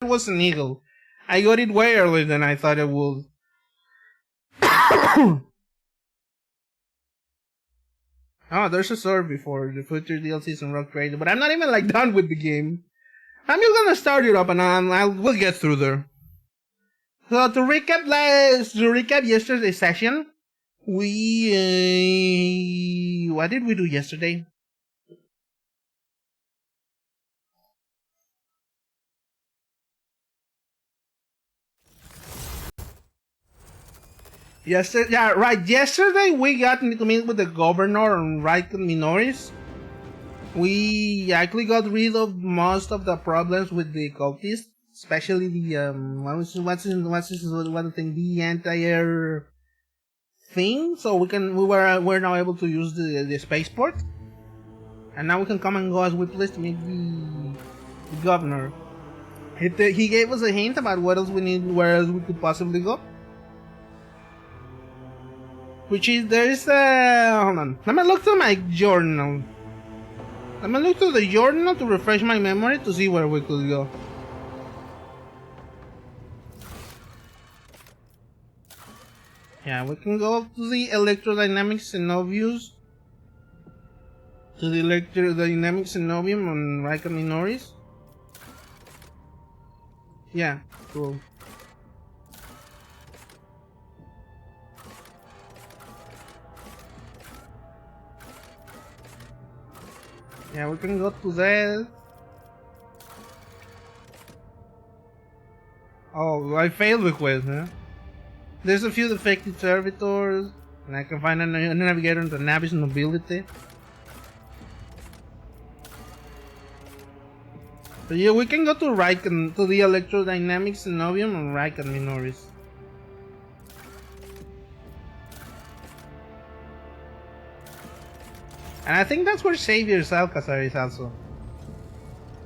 it was an eagle. I got it way earlier than I thought it would. Oh, there's a sword before the future DLCs and Rock Trader, but I'm not even like done with the game. I'm just gonna start it up and we'll get through there. So to recap yesterday's session, what did we do yesterday? Yesterday we got to meet with the governor on Raiken Minoris. We actually got rid of most of the problems with the cultists, especially the the anti-air thing. So we're now able to use the spaceport, and now we can come and go as we please to meet the governor. He gave us a hint about what else we need, where else we could possibly go. Which is, hold on. Let me look through my journal. Let me look through the journal to refresh my memory to see where we could go. Yeah, we can go to the electrodynamic cenobium. To the electrodynamic cenobium on Raiken Minoris. Yeah, cool. Yeah, we can go to that. Oh, I failed the quest, huh? There's a few defective servitors, and I can find a navigator into Navis nobility. So yeah, we can go to Raiken, to the electrodynamic cenobium on Raiken Minoris. And I think that's where Xavier's Alcazar is also.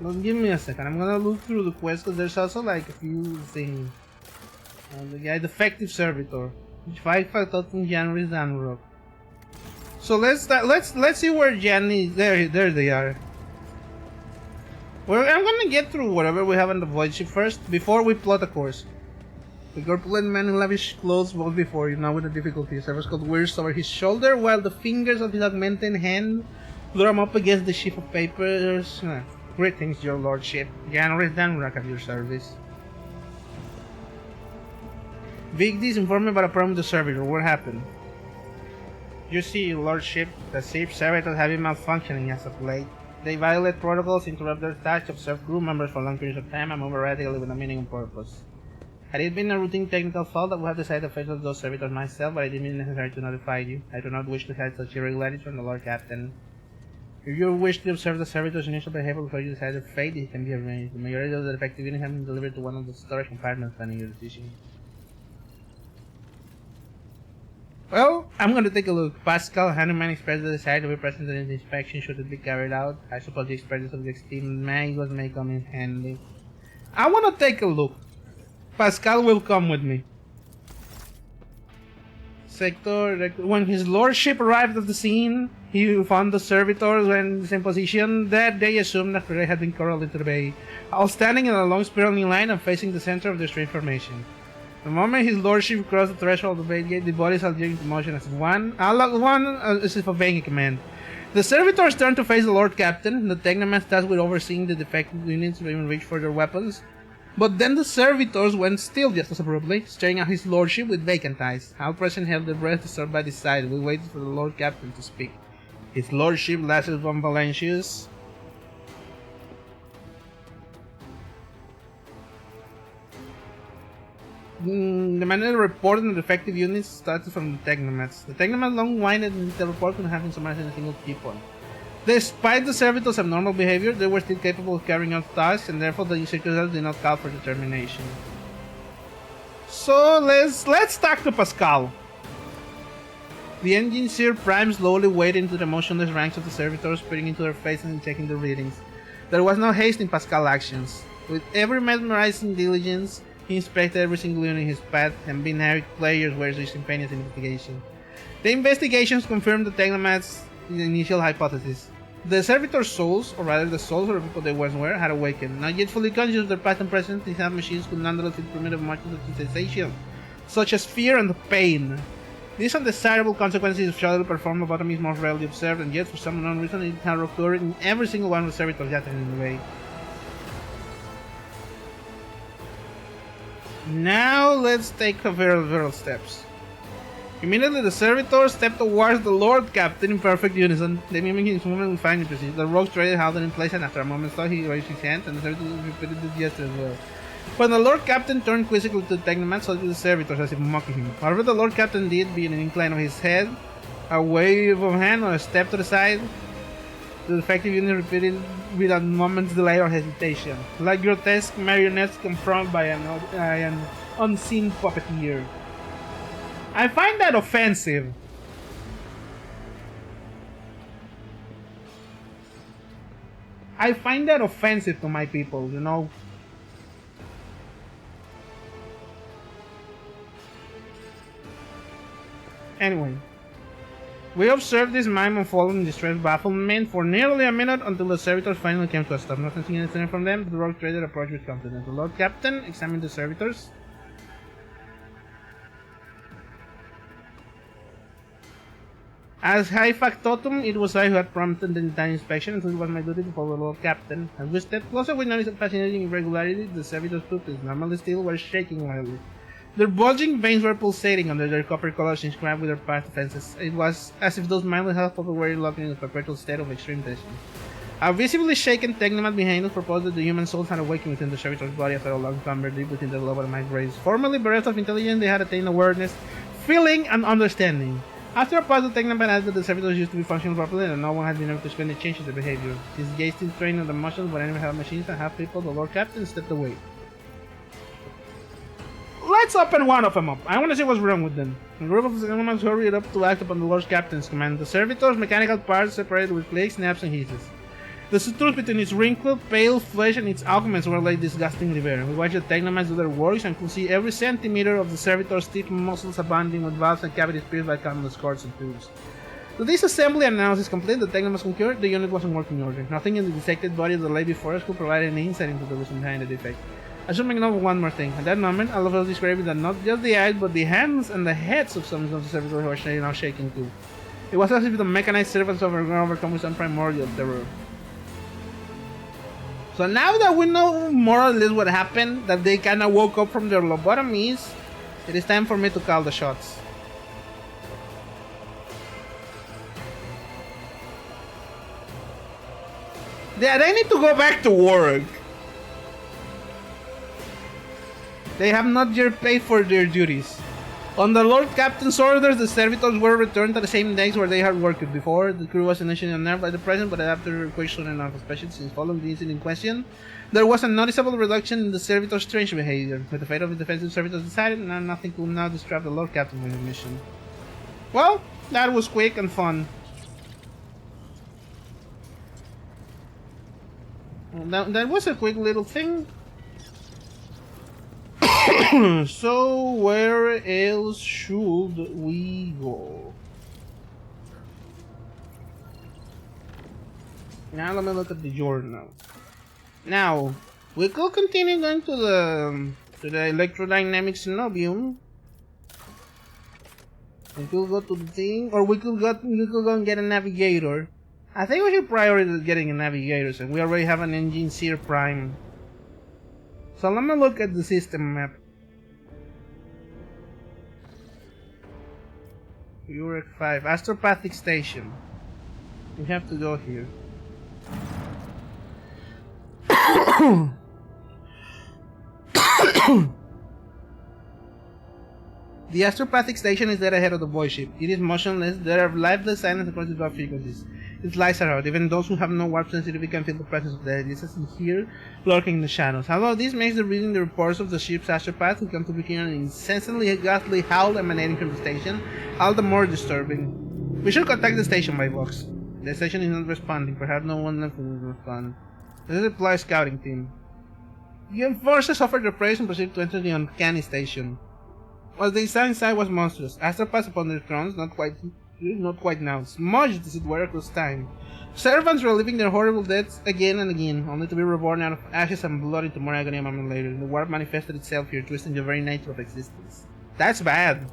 Well, give me a second, I'm gonna look through the quest because there's also like a few things. The guy, defective servitor. 5,000 January's Danrock. So let's see where Jan is. There they are. I'm gonna get through whatever we have on the void ship first before we plot a course. The corpulent man in lavish clothes walked before you, now with a difficulty. His service called wears over his shoulder, while the fingers of his augmented hand drum up against the sheaf of papers. Greetings, your lordship. January's Danrock at your service. Vigdis informed me about a problem with the servitor. What happened? You see, your lordship, the ship's servitors have been malfunctioning as of late. They violate protocols, interrupt their tasks, observe crew members for long periods of time, and move erratically with a meaning purpose. Had it been a routine technical fault, I would have decided to face those servitors myself, but I deemed it necessary to notify you. I do not wish to hide such irregularities from the Lord Captain. If you wish to observe the servitors' initial behavior before you decide their fate, it can be arranged. The majority of the defective units have been delivered to one of the storage compartments pending your decision. Well, I'm going to take a look. Pascal Hanneman expressed the desire to be present in the inspection should it be carried out. I suppose the experience of the esteemed Magos may come in handy. I want to take a look. Pascal will come with me. When his lordship arrived at the scene, he found the servitors in the same position that they assumed that they had been corralled into the bay, all standing in a long spiraling line and facing the center of their strange formation. The moment his lordship crossed the threshold of the bay gate, the bodies are into motion as as if obeying a command. The servitors turned to face the Lord Captain, the Technomans tasked with overseeing the defective units to even reach for their weapons. But then the servitors went still just as abruptly, staring at his lordship with vacant eyes. All present held their breath disturbed by this sight. We waited for the Lord Captain to speak. His lordship, Lazarus von Valentius. Demanded a report on the defective units started from the Technomats. The Technomats long-winded and the report could have been summarized in a single key point. Despite the servitors' abnormal behavior, they were still capable of carrying out tasks, and therefore the circumstances did not call for determination. So let's talk to Pascal. The engine seer Prime slowly waded into the motionless ranks of the servitors, peering into their faces and checking their readings. There was no haste in Pascal's actions. With every mesmerizing diligence, he inspected every single unit in his path, and binary players were his simultaneous investigation. The investigations confirmed the Technomats' initial hypothesis. The servitor souls, or rather the souls of the people they once were, had awakened. Not yet fully conscious of their past and present, these machines could nonetheless feel primitive markers of sensation, such as fear and pain. These undesirable consequences of shadow perform lobotomy is more rarely observed, and yet for some unknown reason it had occurred in every single one of the servitors gathered in the way. Now let's take the viral steps. Immediately the servitors stepped towards the Lord Captain in perfect unison. They mimicked his movement with fine precision. The rogues traded held it in place, and after a moment's thought he raised his hand, and the servitors repeated this gesture as well. When the Lord Captain turned quizzically to the Technoman, so did the servitors as if mocking him. However the Lord Captain did, be an incline of his head, a wave of hand, or a step to the side, the defective unit repeated without a moment's delay or hesitation, like grotesque marionettes confronted by an unseen puppeteer. I find that offensive. I find that offensive to my people, you know. Anyway, we observed this mime unfolding in distressed bafflement for nearly a minute until the servitors finally came to a stop. Not seeing anything from them, the rogue trader approached with confidence. The Lord Captain examined the servitors. As High Factotum, it was I who had prompted the entire inspection, so it was my duty to follow the Lord Captain. As we stepped closer, we noticed a fascinating irregularity. The servitors' pupils, normally still, were shaking wildly. Their bulging veins were pulsating under their copper collars inscribed with their past offenses. It was as if those mindless health people were locked in a perpetual state of extreme tension. A visibly shaken Technoman behind us proposed that the human souls had awakened within the servitor's body after a long slumber deep within the lobotomized race. Formerly bereft of intelligence, they had attained awareness, feeling, and understanding. After a pause, the Technoman asked that the servitors used to be functioning properly and no one had been able to explain the changes in their behavior. His gaze still trained on the motions but enemy have machines and half people, the Lord Captain stepped away. Let's open one of them up. I want to see what's wrong with them. A group of Technomans hurried up to act upon the Lord Captain's command. The servitors' mechanical parts separated with clicks, snaps, and hisses. The sutures between its wrinkled, pale flesh and its augments were laid disgustingly bare. We watched the Technomans do their works and could see every centimeter of the servitor's stiff muscles abounding with valves and cavities pierced by countless cords and tubes. To this assembly analysis complete, the Technomans concurred the unit was in working order. Nothing in the dissected body that lay before us could provide any insight into the reason behind the defect. I should make note of one more thing. At that moment, all of us described that not just the eyes, but the hands and the heads of some of the servitors were now shaking too. It was as if the mechanized servants were overcome with some primordial terror. So now that we know more or less what happened, that they kinda woke up from their lobotomies, it is time for me to call the shots. Yeah, they need to go back to work. They have not yet paid for their duties. On the Lord Captain's orders, the servitors were returned to the same decks where they had worked before. The crew was initially unnerved by the present, but adapted to request soon enough, especially since following the incident in question, there was a noticeable reduction in the servitors' strange behavior. With the fate of the defensive servitors decided, and nothing could now distract the Lord Captain from his mission. Well, that was quick and fun. That was a quick little thing. So, where else should we go? Now let me look at the journal. Now, we could continue going to the electrodynamic cenobium. We could go to the thing, or we could go and get a navigator. I think we should prioritize getting a navigator, since we already have an engine Seer Prime. So let me look at the system map. Urek 5, Astropathic Station. We have to go here. The Astropathic Station is dead ahead of the void ship. It is motionless. There are lifeless silence across its warp frequencies. Its lights are out. Even those who have no warp sensitivity can feel the presence of the aliens in here, lurking in the shadows. Although this makes the reading the reports of the ship's astropath, who come to be hearing an incessantly ghastly howl emanating from the station, all the more disturbing. We should contact the station by vox. The station is not responding. Perhaps no one left will respond. Let us deploy a scouting team. The enforcers offered their praise and proceeded to enter the uncanny station. While the inside was monstrous, astropaths upon their thrones, not quite Not quite now. Smudged as it were across time. Servants reliving their horrible deaths again and again, only to be reborn out of ashes and blood into more agony a moment later. The warp manifested itself here, twisting the very nature of existence. That's bad.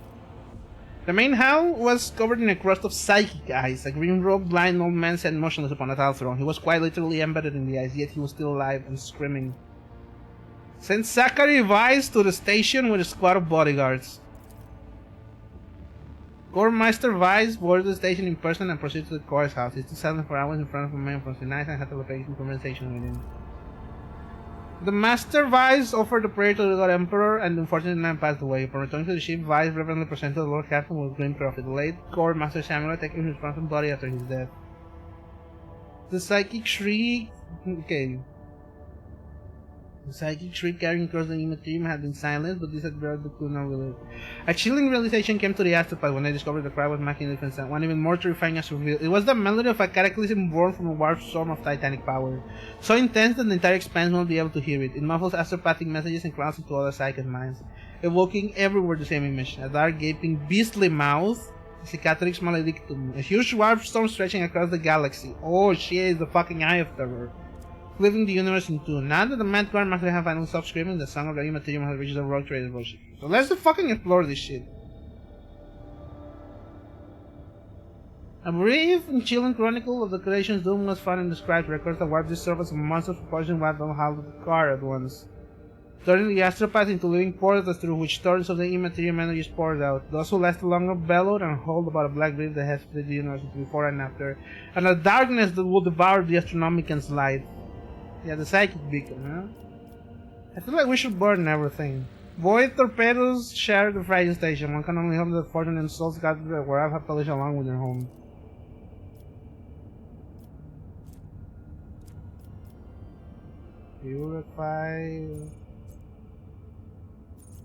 The main hall was covered in a crust of psychic ice. A green-robed, blind old man sat motionless upon a tall throne. He was quite literally embedded in the ice, yet he was still alive and screaming. Send Zachary Weiss to the station with a squad of bodyguards. Corpsmaster Weiss boarded the station in person and proceeded to the court's house. He stood silent for hours in front of a man from the night and had telepathic conversation with him. The Master Weiss offered a prayer to the God Emperor, and the unfortunate man passed away. Upon returning to the ship, Weiss reverently presented the Lord Captain with grim profit. The late Corps Master Samuel taking his responsible body after his death. The psychic shriek... Okay. The psychic shriek carrying across the immaterium had been silenced, but this had brought the crew no relief. A chilling realization came to the astropod when they discovered the crowd was making a difference, and one even more terrifying as revealed. It was the melody of a cataclysm born from a warp storm of titanic power, so intense that the entire expanse won't be able to hear it. It muffles astropathic messages and clouds into other psychic minds, evoking everywhere the same image: a dark, gaping, beastly mouth, a cicatrix maledictum, a huge warp storm stretching across the galaxy. Oh shit, the fucking Eye of Terror. Living the universe in two. Now that the Mad Guard must have finally stopped screaming, the song of the Immaterium has reached the rogue trader's worship. So let's just fucking explore this shit. A brief and chilling chronicle of the creation's doom was found in the scribes' records that warped this surface of monstrous proportion wiped out half of the car at once, turning the astropath into living portals through which torrents of the Immaterium energy poured out. Those who lasted longer bellowed and howled about a black grief that has split the universe before and after, and a darkness that would devour the Astronomicans' light. Yeah, the psychic beacon, huh? I feel like we should burn everything. Void torpedoes share the fragile station. One can only hope that fortune and souls got to the WARHAMMER polish along with their home. Purify.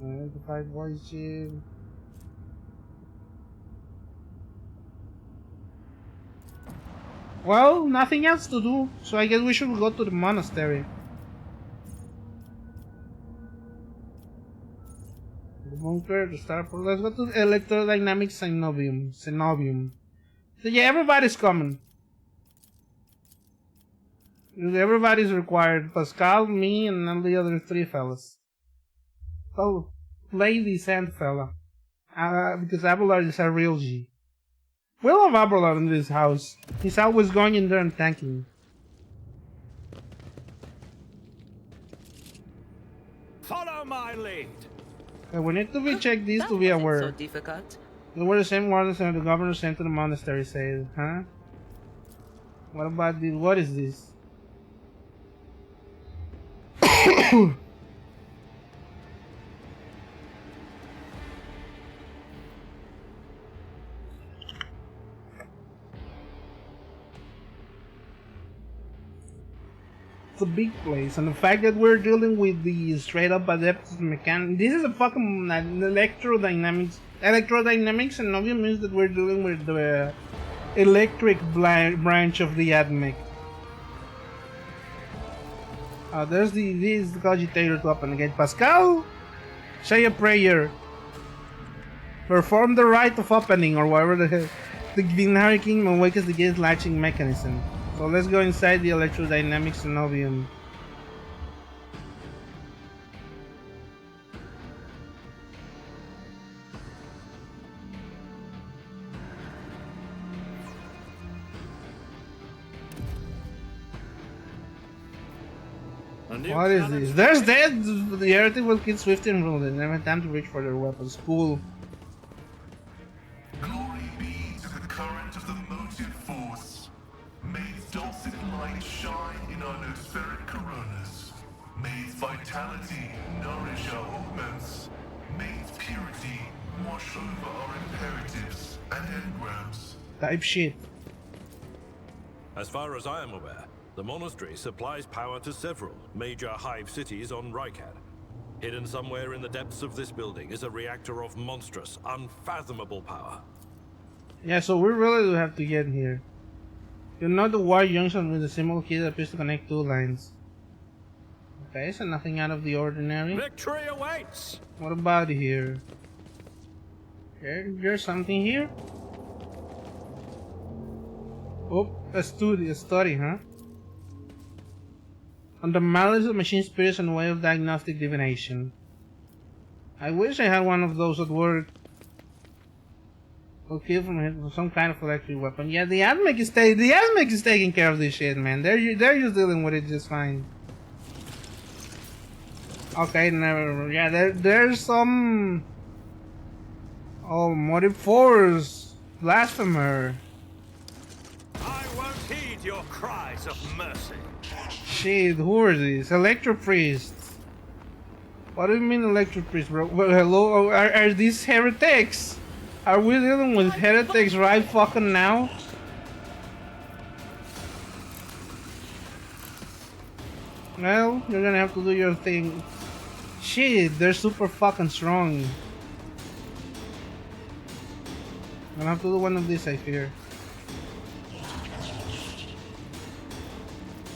Identify voice chip. Well, nothing else to do, so I guess we should go to the monastery. The bunker, the starport. Let's go to the electrodynamic cenobium. So yeah, everybody's coming. Everybody's required. Pascal, me, and all the other three fellas. Oh, Lady Sand fella. Because Abelard is a real G. We love Abelard in this house. He's always going in there and tanking. Follow my lead. Okay, we need to be check these to be aware. So difficult. They were the same wardens that the governor sent to the monastery, said, huh? What about this? What is this? It's a big place, and the fact that we're dealing with the straight up adeptus mechanics. This is a fucking electrodynamics. Electrodynamics, and obviously means that we're dealing with the electric branch of the admech. There's this cogitator to open again. Pascal, say a prayer. Perform the rite of opening, or whatever the hell. The binary king awakens the gate latching mechanism. So let's go inside the electrodynamic cenobium. What is this? There's dead! The heretic will kill swift and rule. They never have time to reach for their weapons. Cool. Glory be to the current of the motive force. May its dulcet light shine in our nospheric coronas. May its vitality nourish our augments. May its purity wash over our imperatives and engrams. Type shit. As far as I am aware, the monastery supplies power to several major hive cities on Rykad. Hidden somewhere in the depths of this building is a reactor of monstrous, unfathomable power. Yeah, so we really do have to get here. You know the wire junction with a symbol key that appears to connect two lines. Okay, so nothing out of the ordinary. Victory awaits! What about here? Okay, there's something here. Oh, a study, huh? On the malice of machine spirits and way of diagnostic divination. I wish I had one of those at work. Okay, from some kind of electric weapon. Yeah, the Azmec is taking care of this shit, man. They're just dealing with it just fine. Okay, never. Yeah, there's some. Oh, motive force, blasphemer. I won't heed your cries of mercy. Shit, who are these? Electro priests. What do you mean electro priests, bro? Well, hello, are these heretics? Are we dealing with heretics right fucking now? Well, you're gonna have to do your thing. Shit, they're super fucking strong. I'm gonna have to do one of these, I fear.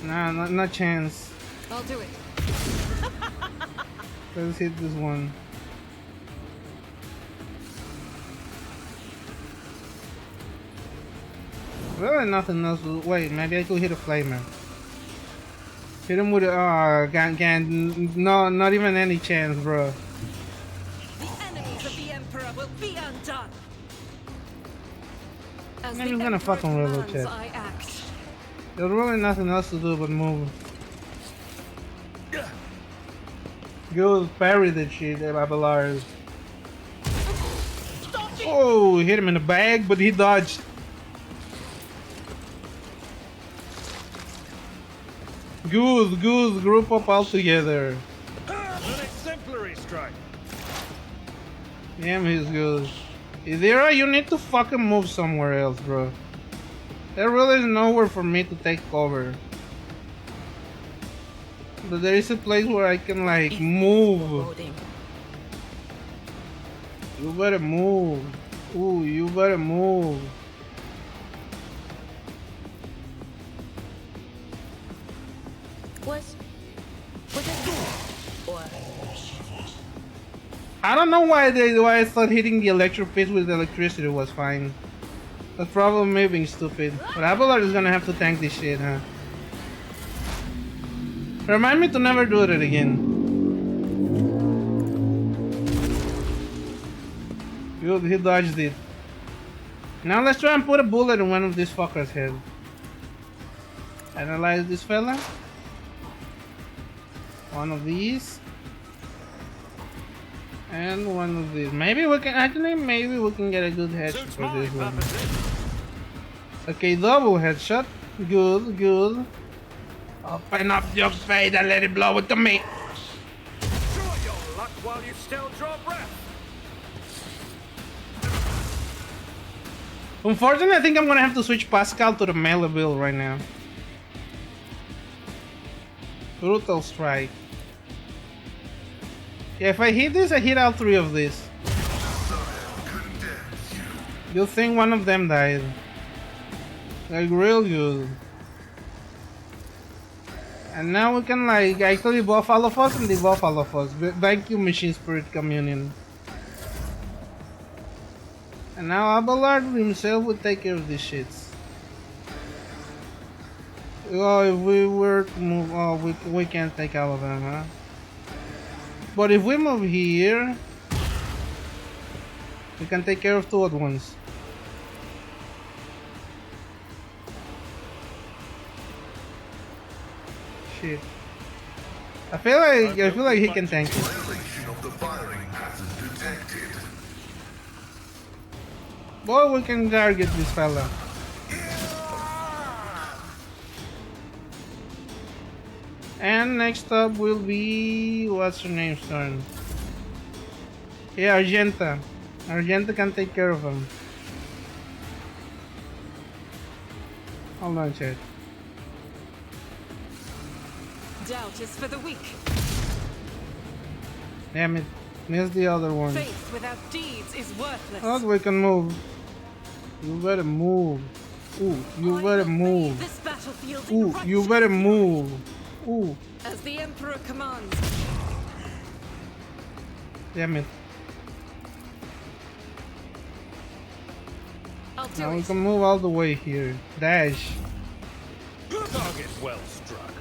Nah, not chance. I'll do it. Let's hit this one. Really nothing else. Wait, maybe I could hit a flamer. Hit him with a no, not even any chance, bro. The enemies of the Emperor will be undone. As I'm the gonna Emperor fucking reload commands, chat. I act. There's really nothing else to do but move. Go parry that shit, Abelard. Oh, hit him in the bag, but he dodged. Goose, group up all together. An exemplary strike. Damn, he's good. Idira, you need to fucking move somewhere else, bro. There really is nowhere for me to take cover. But there is a place where I can, like, move. You better move. Ooh, you better move. I don't know why I thought hitting the electric piece with electricity was fine. That's probably me being stupid. But Abelard is gonna have to tank this shit, huh? Remind me to never do it again. Good, he dodged it. Now let's try and put a bullet in one of these fuckers' head. Analyze this fella. One of these. And one of these. Maybe we can get a good headshot Suits for my this one. purposes. Okay, double headshot. Good. Open up your face and let it blow it to me. Draw your luck while you still draw breath. Unfortunately, I think I'm gonna have to switch Pascal to the melee build right now. Brutal strike. Yeah, if I hit this, I hit all three of these. You'll think one of them died. Like real good. And now we can like actually buff all of us and debuff all of us. Thank you, Machine Spirit Communion. And now Abelard himself will take care of these shits. Oh, if we were to move, oh, we can't take all of them, huh? But if we move here, we can take care of two at once. Shit. I feel like he can tank it. Violation of the firing pattern detected. Boy, we can target this fella. And next up will be what's her name's turn. Yeah, Argenta. Argenta can take care of him. Hold on, chat. Doubt is for the weak. Damn it. Missed the other one. Faith without deeds is worthless. Oh, we can move. You better move. Ooh, you I better will move. leave this battlefield in Ooh, you better move. Ooh, as the Emperor commands. damn it. I'll Now we it. can move all the way here. Dash. Target well struck.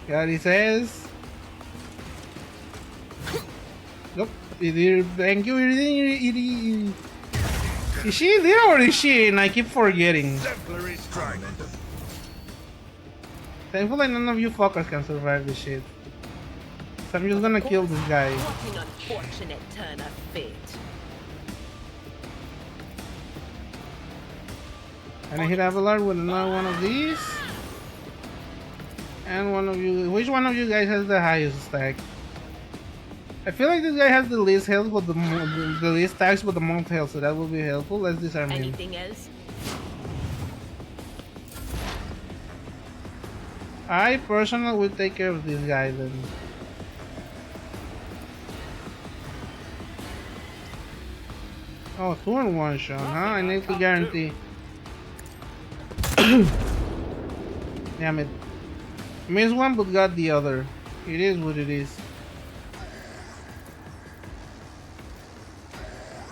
Got his ass. Nope. Thank you. Is she there or is she in? I keep forgetting. Exemplary strike. Thankfully none of you fuckers can survive this shit. So I'm just gonna kill this guy. What an unfortunate turn of fate. And I hit Abelard with another one of these. And one of you. Which one of you guys has the highest stack? I feel like this guy has the least health, but the least stacks, but the most health, so that will be helpful. Let's disarm him. Anything else? I personally will take care of this guy then. Oh, 2 in 1 shot, huh? I need to guarantee. Damn it. Missed one but got the other. It is what it is.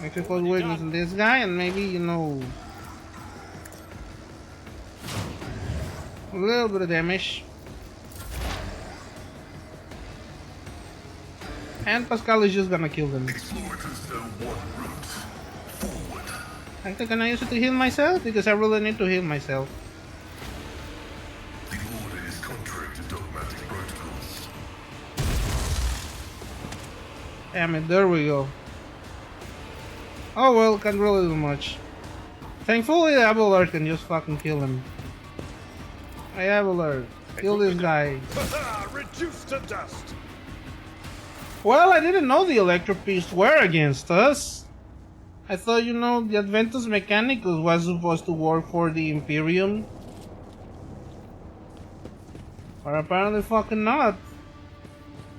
I could put weakness in this guy and maybe, you know, a little bit of damage. And Pascal is just gonna kill them. Exploiters know one route. Forward. I think can I use it to heal myself? Because I really need to heal myself. The order is contrary to dogmatic protocols. Damn it, there we go. Oh well, can't really do much. Thankfully, Abelard can just fucking kill him. Hey Abelard, kill this guy. Reduced to dust. Well, I didn't know the Electro Beasts were against us. I thought, you know, the Adventus Mechanicus was supposed to work for the Imperium. But apparently fucking not.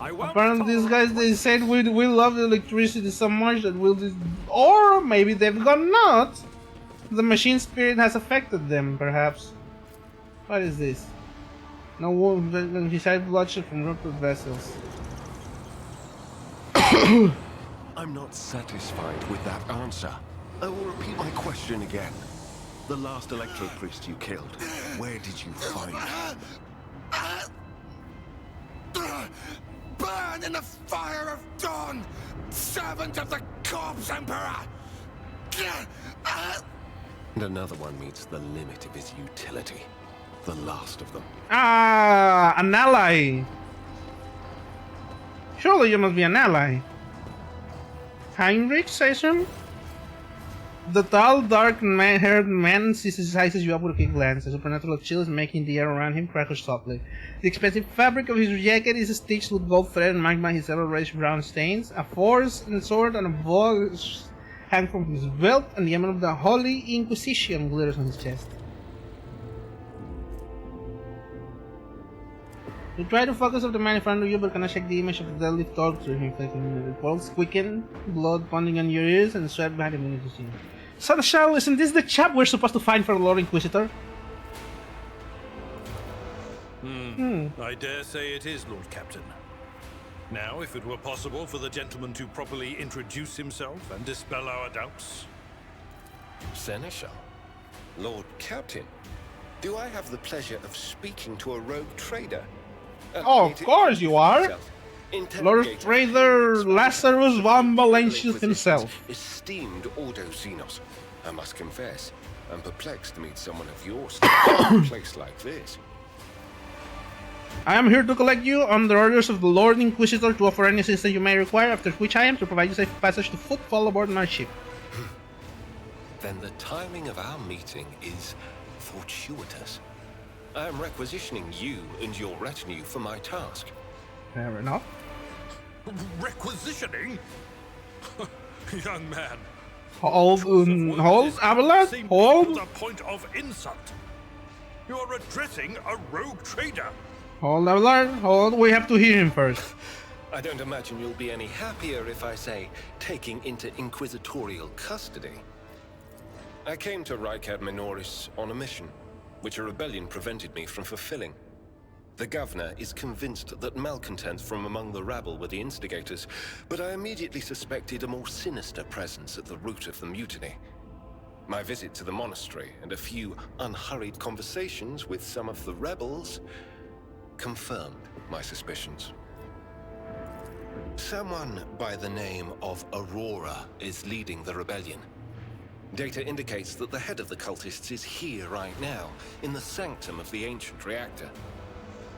Apparently these guys, they said we love electricity so much that we'll just... Or maybe they've gone nuts. The machine spirit has affected them, perhaps. What is this? No wound, besides bloodshed from ruptured vessels. I'm not satisfied with that answer. I will repeat my question again. The last Electro Priest you killed, where did you find him? Burn in the fire of dawn, servant of the corpse emperor! And another one meets the limit of his utility. The last of them. Ah, an ally. Surely you must be an ally. Heinrich, I assume? The tall, dark-haired man sizes you up with a quick glance. A supernatural chill is making the air around him crackle softly. The expensive fabric of his jacket is stitched with gold thread and marked by his several reddish-brown stains. A force and sword and a bow hang from his belt, and the emblem of the Holy Inquisition glitters on his chest. You try to focus on the man in front of you, but cannot shake the image of the deadly torture him facing. The pulse quicken, blood pounding on your ears, and sweat behind him to see. Sunshine, isn't this the chap we're supposed to find for the Lord Inquisitor? I dare say it is, Lord Captain. Now, if it were possible for the gentleman to properly introduce himself and dispel our doubts. Seneschal? Lord Captain? Do I have the pleasure of speaking to a rogue trader? Oh, of course you are! Lord Trader Lazarus von Valentius himself. Esteemed Ordo Xenos, I must confess, I'm perplexed to meet someone of your stature in a place like this. I am here to collect you on the orders of the Lord Inquisitor to offer any assistance you may require, after which I am to provide you safe passage to footfall aboard my ship. Then the timing of our meeting is fortuitous. I am requisitioning you and your retinue for my task. Fair enough. Requisitioning? Young man. Hold, Abelard? Seems Hold? a point of insult. You are addressing a rogue trader. Hold, Abelard, hold. We have to hear him first. I don't imagine you'll be any happier if I say taking into inquisitorial custody. I came to Rykad Minoris on a mission, which a rebellion prevented me from fulfilling. The governor is convinced that malcontents from among the rabble were the instigators, but I immediately suspected a more sinister presence at the root of the mutiny. My visit to the monastery and a few unhurried conversations with some of the rebels confirmed my suspicions. Someone by the name of Aurora is leading the rebellion. Data indicates that the head of the cultists is here right now, in the sanctum of the ancient reactor.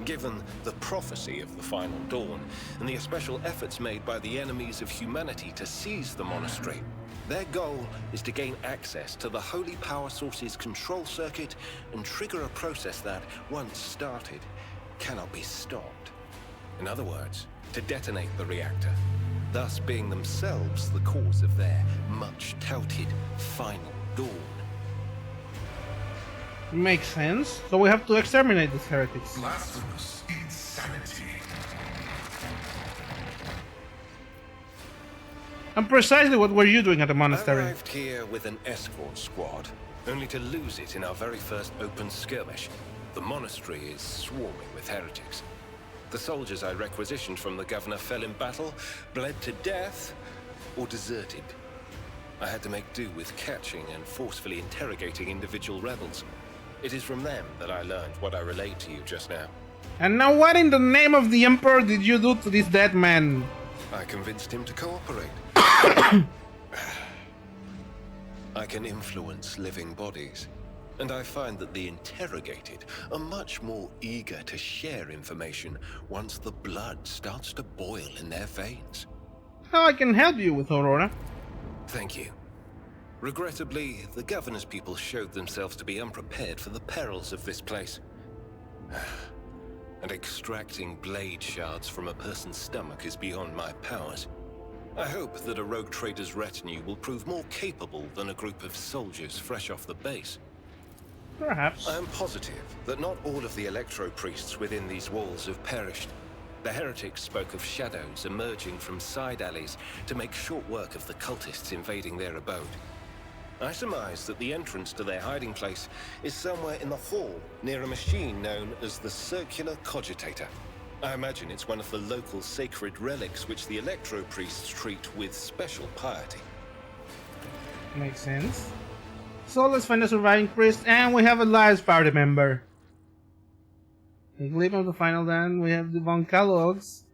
Given the prophecy of the final dawn, and the special efforts made by the enemies of humanity to seize the monastery, their goal is to gain access to the holy power source's control circuit and trigger a process that, once started, cannot be stopped. In other words, to detonate the reactor, thus being themselves the cause of their much-touted final dawn. Makes sense. So we have to exterminate these heretics. Blasphemous insanity. And precisely what were you doing at the I monastery? arrived here with an escort squad, only to lose it in our very first open skirmish. The monastery is swarming with heretics. The soldiers I requisitioned from the governor fell in battle, bled to death, or deserted. I had to make do with catching and forcefully interrogating individual rebels. It is from them that I learned what I relayed to you just now. And now what in the name of the Emperor did you do to this dead man? I convinced him to cooperate. I can influence living bodies, and I find that the interrogated are much more eager to share information once the blood starts to boil in their veins. How I can help you with Aurora? Thank you. Regrettably, the governor's people showed themselves to be unprepared for the perils of this place. And extracting blade shards from a person's stomach is beyond my powers. I hope that a rogue trader's retinue will prove more capable than a group of soldiers fresh off the base. Perhaps. I am positive that not all of the electro-priests within these walls have perished. The heretics spoke of shadows emerging from side alleys to make short work of the cultists invading their abode. I surmise that the entrance to their hiding place is somewhere in the hall, near a machine known as the Circular Cogitator. I imagine it's one of the local sacred relics which the electro-priests treat with special piety. Makes sense. So let's find the surviving priest, and we have a last party member. The clip of the final dan, we have the Von Kellogg's.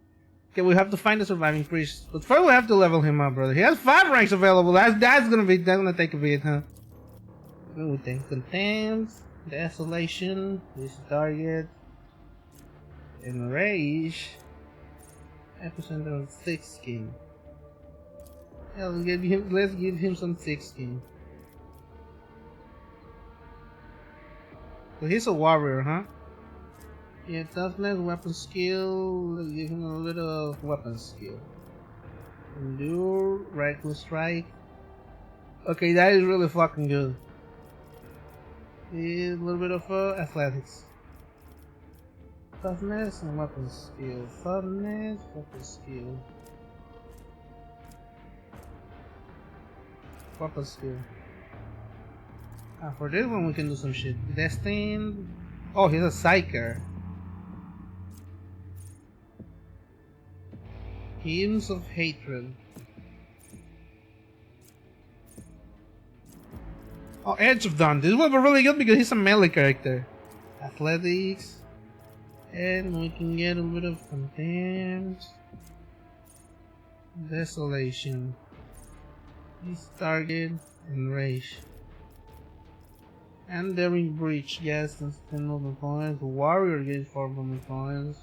Okay, we have to find the surviving priest. But first we have to level him up, brother. He has 5 ranks available. That's gonna take a bit, huh? We take contempt, desolation, this target, enrage, epicenter of 6 skin. Yeah, let's give him some 6 skin. So he's a warrior, huh? Yeah, toughness, weapon skill. Let's give him a little of weapon skill. Endure, reckless strike. Okay, that is really fucking good. A little bit of athletics. Toughness and weapon skill. Toughness, weapon skill. Weapon skill. For this one we can do some shit. Destined. Oh, he's a psyker. Hymns of Hatred. Oh, Edge of Dawn. This will be really good because he's a melee character. Athletics. And we can get a bit of contempt. Desolation. This target and rage. And Daring Breach, yes, that's 10 movement points. Warrior gets 4 movement points.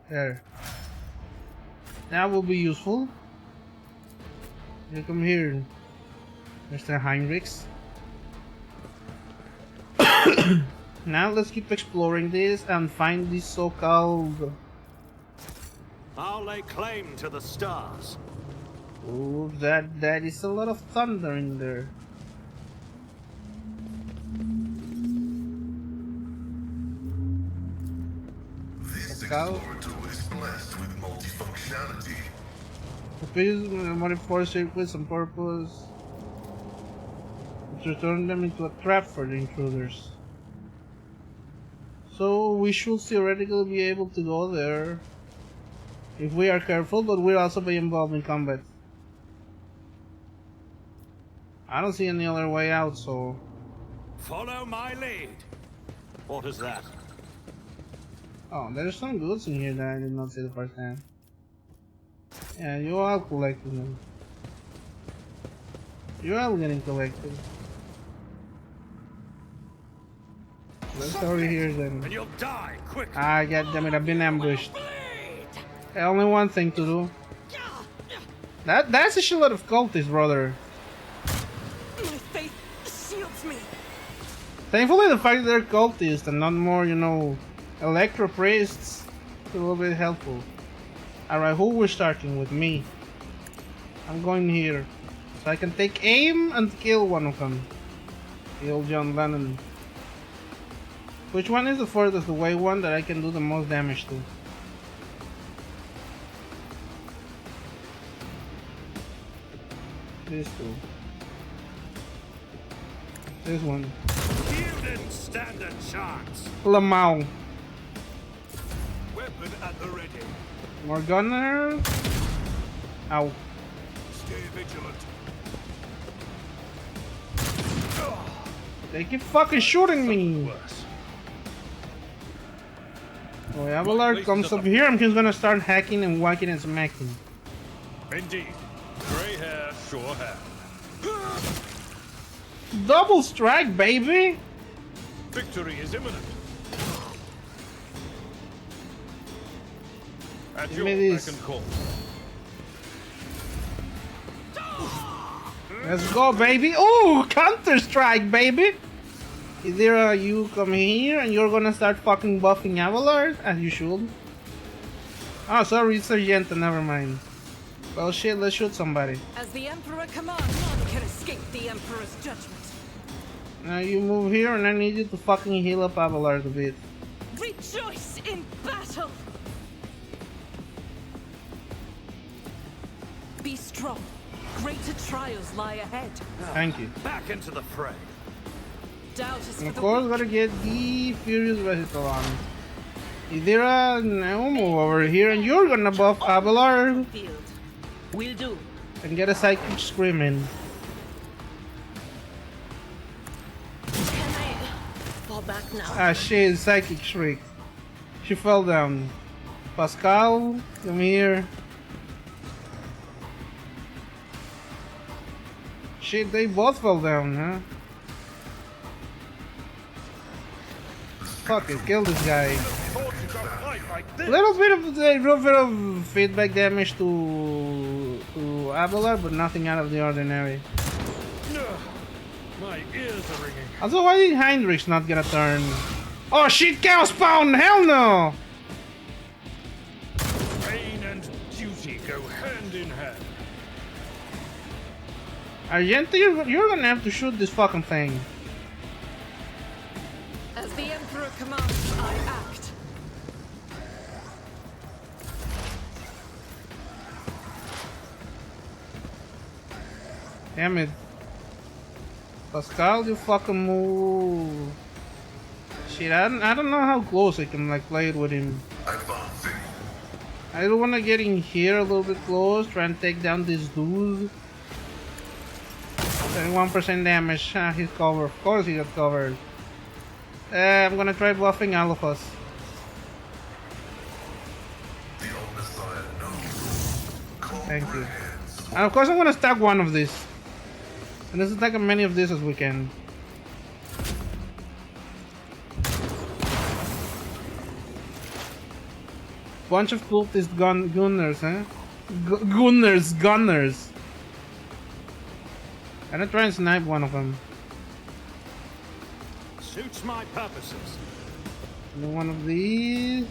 There. That will be useful. You come here, Mr. Heinrichs. Now let's keep exploring this and find this so-called... I'll lay claim to the stars. Oh, that is a lot of thunder in there. This explorator is blessed with multifunctionality. The piece modify circuits on purpose to turn them into a trap for the intruders. So we should theoretically be able to go there if we are careful, but we'll also be involved in combat. I don't see any other way out, so... Follow my lead. What is that? Oh, there's some goods in here that I did not see the first time. Yeah, you all collecting them. You're all getting collected. Let's go over here then. And you'll die quick. Ah, goddammit, I've been ambushed. Okay, only one thing to do. That's a shitload of cultists, brother. My faith shields me. Thankfully, the fact that they're cultists and not more, you know, electro priests is a little bit helpful. Alright, who we're starting with? Me. I'm going here. So I can take aim and kill one of them. Kill John Lennon. Which one is the furthest away one that I can do the most damage to? These two. This one. You didn't stand a chance. Lamau. Weapon at the ready. More gunners. Ow. Stay vigilant. They keep fucking shooting me. Oh, Abelard comes up here. I'm just gonna start hacking and whacking and smacking. Indeed. Grey hair, sure hair. Double strike, baby! Victory is imminent. At Give your me this. beck and call. Let's go, baby! Ooh, Counter Strike, baby! Either you come here and you're gonna start fucking buffing Abelard, as you should. Oh, sorry, it's Sargento, never mind. Well, shit, let's shoot somebody. As the Emperor commands, none can escape the Emperor's judgment. Now you move here and I need you to fucking heal up Abelard a bit. Rejoice in battle! Be strong. Greater trials lie ahead. Thank you. Back into the fray. Doubt is And for of the course, weak. gotta get the Furious Vehicle on. Idira, now move over here and you're gonna buff Abelard Field. Will do. and get a Psychic Screaming. Can I fall back now? Ah shit, Psychic Shriek. She fell down. Pascal, come here. Shit, they both fell down, huh? Fuck it, kill this guy. Little bit of feedback damage to Abelard, but nothing out of the ordinary. My ears are ringing. Also, why did Heinrich's not get a turn? Oh shit, Chaos Spawn! Hell no! Pain and duty go hand in hand. Argento, you're gonna have to shoot this fucking thing. As the Emperor commands, I act. Damn it. Pascal, you fucking move. Shit, I don't know how close I can like play it with him. Advancing. I don't wanna get in here a little bit close, try and take down this dude. 31% damage. Ah, he's covered. Of course he got covered. I'm gonna try buffing all of us. The old Messiah knows. Thank you. And of course I'm gonna stack one of these. And let's attack as many of these as we can. Bunch of cultist gunners, huh? Gunners. I'm gonna try and snipe one of them. Suits my purposes. And one of these.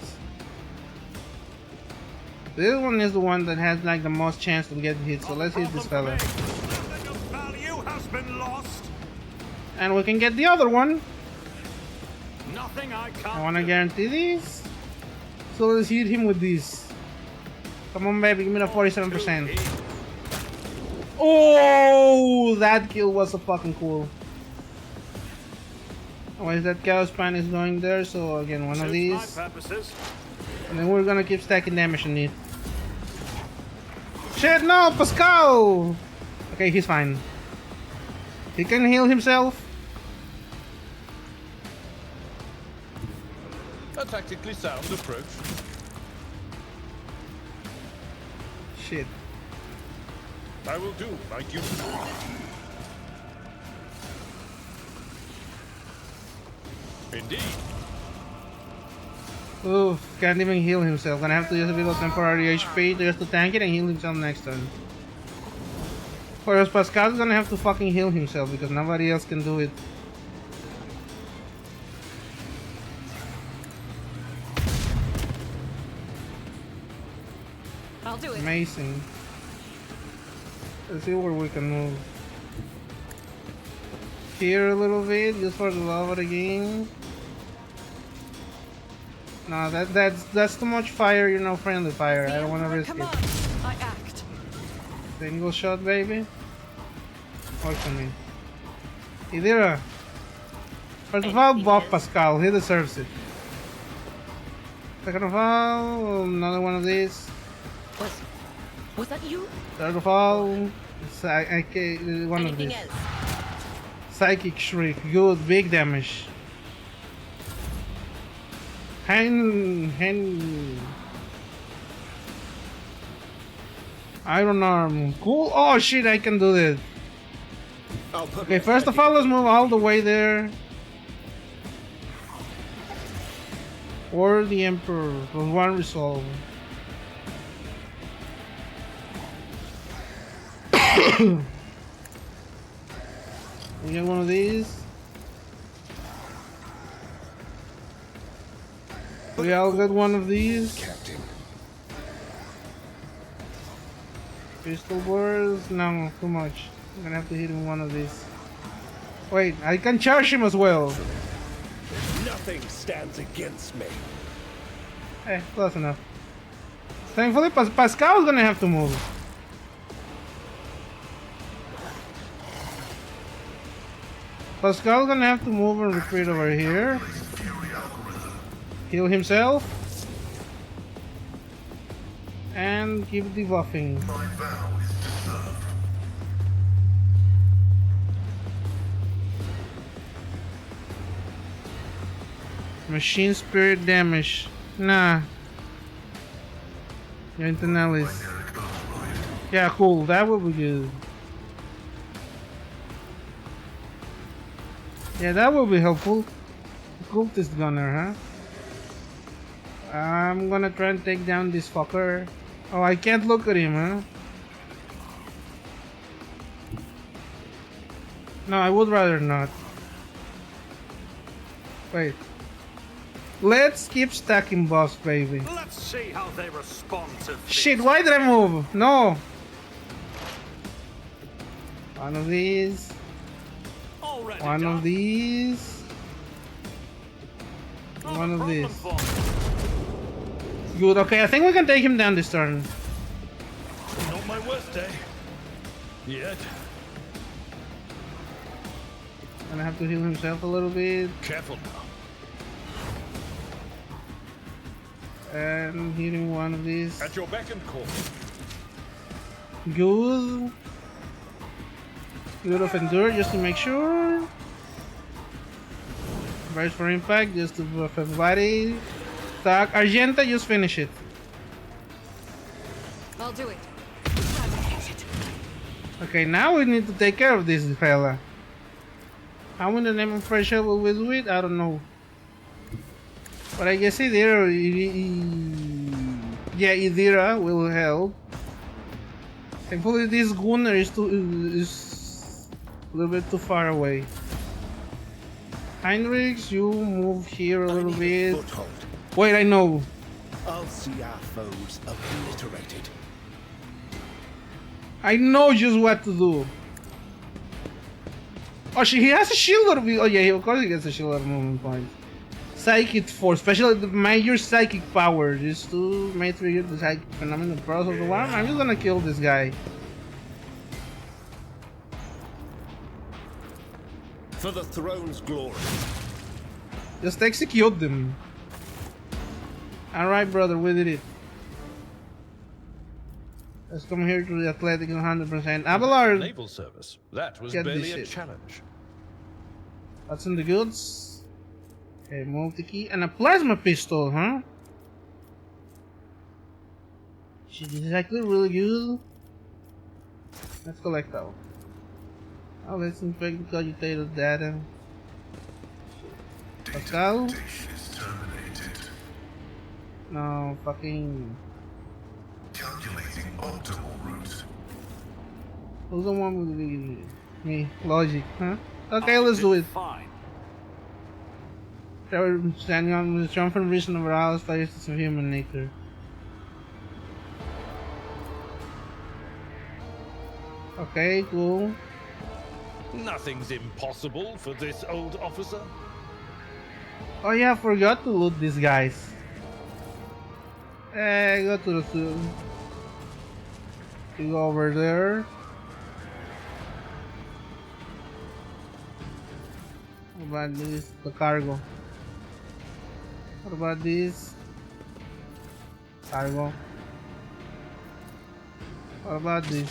This one is the one that has like the most chance to get hit, so let's hit this fella. Nothing of value has been lost. And we can get the other one. Nothing I can't I wanna do. guarantee these. So let's hit him with this. Come on, baby, give me the 47%. Oh, that kill was so fucking cool. Why is that Chaos Pan is going there? So again, one of Suits these. my purposes. And then we're gonna keep stacking damage on it. Shit, no, Pascal! Okay, he's fine. He can heal himself. A tactically sound approach. Shit. I will do my duty. Indeed. Oof, can't even heal himself. Gonna have to use a bit of temporary HP just to tank it and heal himself next turn. Whereas Pascal's gonna have to fucking heal himself because nobody else can do it. I'll do it. Amazing. Let's see where we can move. Here a little bit, just for the love of the game. No, that's too much fire, you know, friendly fire. I don't want to risk it. I act. Single shot, baby. Works on me. Idira. First of all, buff Pascal. He deserves it. Second of all, another one of these. Was that you? Third of all, one of Anything these. else? Psychic Shriek. Good, big damage. Iron Arm. Cool. Oh shit, I can do this. Okay, first of all, let's move all the way there. Or the Emperor. With one resolve. We get one of these. We all got one of these. Captain. Pistol burst? No, too much. I'm gonna have to hit him one of these. Wait, I can charge him as well. Nothing stands against me. Close enough. Thankfully, Pascal's gonna have to move. Pascal's gonna have to move and retreat over here. Heal himself. And keep debuffing. My vow is to serve. Machine spirit damage. Nah. Internalis. Yeah, cool. That would be good. Yeah, that will be helpful. Cultist gunner, huh? I'm gonna try and take down this fucker. Oh, I can't look at him, huh? No, I would rather not. Wait. Let's keep stacking buffs, baby. Let's see how they respond to this. Shit, why did I move? No! One of these. Already One done. of these. Not One a of problem these. for me. Good, okay, I think we can take him down this turn. Not my worst day. Yet. Gonna have to heal himself a little bit. Careful now. And hitting one of these. At your beck and call. Good. Good of endure just to make sure. Brace for impact just to buff everybody. Attack. Argenta, just finish it. I'll do it. Okay, now we need to take care of this fella. How in the name of fresh hell will we do it? I don't know. But I guess Idira will help. Thankfully this Gunner is a little bit too far away. Heinrichs, you move here a little bit. Foothold. Wait, I know. I'll see our foes obliterated. I know just what to do. Oh, he has a shield of... Oh yeah, of course he gets a shield of movement points. Psychic force, especially the major psychic power, just to make trigger the psychic phenomenon process of the worm. I'm just gonna kill this guy. For the throne's glory. Just execute them. Alright, brother, we did it. Let's come here to the athletic 100%. Abelard! Naval service. That was Get barely this a shit. challenge. What's in the goods? Okay, multi-key. And a plasma pistol, huh? Shit, this is actually really good. Let's collect that one. Oh, let's inspect the cogitated data. Pascal? Dictation is terminated. No, fucking... Calculating optimal route. Who's the one with the... me? Logic, huh? Okay, let's do it. Fine. Trevor standing on the triumphant reason of our status of human nature. Okay, cool. Nothing's impossible for this old officer. Oh yeah, I forgot to loot these guys. Hey, go to the suit. You go over there. What about this? The cargo. What about this? Cargo. What about this?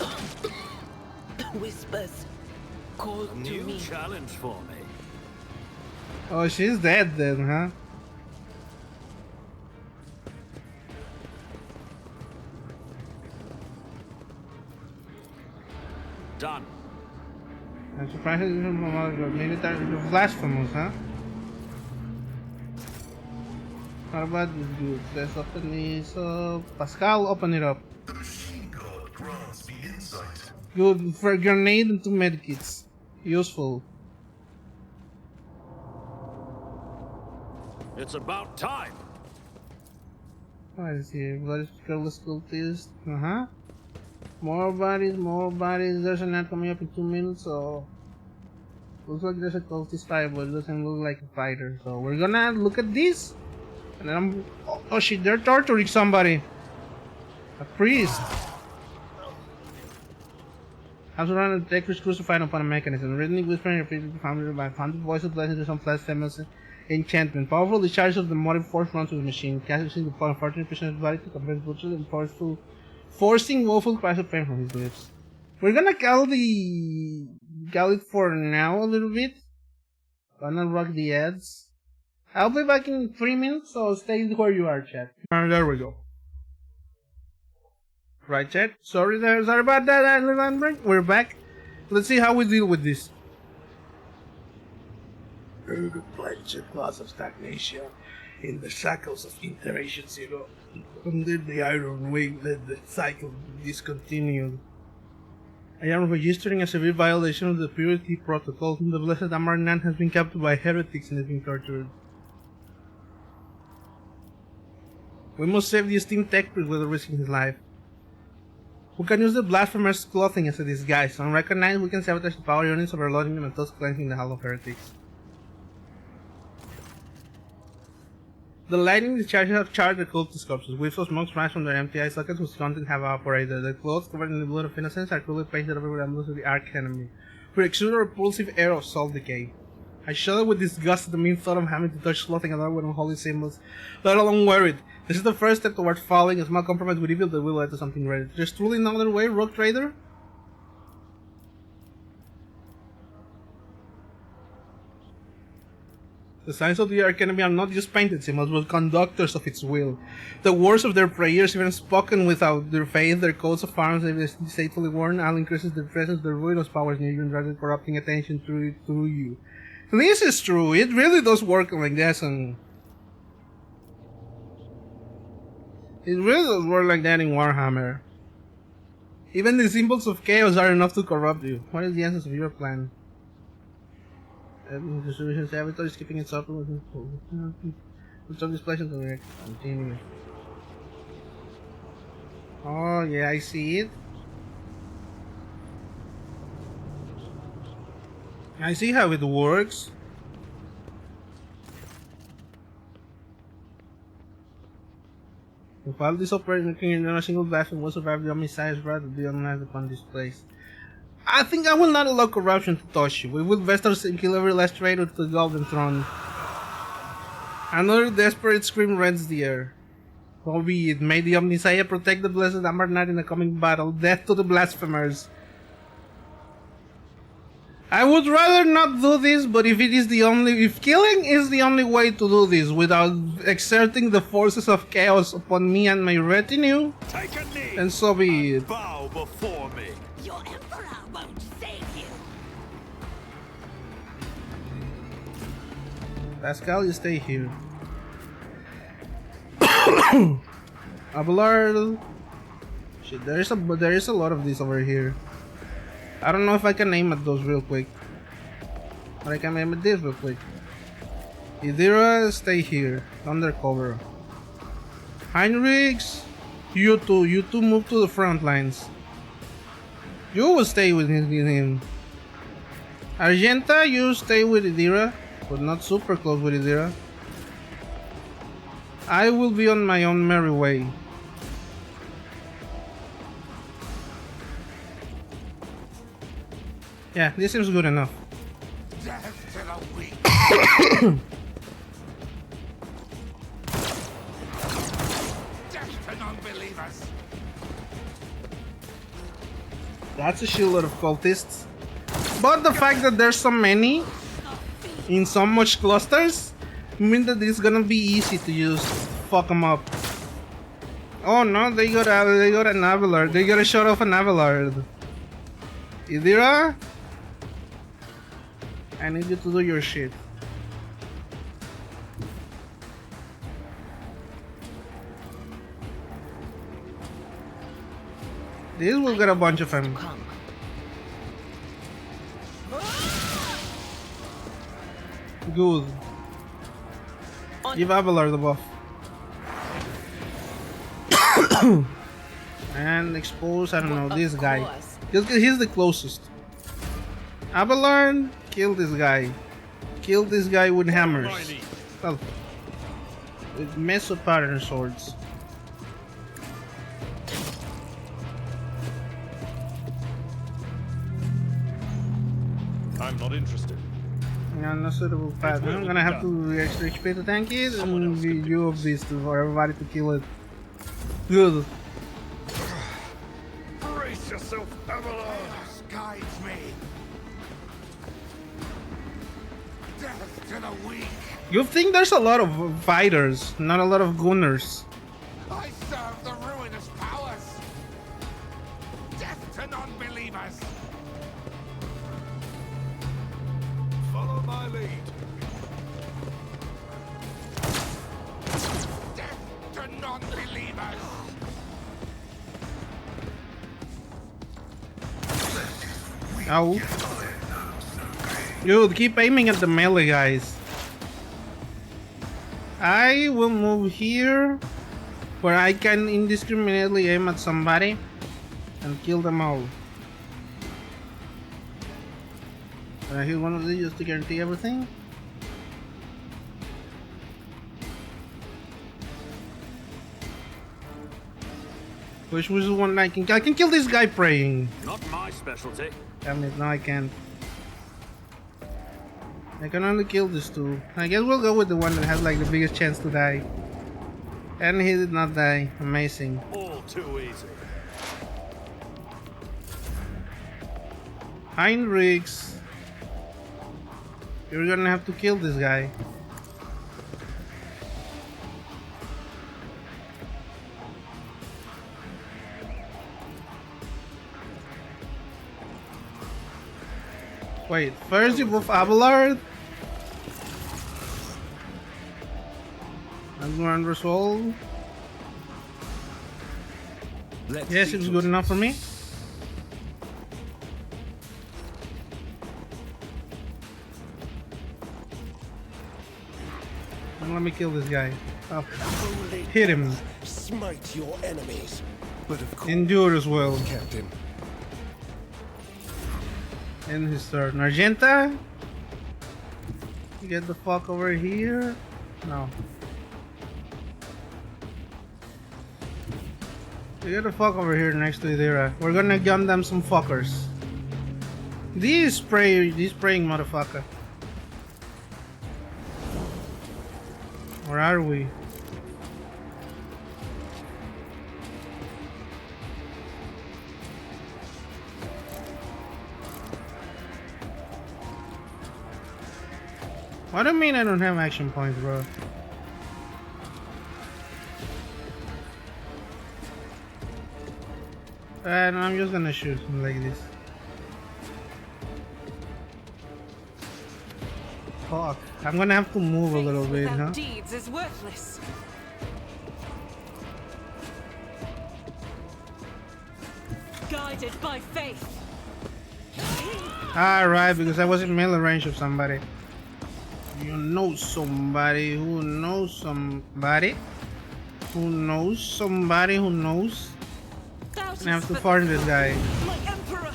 Whispers. Call to New me. challenge for me. Oh, she's dead then, huh? Done. I'm surprised it isn't military blasphemous, huh? What about this dude? Let's open this up. Pascal, open it up. The machine god grants me insight. Good for grenade and 2 medkits. Useful. It's about time. What is here? Bloody careless cultist. Uh-huh. More bodies, more bodies. There's an ad coming up in 2 minutes, so... Looks like there's a cultist fight, but it doesn't look like a fighter. So we're gonna look at this. And then I'm... Oh shit, they're torturing somebody. A priest. House around the Deckers crucified upon a mechanism. Rhythmic whispering repeated founded by haunted voices blended into some blasphemous enchantment. Powerful discharge of the motive force runs through the machine, casting the unfortunate person's body to compare butcher and forcing woeful cries of pain from his lips. We're gonna call it for now a little bit. Gonna rock the ads. I'll be back in 3 minutes, so stay where you are, chat. There we go. Right, chat? Sorry about that, little break. We're back. Let's see how we deal with this. Good plunge cause of stagnation in the shackles of Iteration Zero. Under the Iron Wing, let the cycle be discontinued. I am registering a severe violation of the purity protocol. The blessed Amarnan has been captured by heretics and is being tortured. We must save the esteemed tech priest without risking his life. We can use the blasphemer's clothing as a disguise. Unrecognized, we can sabotage the power units overloading them and thus cleansing the Hall of Heretics. The lightning discharges have charged the cultist corpses. Whiffs of smoke smash from their empty eye sockets whose contents have evaporated. Their clothes covered in the blood of innocence are cruelly painted over with emblems of the arch enemy, who exude a repulsive air of soul decay. I shudder with disgust at the mere thought of having to touch clothing adorned with unholy symbols, let alone wear it. This is the first step towards falling, a small compromise with evil that will lead to something greater. There's truly no other way, Rogue Trader? The signs of the Arch Enemy are not just painted symbols, but conductors of its will. The words of their prayers, even spoken without their faith, their coats of arms they deceitfully worn, all increases their presence, their ruinous powers near you, and rather corrupting attention through you. This is true, it really does work like this, and... It really does work like that in Warhammer. Even the symbols of chaos are enough to corrupt you. What is the essence of your plan? Distribution sabotage, keeping it soft with some displacement to react. Continue. Oh yeah, I see it. I see how it works. While this operation can a single blasphemy will survive the homicides rather be organized upon this place. I think I will not allow corruption to touch you. We will vest ourselves and kill every last traitor to the Golden Throne. Another desperate scream rends the air. So be it. May the Omnisaya protect the blessed Amarnath in the coming battle. Death to the blasphemers. I would rather not do this, but if killing is the only way to do this without exerting the forces of chaos upon me and my retinue, Take a knee. then so be it. Bow before me. Your emperor won't save you. Pascal, you stay here. Abelard. Shit, there is a lot of these over here. I don't know if I can aim at those real quick. But I can aim at this real quick. Idira, stay here. Undercover. Heinrichs, you two move to the front lines. You will stay with him. Argenta, you stay with Idira, but not super close with Idira. I will be on my own merry way. Yeah, this seems good enough. Death to the weak. Death to non-believers. That's a shitload of cultists. But the fact that there's so many in so much clusters means that it's gonna be easy to just fuck them up. Oh no, they got an Abelard. They got a shot of an Abelard. Idira, I need you to do your shit. This will get a bunch of them. Good. Give Abelard the buff. And expose, I don't know, this guy. He's the closest. Abelard, kill this guy. Kill this guy with hammers. Well, with meso pattern swords. I'm not interested. Yeah, no suitable path. I'm gonna have to extra HP to tank it and you of this for everybody to kill it. Good. Brace yourself, Abelard. Guides me. Death to the weak. You think there's a lot of fighters, not a lot of gunners. I serve the ruinous powers. Death to non-believers. Follow my lead. Death to non-believers. Ow. Dude, keep aiming at the melee guys. I will move here where I can indiscriminately aim at somebody and kill them all. I hit one of these just to guarantee everything. Which was the one I can kill? I can kill this guy praying. Not my specialty. Damn it, no I can't. I can only kill these two. I guess we'll go with the one that has like the biggest chance to die. And he did not die. Amazing. All too easy. Heinrichs. You're gonna have to kill this guy. Wait, first you buff Abelard? I'm going to resolve. Yes, it's good enough for me. And let me kill this guy. Oh. Hit him. Smite your enemies. But of course, Endure as well. Captain. In his turn. Argenta? Get the fuck over here. No. You get the fuck over here next to Idira. We're gonna gun them some fuckers. This spraying motherfucker. Where are we? What do you mean I don't have action points, bro? And I'm just gonna shoot him like this. Fuck. I'm gonna have to move a little bit, huh? Deeds is worthless. Guided by faith. Alright, because I was in melee range of somebody. You know somebody who knows somebody who knows somebody who knows. I have to farm this guy. My emperor.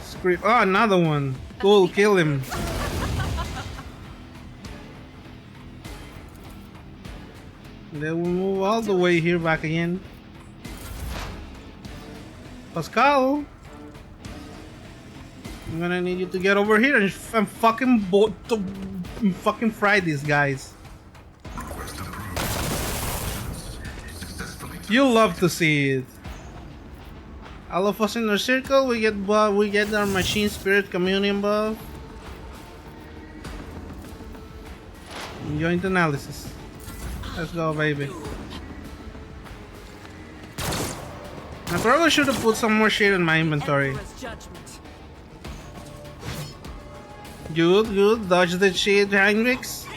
Scream. Oh, another one. Cool, kill him. They will move all the way here back again. Pascal, I'm gonna need you to get over here and fucking fucking fry these guys. Request approved. Options successfully. You love to see it. All of us in our circle, we get our machine spirit communion buff. Joint analysis. Let's go, baby. I probably should have put some more shit in my inventory. Emperor's judgment. Good, good. Dodge the shit, Heinrichs.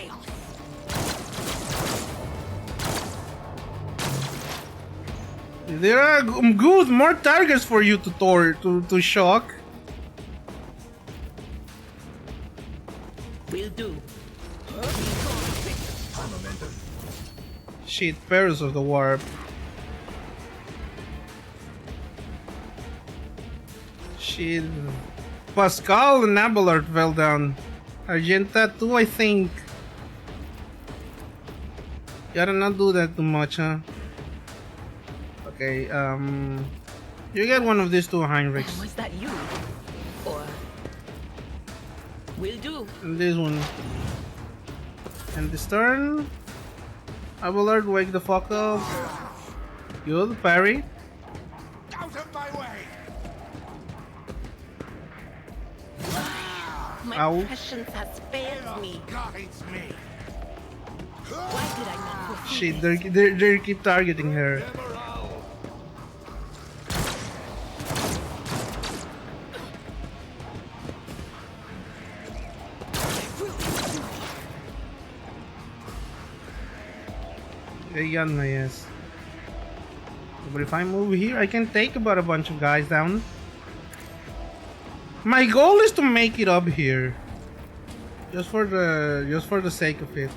There are good more targets for you to shock. Will do. Shit, Perils of the Warp. Shit. Pascal and Abelard fell down. Argenta too, I think. Gotta not do that too much, huh? Okay, you get one of these two Heinrichs. Was that you? Or will do. And this one. And this turn, Abelard, wake the fuck up. Good, parry. Out of my way! My Ow. prescience has failed me. Guides me. Why did I not foresee Shit, this? they keep targeting her. They got my ass. But if I move here, I can take about a bunch of guys down. My goal is to make it up here, just for the sake of it.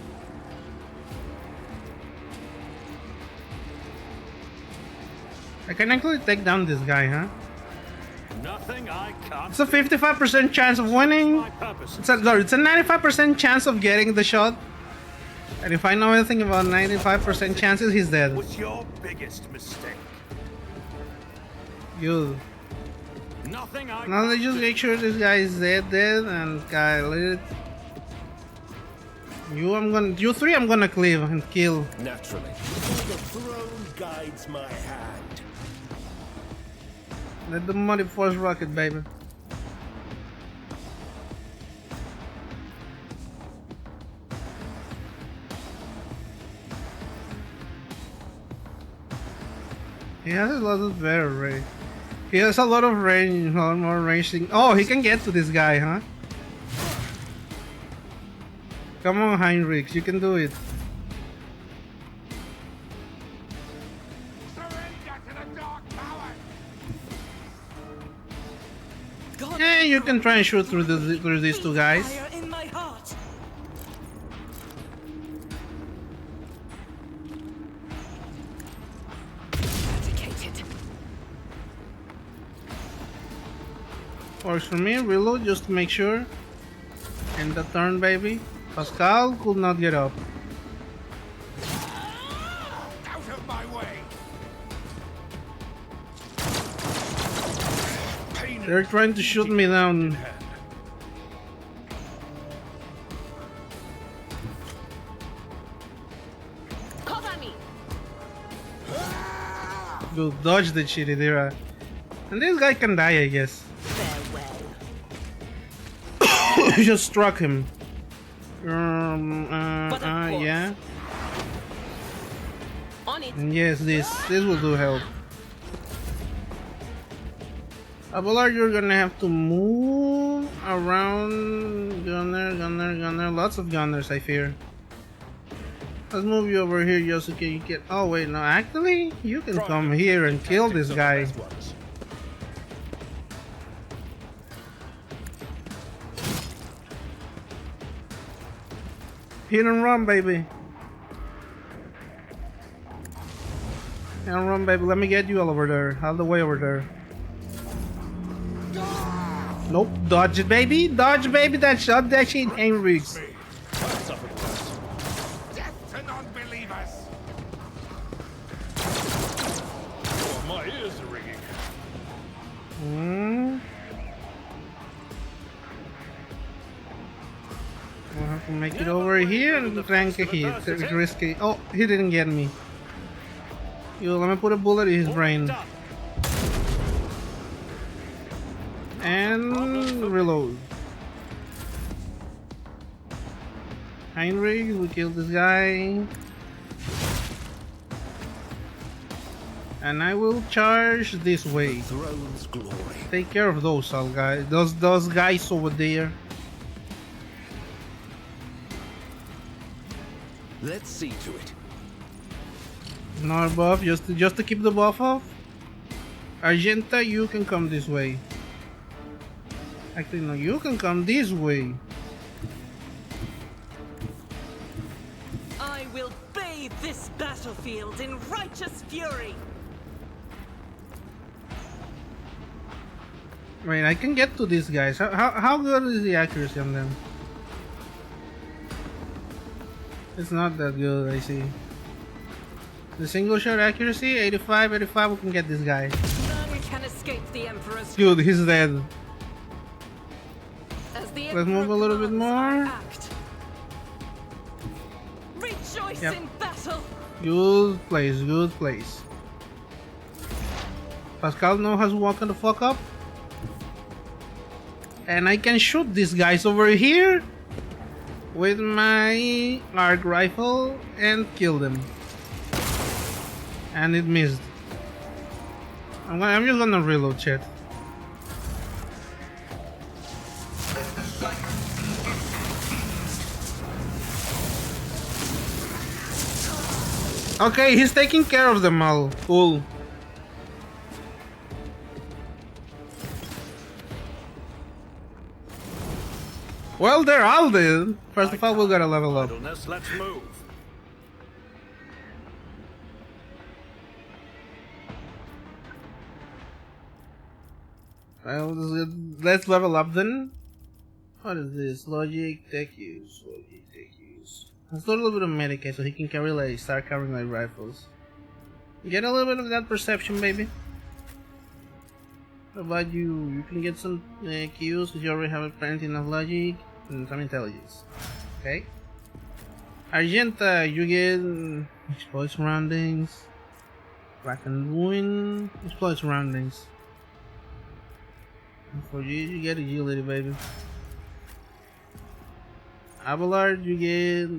I can actually take down this guy, huh? Nothing I can't. It's a 55% chance of winning. My purpose. It's a 95% chance of getting the shot. And if I know anything about 95% chances, he's dead. Was your biggest mistake. Good. Nothing I. Now let's just make sure this guy is dead, and let it. You three, I'm gonna cleave and kill. Naturally. The throne guides my hand. Let the money force rocket, baby. He has a lot of better range. He has a lot of range, a lot more range. Oh, he can get to this guy, huh? Come on, Heinrich, you can do it. Surrender to the dark power. Yeah, you can try and shoot through these two guys. Fire in my heart. Dedicated. Works for me. Reload just to make sure. End the turn, baby. Pascal could not get up. Out of my way. They're trying to shoot me down. Cover me. Go dodge the shitty Dira. And this guy can die, I guess. Farewell. You just struck him. But of course. Yeah. On it. And yes, this will do help. Abelard, you're gonna have to move around. Gunner. Lots of gunners, I fear. Let's move you over here, Yosuke. You can. Oh wait, no. Actually, you can come here and kill this guy. Hit and run, baby. Hit and run, baby. Let me get you all over there. All the way over there. Nope. Dodge it, baby. Dodge, baby. That shot, that shit ain't rigs. Death to non-believers! Oh, my ears are ringing. I'll have to make it over here and crank a hit. Risky. Oh, he didn't get me. Yo, let me put a bullet in his brain. And reload. Heinrich, we killed this guy. And I will charge this way. Throne's glory. Take care of those all guys. Those guys over there. Let's see to it. Not buff, just to keep the buff off. Argenta, you can come this way. Actually, no, you can come this way. I will bathe this battlefield in righteous fury. Wait, I can get to these guys. How good is the accuracy on them? It's not that good, I see. The single shot accuracy, 85, we can get this guy. None can escape the Emperor's. Dude, he's dead. As the Let's move a little bit more. Act. Rejoice Yep. in battle. Good place, good place. Pascal knows how to walk the fuck up. And I can shoot these guys over here with my arc rifle and kill them. And it missed. I'm just gonna reload, chat. Okay, he's taking care of them all. Cool. Well, they're all dead. First of all, we gotta level up. Idleness, let's move. Well, let's level up then. What is this? Logic, tech use. Logic, tech use. Let's do a little bit of Medicaid so he can carry like start carrying like rifles. Get a little bit of that perception, baby. How about you? You can get some cues because you already have plenty enough logic and some intelligence. Okay. Argenta, you get exploit surroundings. Black and ruin. Exploit surroundings. And for you get agility, baby. Abelard, you get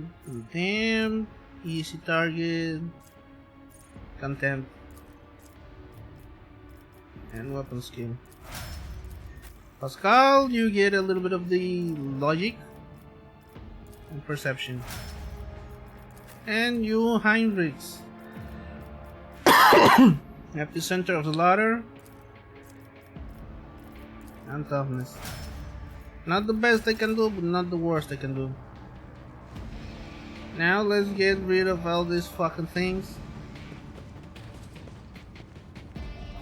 damn easy target, contempt, and weapon skill. Pascal, you get a little bit of the logic and perception. And you, Heinrichs, at the center of the ladder, and toughness. Not the best they can do, but not the worst they can do. Now let's get rid of all these fucking things.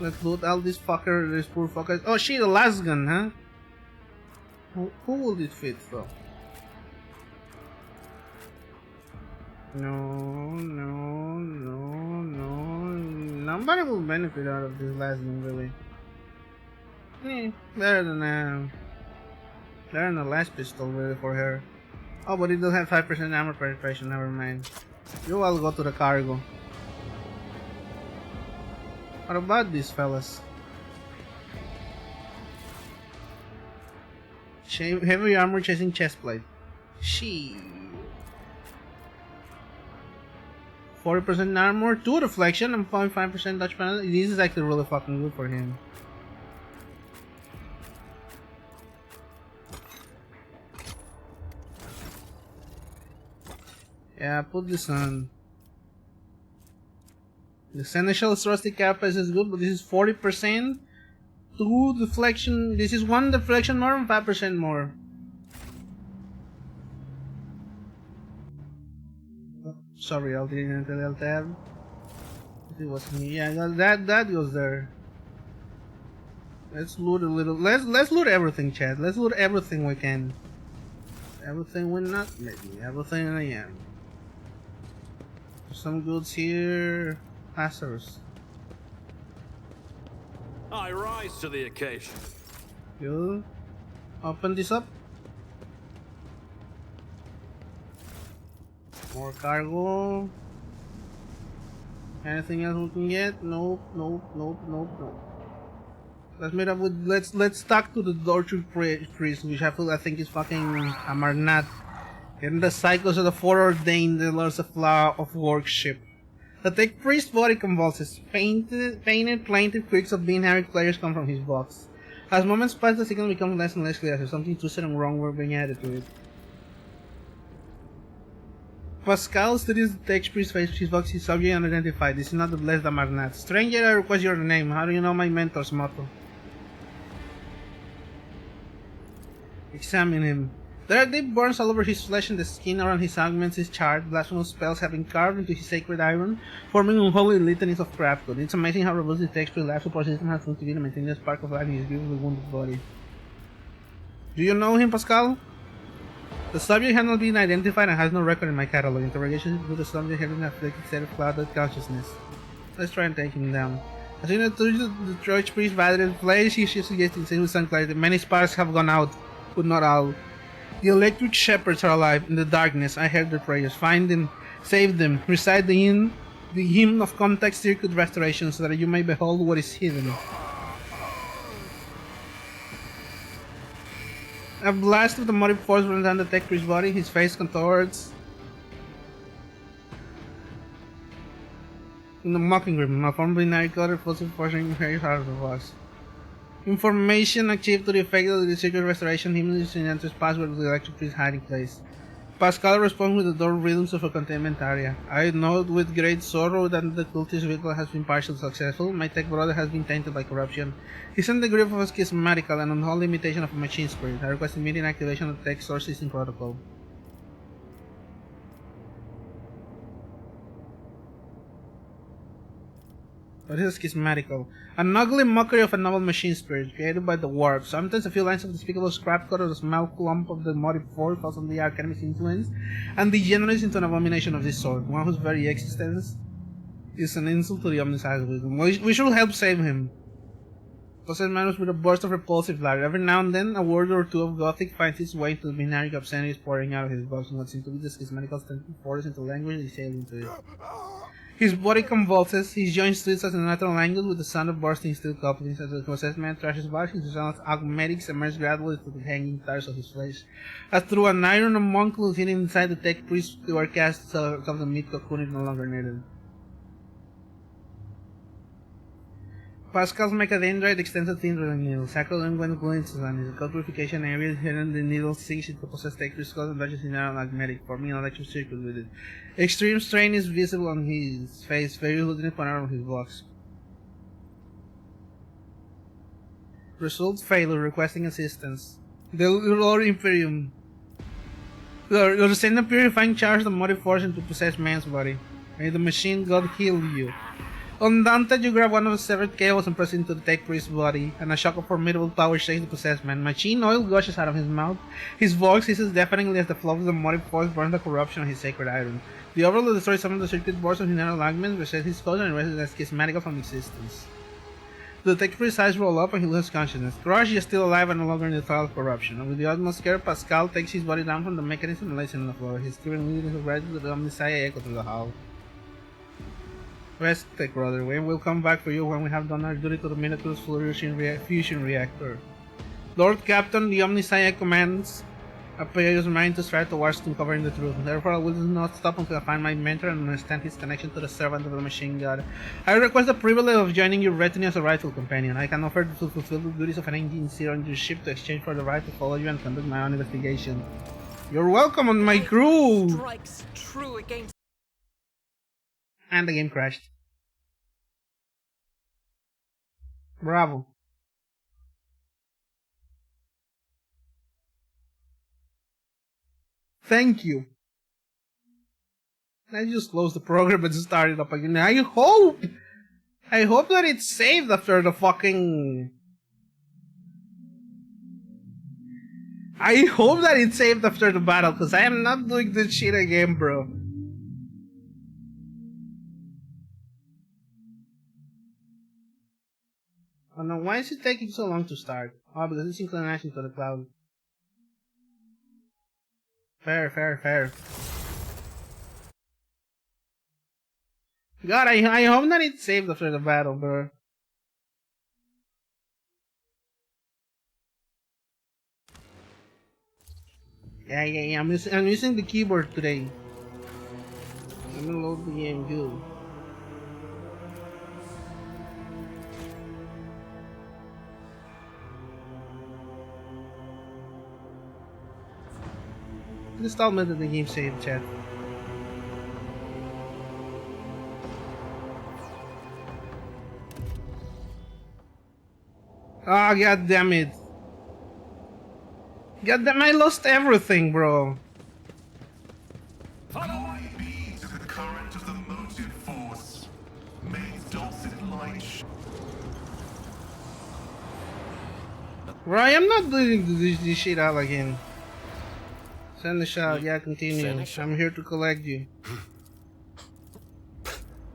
Let's loot all these fuckers, these poor fuckers. Oh shit, a last gun, huh? Who will it fit though? No. Nobody will benefit out of this last gun, really. Better than better than the last pistol, really, for her. Oh, but it does have 5% armor penetration, never mind. You all go to the cargo. What about these fellas? Heavy armor chasing chestplate. She 40% armor, 2 deflection, and 0.5% dodge penalty. This is actually really fucking good for him. Yeah, put this on. The Seneschal Rustic Carapace is good, but this is 40%. 2 deflection. This is 1 deflection more and 5% more. Sorry, I'll didn't tell tab. It was me. Yeah, that goes there. Let's loot a little. Let's loot everything, Chad. Let's loot everything we can. Everything we're not, maybe. Everything I am. Some goods here. Passers. I rise to the occasion. Good. Open this up. More cargo. Anything else we can get? Nope. Let's meet up with. Let's talk to the torture priest, which I think is fucking Amarnath. And the cycles of the foreordained, the lords of law of worship. The tech priest body convulses. Painted plaintive quirks of being harried players come from his box. As moments pass, the signal becomes less and less clear. There's something twisted and wrong we're being added to it. Pascal studies the tech priest's face with his box. His subject unidentified. This is not the blessed Amarnath. Stranger, I request your name. How do you know my mentor's motto? Examine him. There are deep burns all over his flesh, and the skin around his augments is charred. Blasphemous spells have been carved into his sacred iron, forming unholy litanies of craftwood. It's amazing how robust the texture life support system has proved to be to maintain the spark of life in his beautifully wounded body. Do you know him, Pascal? The subject has not been identified and has no record in my catalog. Interrogations with the subject have been afflicted state of clouded consciousness. Let's try and take him down. As soon as the church priest battered flesh, he suggested with some clarity. Many sparks have gone out, but not all. The electric shepherds are alive. In the darkness, I heard their prayers. Find them, save them, recite the hymn of contact circuit restoration so that you may behold what is hidden. A blast of the motive force runs down the tech priest's body, his face contorts. In the mocking grip, malformed binary color, forcing very hard of us. Information achieved to the effect of the secret restoration hymn is in enters password of the electric priest's hiding place. Pascal responds with the door rhythms of a containment area. I note with great sorrow that the cultist ritual has been partially successful. My tech brother has been tainted by corruption. He's in the grip of a schismatical and unholy imitation of a machine spirit. I request immediate activation of the tech source system protocol. What is schismatical? An ugly mockery of a noble machine spirit created by the warp. Sometimes a few lines of despicable scrap cut or a small clump of the motive force falls on the Arcanim's influence and degenerates into an abomination of this sort, one whose very existence is an insult to the omniscient wisdom. We should help save him. Possessed manus with a burst of repulsive light. Every now and then, a word or two of Gothic finds its way into the binary obscenities pouring out of his box and what seems to be the schismatical force into language they sail into it. His body convulses, his joints twist at an natural angle with the sound of bursting steel couplings as the possessed man thrashes back, his sound augmetics emerge gradually through the hanging tires of his flesh. As through an iron homunculus hidden inside the tech priest were cast cells of the meat cocoon is no longer needed. Pascal's mechadendrite extends a thin drilling needle. Sacral unguent glints on his occult purification area hidden the needle sinks into the possessed tech priest's skull and touches his narrow magnetic, forming an electric circuit with it. Extreme strain is visible on his face, very lieutenant corner of his box. Result failure, requesting assistance. The Lord Imperium. The descendant purifying charge the motive force into possessed man's body. May the machine god heal you. Undaunted, you grab one of the severed cables and press it into the tech priest's body, and a shock of formidable power shakes the possessed man. Machine oil gushes out of his mouth. His voice hisses deafeningly as the flow of the motive force burns the corruption of his sacred iron. The overload destroys some of the circuit boards of his narrow augments, resets his skull, and erases as schismatical from existence. The tech priest's eyes roll up and he loses consciousness. Crush is still alive and no longer in the trial of corruption. And with the utmost care, Pascal takes his body down from the mechanism and lays it on the floor. His quivering leadings of gratitude to the Omniscient echo through the hall. Rest, tech brother. We will come back for you when we have done our duty to the Minotaur's fusion reactor. Lord Captain, the Omniscient commands Appears mine to strive towards uncovering the truth. Therefore, I will not stop until I find my mentor and understand his connection to the servant of the machine god. I request the privilege of joining your retinue as a rightful companion. I can offer to fulfill the duties of an engineer on your ship to exchange for the right to follow you and conduct my own investigation. You're welcome on my crew! Strikes true against. And the game crashed. Bravo. Thank you. I just closed the program and started up again. I hope that it's saved after the fucking... I hope that it's saved after the battle, because I am not doing this shit again, bro. Oh no, why is it taking so long to start? Oh, because it's inclination to the cloud. Fair. God, I hope that it's saved after the battle, bro. Yeah, I'm using the keyboard today. Let me load the game, good. Please tell me that the game saved, chat. Ah, oh, god damn it. God damn, I lost everything, bro. Follow me to the current of the motive force. May its dulcet light Bro, I am not doing this shit out again. Send the shot, yeah, continue. I'm here to collect you.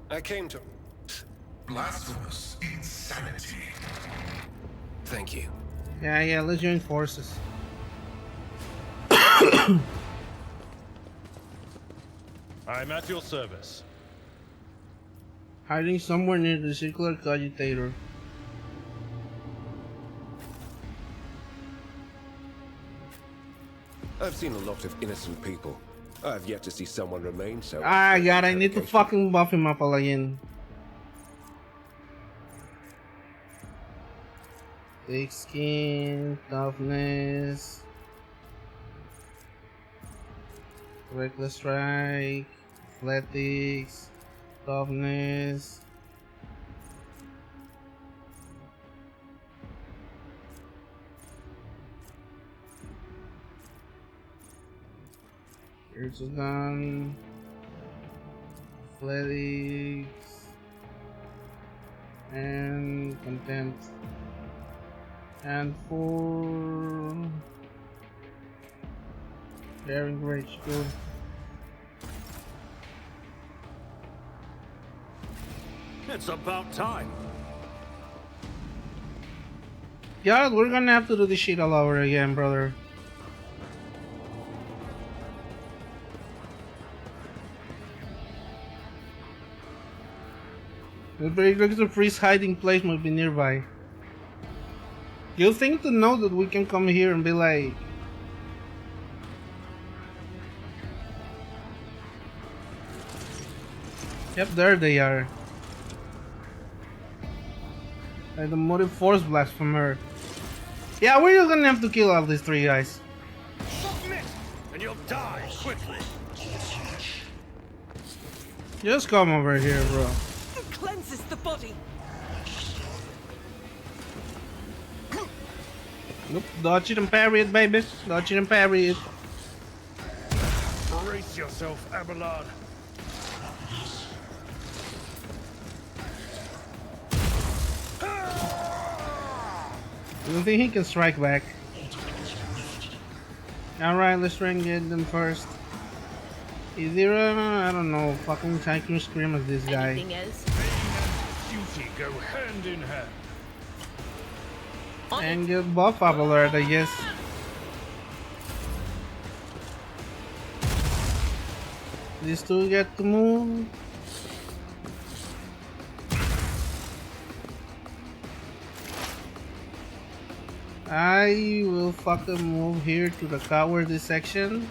I came to... blasphemous insanity. Thank you. Yeah, let's join forces. I'm at your service. Hiding somewhere near the circular cogitator. I've seen a lot of innocent people. I've yet to see someone remain so... Ah, god, I need to fucking buff him up again. Thick skin, toughness, reckless strike, athletics, toughness. Here's a gun, athletics, and content. And for bearing rage, good. It's about time. Yeah, we're gonna have to do this shit all over again, brother. The very regular freeze hiding place might be nearby. You think to know that we can come here and be like... Yep, there they are. Like the motive force blasphemer. Yeah, we're just gonna have to kill all these three guys. Submit, and you'll die quickly. Just come over here, bro. It cleanses the body. Nope, dodge it and parry it, baby. Dodge it and parry it. Brace yourself, Abelard. I don't think he can strike back. Alright, let's try and get them first. Is there a, I don't know, fucking Tycoon Scream of this guy? Anything else? Duty go hand in hand. And get buff up alert, I guess. These two get to move. I will fucking move here to the cowardly section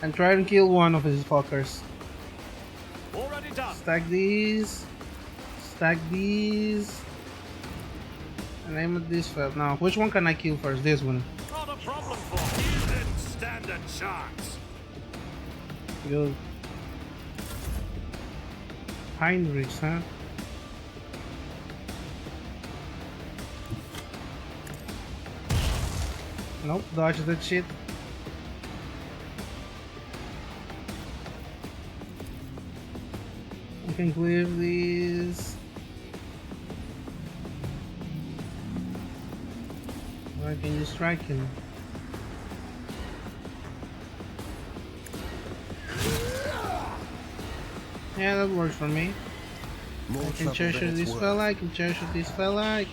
and try and kill one of his fuckers. Already done. Stack these, and aim at this fella. Now, which one can I kill first? This one. Not a problem for you. You didn't stand a chance. Good. Heinrichs, huh? Nope, dodge that shit. I can clear these. Why can you strike him? Yeah, that works for me. I can charge this fella, I can charge this fella,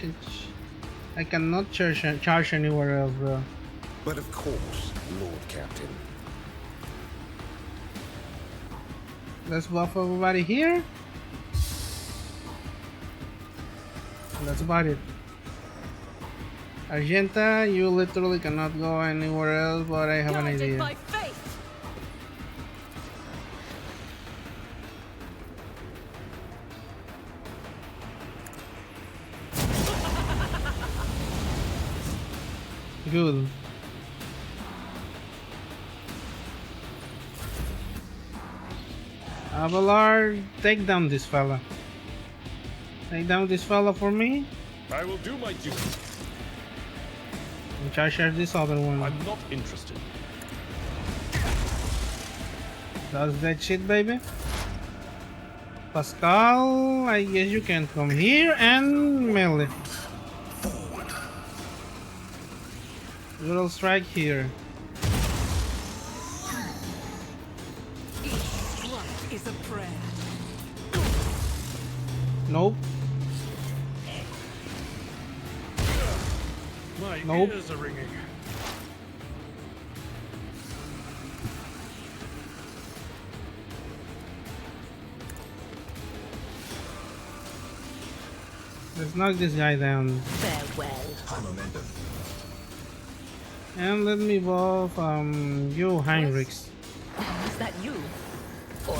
I cannot charge anywhere else, bro. But of course, Lord Captain. Let's buff everybody here. That's about it. Argenta, you literally cannot go anywhere else, but I have an idea. By faith. Good. Abelard, take down this fella. Take down this fella for me. I will do my duty. And charge this other one. I'm not interested. Does that shit, baby. Pascal, I guess you can come here and melee. Little strike here. Each strike is a prayer. Nope. My Nope. ears are ringing. Let's knock this guy down. Farewell. And let me buff you Heinrichs. Is that you? Or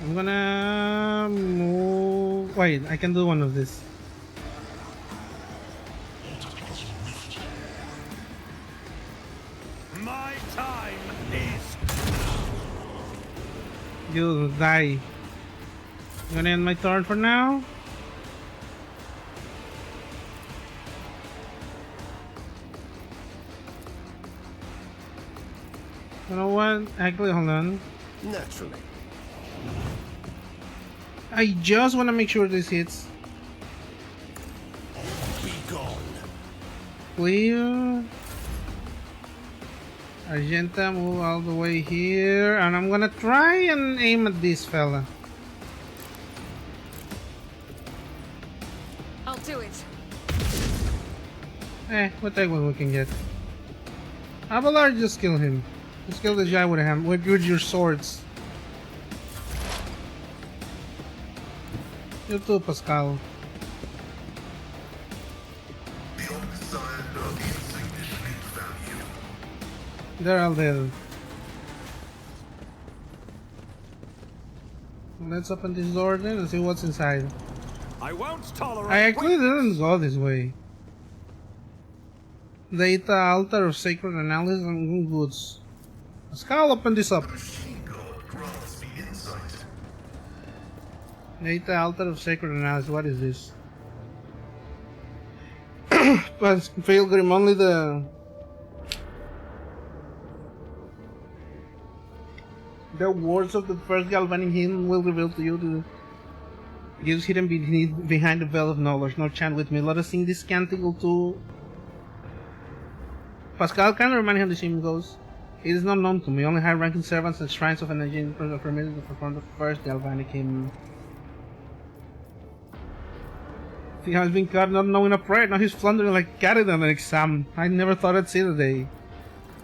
I'm gonna move. Wait, I can do one of this. My time is. You die. Gonna end my turn for now. You know what? Actually, hold on. Naturally. I just want to make sure this hits. Be gone. Clear. Argenta, move all the way here, and I'm gonna try and aim at this fella. I'll do it. We'll take what we can get. Abelard, just kill him. Just kill this guy with a hand, with your swords. You too, Pascal. The undesired of insignificant value. They're all dead. Let's open this door then and see what's inside. I won't tolerate. I actually didn't go this way. Data altar of sacred analysis and goods. Pascal, open this up. Machine God grants me insight. Data altar of sacred analysis. What is this? But Pilgrim, only the words of the first galvanic hymn will reveal to you the gifts hidden behind the veil of knowledge. No chant with me. Let us sing this canticle to Pascal. Can remind him how the hymn goes. It is not known to me. Only high-ranking servants and shrines of energy are permitted to perform the first galvanic hymn. He has been caught not knowing a prayer. Now he's floundering like cat in an exam. I never thought I'd see the day.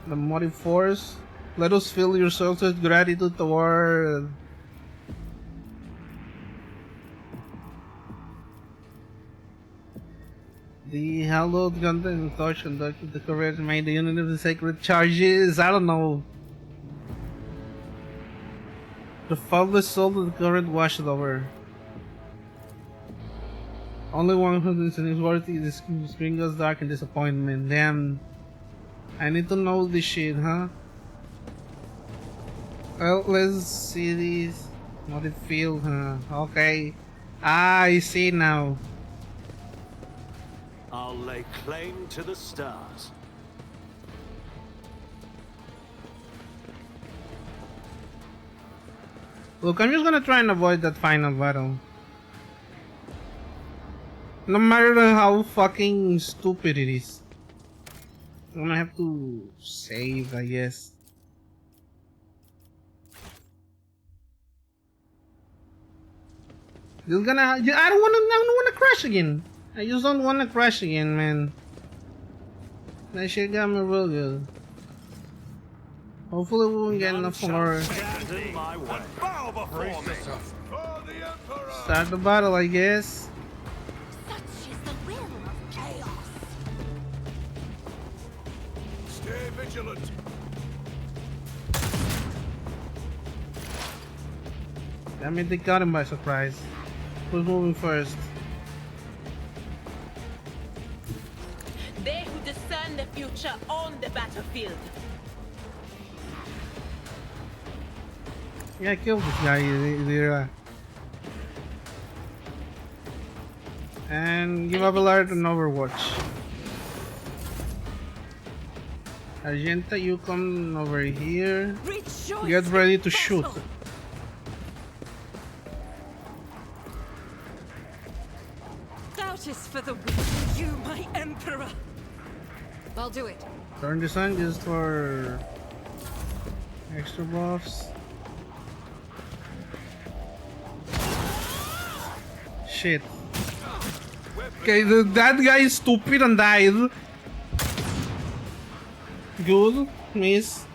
The motive force. Let us fill your souls with gratitude toward. The hallowed content and touch conducted the courage made the unit of the sacred charges. I don't know. The faultless soul of the current washed over. Only one who is worthy is Gringo's dark and disappointment. Damn. I need to know this shit, huh? Well, let's see this. What it feels, huh? Okay. I see now. I'll lay claim to the stars. Look, I'm just gonna try and avoid that final battle. No matter how fucking stupid it is. I'm gonna have to save, I guess. You're gonna. I don't wanna crash again. I just don't wanna crash again, man. That shit got me real good. Hopefully we won't get enough more. Stand in my way. Bow before me. For the Emperor. Start the battle, I guess. Such is the will of chaos. Stay vigilant. Damn it, they got him by surprise. Who's moving first? They who discern the future on the battlefield. Yeah, kill this guy, Zira. And give Abelard an Overwatch. Argenta, you come over here. Rejoice Get ready to in shoot. battle. Doubt is for the weak. You, my emperor. I'll do it. Turn this on just for extra buffs. Shit. Okay, that guy is stupid and died. Good, miss.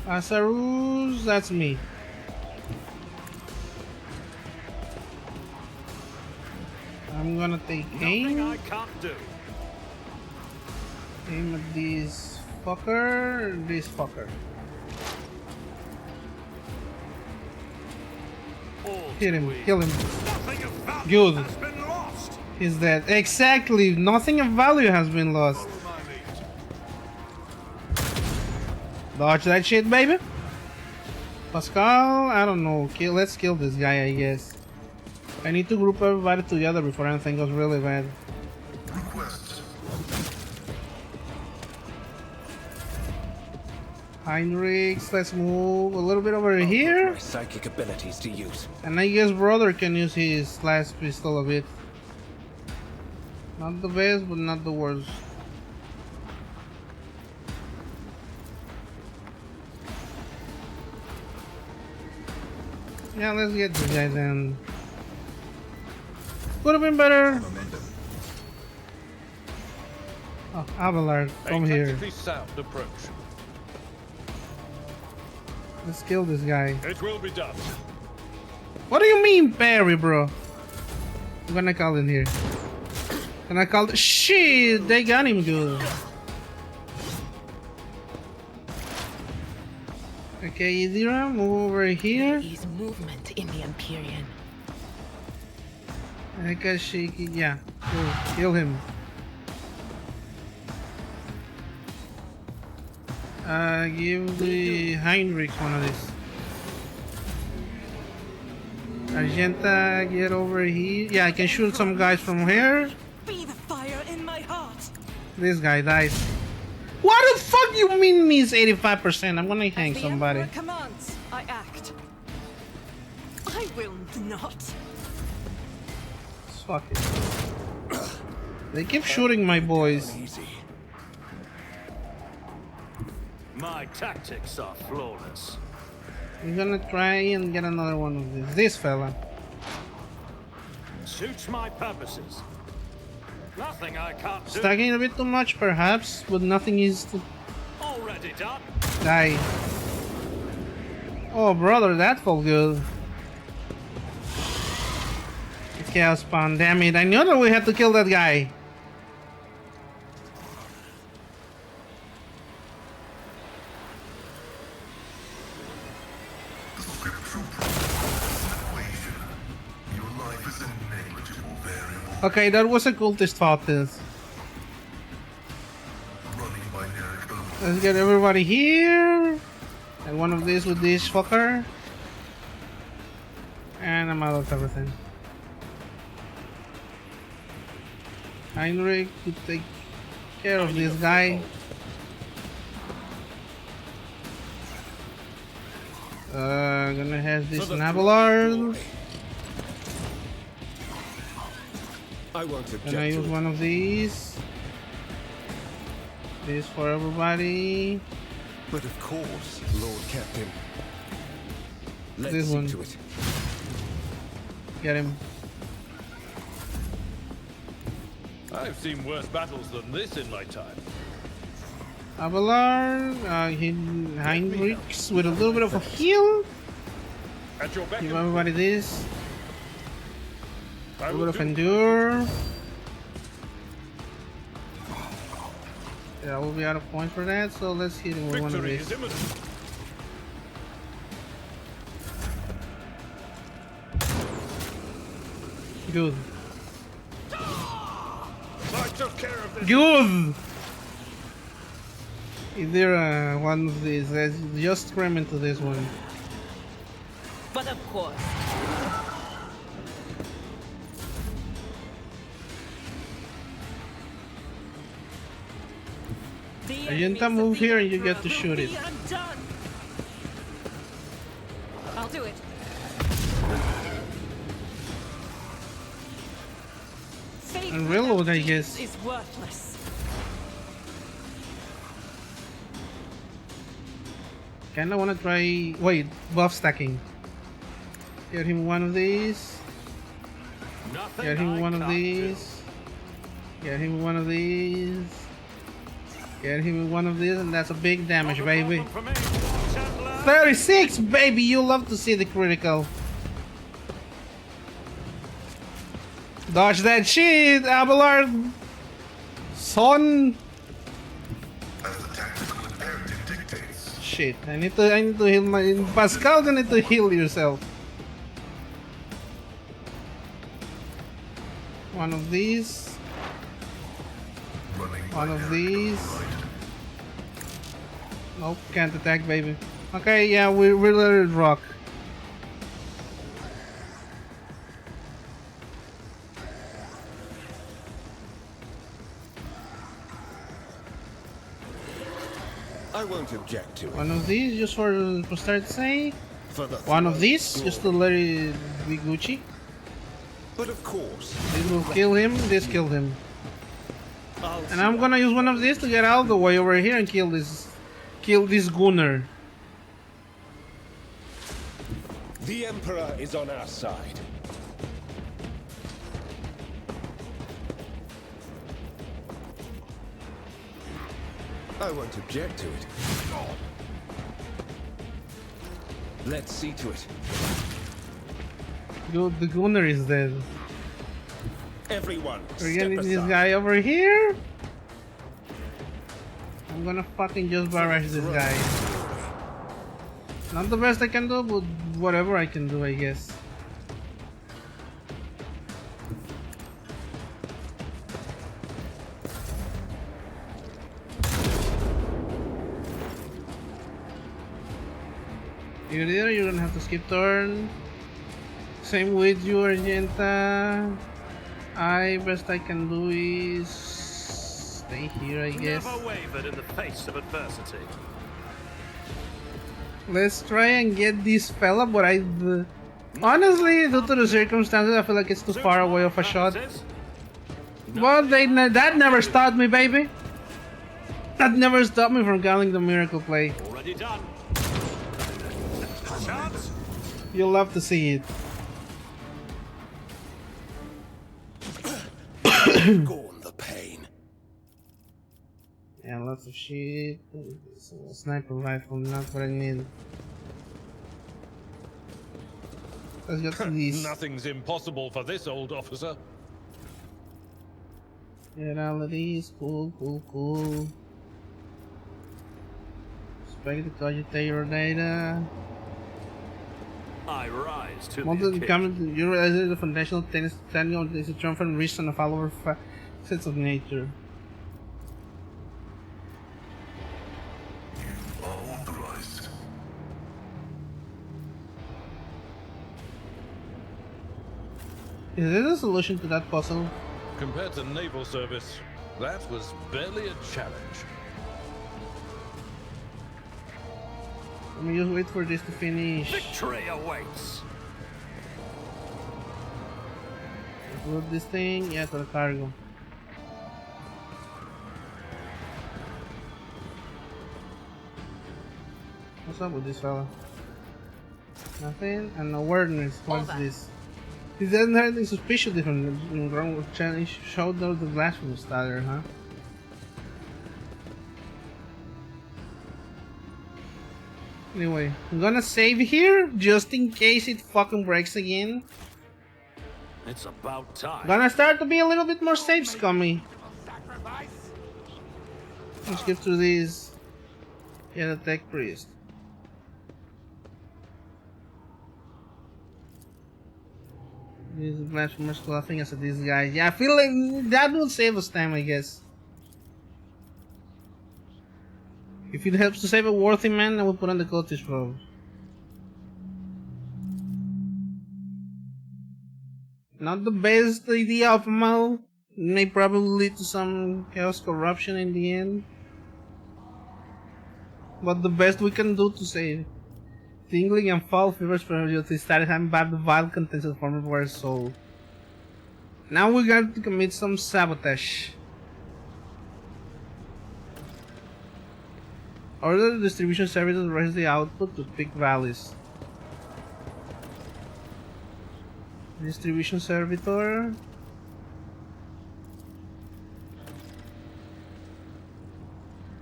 Asarus, that's me. I'm gonna take Nothing aim. I can't do. Aim at this fucker, this fucker. All Hit him, we- kill him. Nothing of value Good. has been lost. He's dead. Exactly, nothing of value has been lost. Follow my lead. Dodge that shit, baby. Pascal, I don't know. Let's kill this guy, I guess. I need to group everybody together before anything goes really bad. Request. Heinrichs, let's move a little bit over here. My psychic abilities to use. And I guess brother can use his last pistol a bit. Not the best, but not the worst. Yeah, let's get this guy then. Could have been better. Oh, Abelard, come here. Sound approach. Let's kill this guy. It will be done. What do you mean, Barry, bro? I'm gonna call in here. Can I call? Shit, they got him good. Okay, Idira, move over here. Ease movement in the Empyrean. I guess she, yeah, kill him. Give the Heinrich one of these. Argenta, get over here. Yeah, I can shoot some guys from here. Be the fire in my heart. This guy dies. What the fuck you mean means 85%? I'm gonna hang The somebody. emperor commands, I act. I will not. Fuck it. They keep shooting my boys. Easy. My tactics are flawless. I'm gonna try and get another one of these. This fella. Suits my purposes. Nothing I can't do. Stacking a bit too much, perhaps, but nothing is to Already done. die. Oh, brother, that felt good. Chaos spawn, damn it! I knew that we had to kill that guy. The scriptural process is an equation. Your life is a negligible variable. Okay, that was a cultist thought this. Running binary code. Let's get everybody here. And one of these with this fucker. And I'm out of everything. Heinrich to take care of this guy. Gonna have this Nabelard. I won't object Gonna use to it. one of these. This for everybody. But of course, Lord Captain. Let's This see one. to it. Get him. I've seen worse battles than this in my time. Abelard, Heinrichs with a little bit of a heal. At your beck Give and everybody this. I A will little of do- endure. Yeah, we'll be out of points for that, so let's hit him with one of Victory these. is imminent. Good. I took care of this. Good! Is there one of these? Let's just cram into this one. But of course. The Agenta, enemies of move the here and you Emperor get to will shoot be it. undone. I'll do it. Faith And reload, without I deeds guess. is worthless. Kinda wanna try. Wait, buff stacking. Get him one of these. Nothing Get him I one of can't these. Get him one of these. Get him one of these, and that's a big do. damage, Not a baby. problem for me, Chandler. 36, baby! You love to see the critical. Dodge that shit, Abelard! Son! As the tactical imperative dictates. Shit, I need to heal my Pascal. You need to heal yourself. One of these. Running One of binary these. code. Nope, can't attack, baby. Okay, yeah, we let it rock. I won't object to it. One of these just for start's sake. For the One of throne's these glory. just to let it be Gucci. But of course, This will kill him. This killed him. I'll And I'm gonna use one of these to get out of the way over here and kill this gunner. The Emperor is on our side. I won't object to it. Let's see to it. Good, the gunner is dead. Everyone, We're step getting this aside. guy over here. I'm gonna fucking just barrage this guy. Not the best I can do, but whatever I can do, I guess. You're gonna have to skip turn. Same with you, Argenta. Best I can do is stay here, I guess. Never wavered in the face of adversity. Let's try and get this fella, but honestly, due to the circumstances, I feel like it's too far away of a shot. But that never stopped me, baby. That never stopped me from calling the miracle play. Already done. Chance. You'll love to see it. scorn the pain. Yeah, lots of shit. Sniper rifle, not what I need. Let's get to these. Nothing's impossible for this old officer. Get all of these. Cool, cool, cool. Expect to cogitate your data. I rise to Once the the occasion. comment, you realize that the foundational tennis standing is a triumphant reason of all our facets of nature. You are authorized. Is there a solution to that puzzle? Compared to naval service, that was barely a challenge. Let me just wait for this to finish. Victory awaits. Load this thing, yeah, to the cargo. What's up with this fella? Nothing? And awareness. What's this? He doesn't have anything suspicious different wrong with challenge. Showed out the blasphemy starter, huh? Anyway, I'm gonna save here just in case it fucking breaks again. It's about time. Gonna start to be a little bit more safe, scummy. Let's get through these. Yeah, the tech priest. These blasphemous clothing as these guys. Yeah, I feel like that will save us time, I guess. If it helps to save a worthy man, I will put on the cultist robe. Not the best idea of Mal. May probably lead to some chaos corruption in the end. But the best we can do to save. Tingling and foul fevers from you to start having bad the vile contents of the form of our soul. Now we got to commit some sabotage. Order the distribution service to raise the output to peak values. Distribution servitor.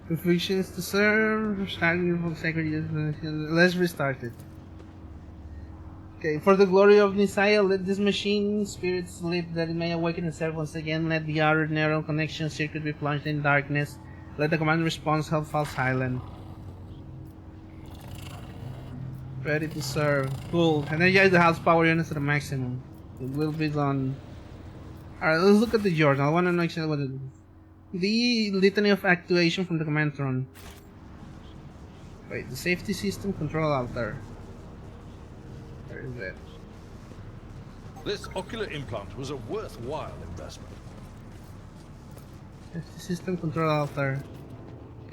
Restrictions to serve. Starting from sacred. Let's restart it. Okay, for the glory of Messiah, let this machine spirit sleep that it may awaken and serve once again. Let the outer narrow connection circuit be plunged in darkness. Let the command response help fall silent. Ready to serve. Cool. Energize the house power units to the maximum. It will be done. Alright, let's look at the journal. I want to know exactly what it is. The litany of actuation from the command throne. Wait, the safety system control altar. Where is it? This ocular implant was a worthwhile investment. Safety system control altar.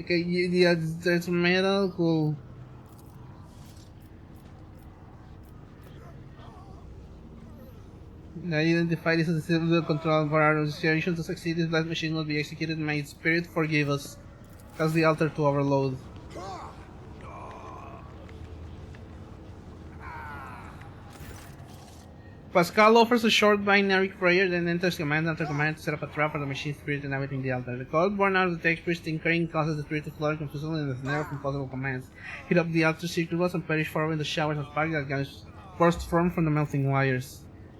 Okay, yeah, there's metal. Cool. Identify this as a civil control for our association to succeed. This last machine will be executed. May its spirit forgive us. Cause the altar to overload. Pascal offers a short binary prayer, then enters command after command to set up a trap for the machine spirit and everything the altar. The code born out of the text priest tinkering causes the spirit to flow and confusingly in the snare of impossible commands. Hit up the altar circuit walls and perish forever in the showers of spark that guys burst from the melting wires.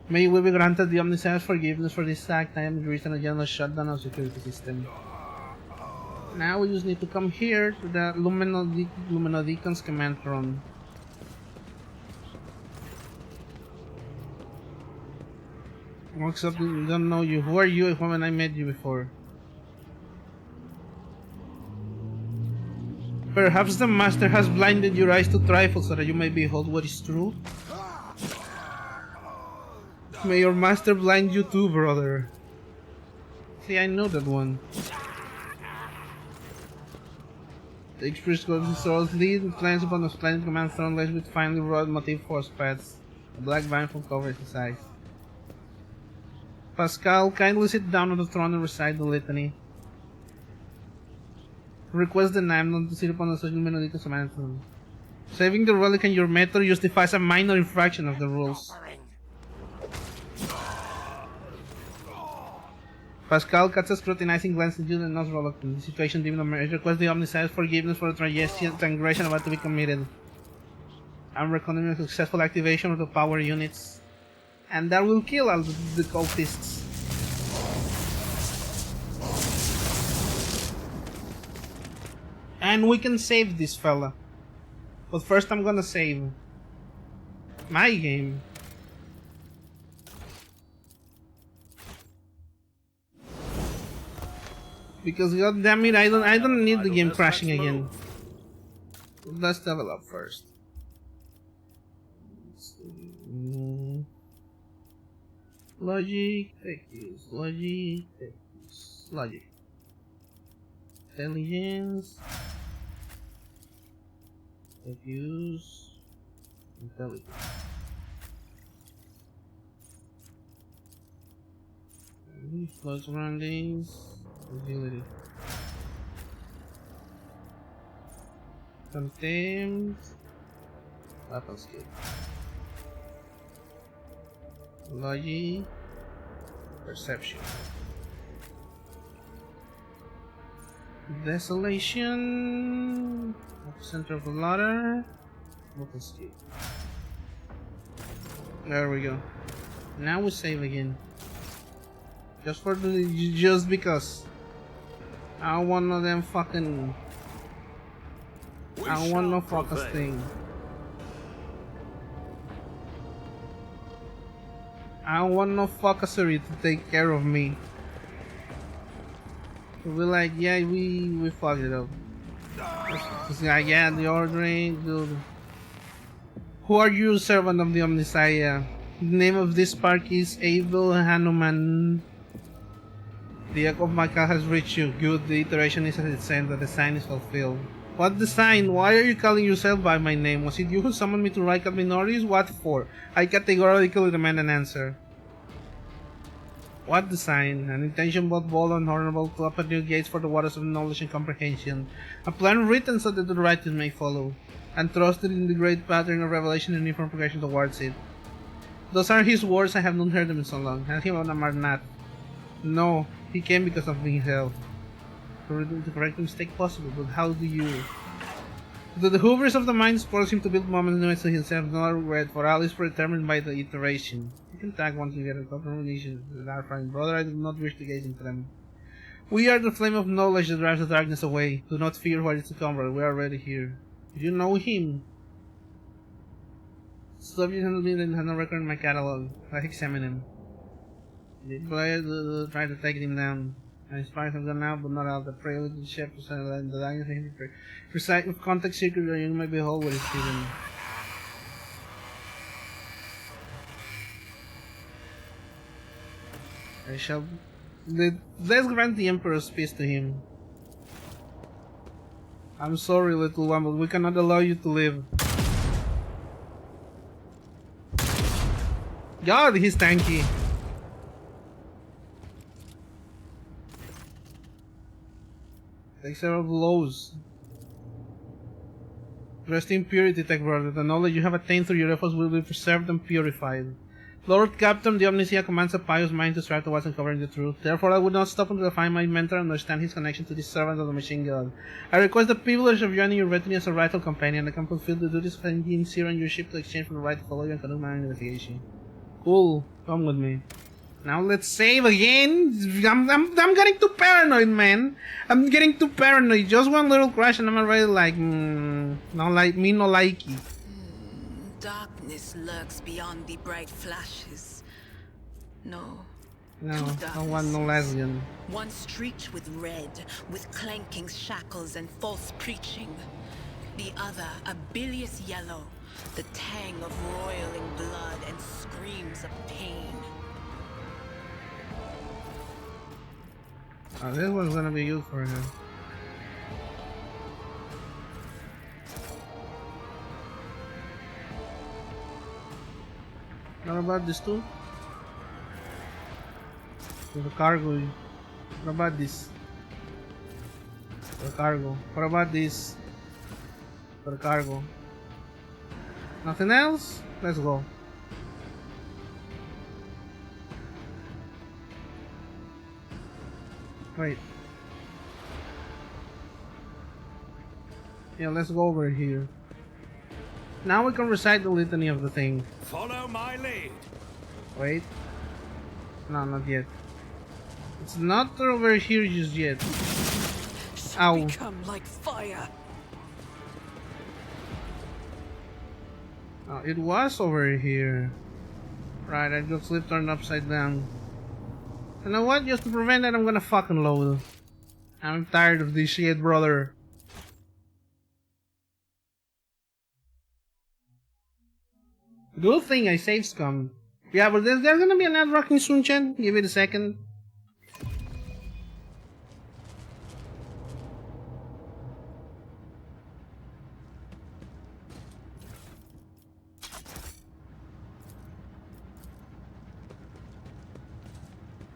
May we be granted the omniscience forgiveness for this act. I am the reason a general shutdown of security system. Now we just need to come here to the Luminodecon's command throne. Walks up, don't know you. Who are you? If haven't I met you before? Perhaps the master has blinded your eyes to trifle so that you may behold what is true. May your master blind you too, brother. See, I know that one. The express goes to Sorrel's lead, climbs upon the splendid command throne laced with finely wrought motif force pads. A black blindfold covers his eyes. Pascal, kindly sit down on the throne and recite the litany. Request denied not to sit upon the social Menodica's command throne. Saving the relic and your method justifies a minor infraction of the rules. Pascal cuts a scrutinizing glance at you and nods reluctant. The situation deemed emerged. Request the Omniscience forgiveness for the transgression about to be committed. I'm recording a successful activation of the power units. And that will kill all the cultists. And we can save this fella. But first I'm gonna save my game. Because goddammit, I don't need the game crashing again. Let's level up first. Logic, take use, logic, take use, logic. Intelligence. Take use. Intelligence. Flow surroundings. Agility. Contained. Weapon skill. Logic. Perception. Desolation. At the center of the ladder. Weapon skill. There we go. Now we save again. Just because. I don't want no damn fucking. I don't want no focus thing. I don't want no focusery to take care of me. We're like, yeah, we fucked it up. This guy, yeah, the ordering, dude. Who are you, servant of the Omniscience? The name of this spark is Abel Hanuman. The echo of my call has reached you. Good, the iteration is as it seems, that the sign is fulfilled. What design? Why are you calling yourself by my name? Was it you who summoned me to Rykard Minoris? What for? I categorically demand an answer. What design? An intention both bold and honorable to open new gates for the waters of knowledge and comprehension. A plan written so that the righteous may follow, and trusted in the great pattern of revelation and uniform progression towards it. Those are his words. I have not heard them in so long. And him on Amarnath. No, he came because of being held. To correct the mistake possible, but how do you? The hoovers of the mind force him to build moments to himself, no regret, for all is predetermined by the iteration. You can tag one together, confirmation with our friend. Brother, I do not wish to gaze into them. We are the flame of knowledge that drives the darkness away. Do not fear what is to come, brother. We are already here. You know him. Subject handled me and had no record in my catalog. I examine him. The player tried to take him down. And spies have gone out, but not out. The prelude to the ship was the darkness of him. Recite with contact secret, or you may behold what is hidden. I shall. Let's grant the Emperor's peace to him. I'm sorry, little one, but we cannot allow you to live. God, he's tanky. Take several blows. Rest in purity, Tech Brother. The knowledge you have attained through your efforts will be preserved and purified. Lord Captain, the Omniscient commands a pious mind to strive towards uncovering the truth. Therefore, I would not stop until I find my mentor and understand his connection to this servant of the Machine God. I request the privilege of joining your retinue as a rightful companion. I can fulfill the duties of being here on your ship to exchange for the right to follow you and conduct my own investigation. Cool. Come with me. Now let's save again. I'm getting too paranoid, man. I'm getting too paranoid. Just one little crash and I'm already like, no likey. Darkness lurks beyond the bright flashes. No, I want no lesbian. one streaked with red, with clanking shackles and false preaching. The other a bilious yellow, the tang of roiling blood and screams of pain. Oh, this one's gonna be used for him. What about this too? The cargo. What about this? The cargo. What about this? For the cargo. Nothing else? Let's go. Wait. Yeah, let's go over here. Now we can recite the litany of the thing. Follow my lead. Wait. No, not yet. It's not over here just yet. Ow. Become like fire. Oh, it was over here. Right, I just flipped turned upside down. You know what? Just to prevent that, I'm gonna fucking load. I'm tired of this shit, brother. Good thing I saved scum. Yeah, but there's gonna be an ad rocking soon, Chen. Give it a second.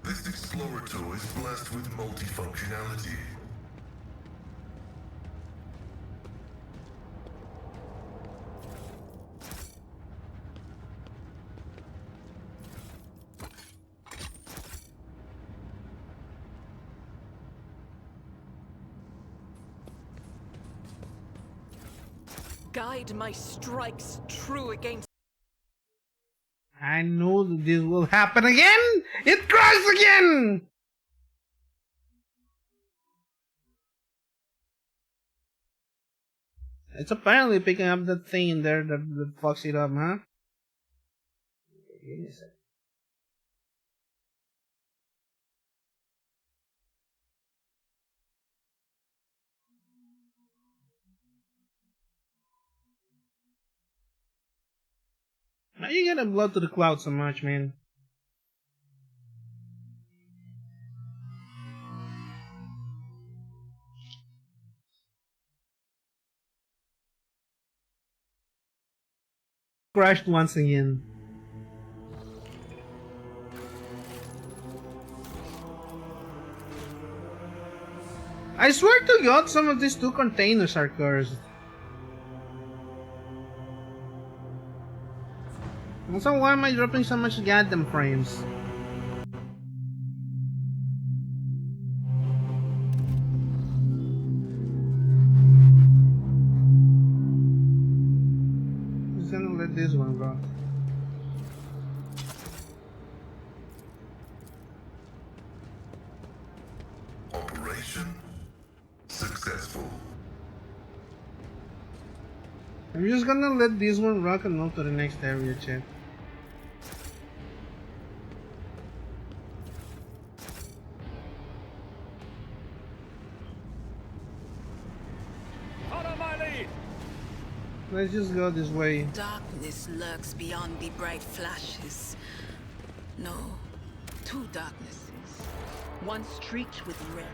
This Explorator is blessed with multifunctionality. Guide my strikes true against. I know that this will happen again! It crashed again! It's apparently picking up that thing in there that fucks it up, huh? Give me a sec. Now you gotta blood to the cloud so much, man. Crashed once again. I swear to God, some of these two containers are cursed. Also, why am I dropping so much goddamn frames? Just gonna let this one go. Operation successful. I'm just gonna let this one rock and move to the next area, chat. Follow my lead. Let's just go this way. Darkness lurks beyond the bright flashes. No, two darknesses. One streaked with red,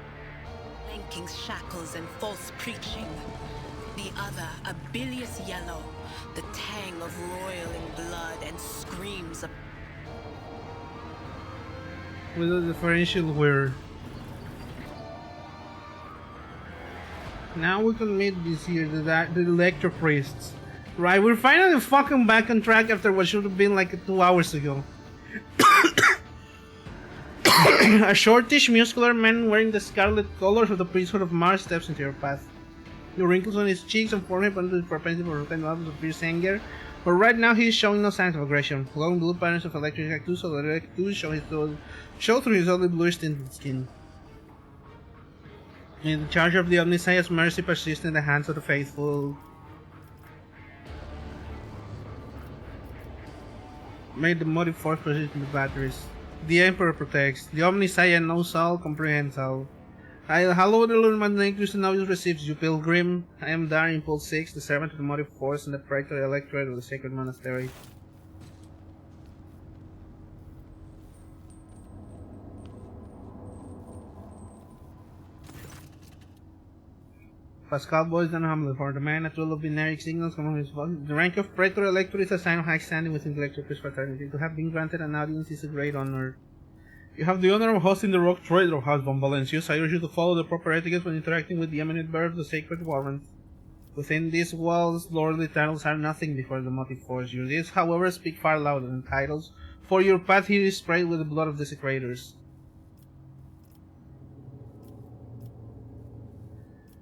clanking shackles and false preaching. The other, a bilious yellow, the tang of roiling blood and screams of... With a differential where. Now we can meet this here, the Electro Priests. Right, we're finally fucking back on track after what should have been like 2 hours ago. A shortish, muscular man wearing the scarlet colors of the priesthood of Mars steps into your path. The wrinkles on his cheeks and forehead point to the propensity for rotten levels of fierce anger, but right now he is showing no signs of aggression. Glowing blue patterns of electric tattoos, so the electric tattoos show through his ugly bluish tinted skin. And the charge of the Omniscience mercy persists in the hands of the faithful. May the motive force persist in the batteries. The Emperor protects. The Omniscient knows all, comprehends all. Hello, the Lord Magnus now receives you, Pilgrim. I am Dar, Impulse 6, the servant of the motive force and the Praetor Electorate of the Sacred Monastery. Pascal Boys and Hamlet for the man at will of binary signals from his voice. The rank of Praetor Elector is a sign of high standing within the Elector Priest fraternity. To have been granted an audience is a great honor. You have the honor of hosting the Rock Trader of House von Valencius. I urge you to follow the proper etiquette when interacting with the eminent bearer of the sacred warrant. Within these walls, lordly titles are nothing before the motive force. Your deeds, however, speak far louder than titles, for your path here is sprayed with the blood of desecrators.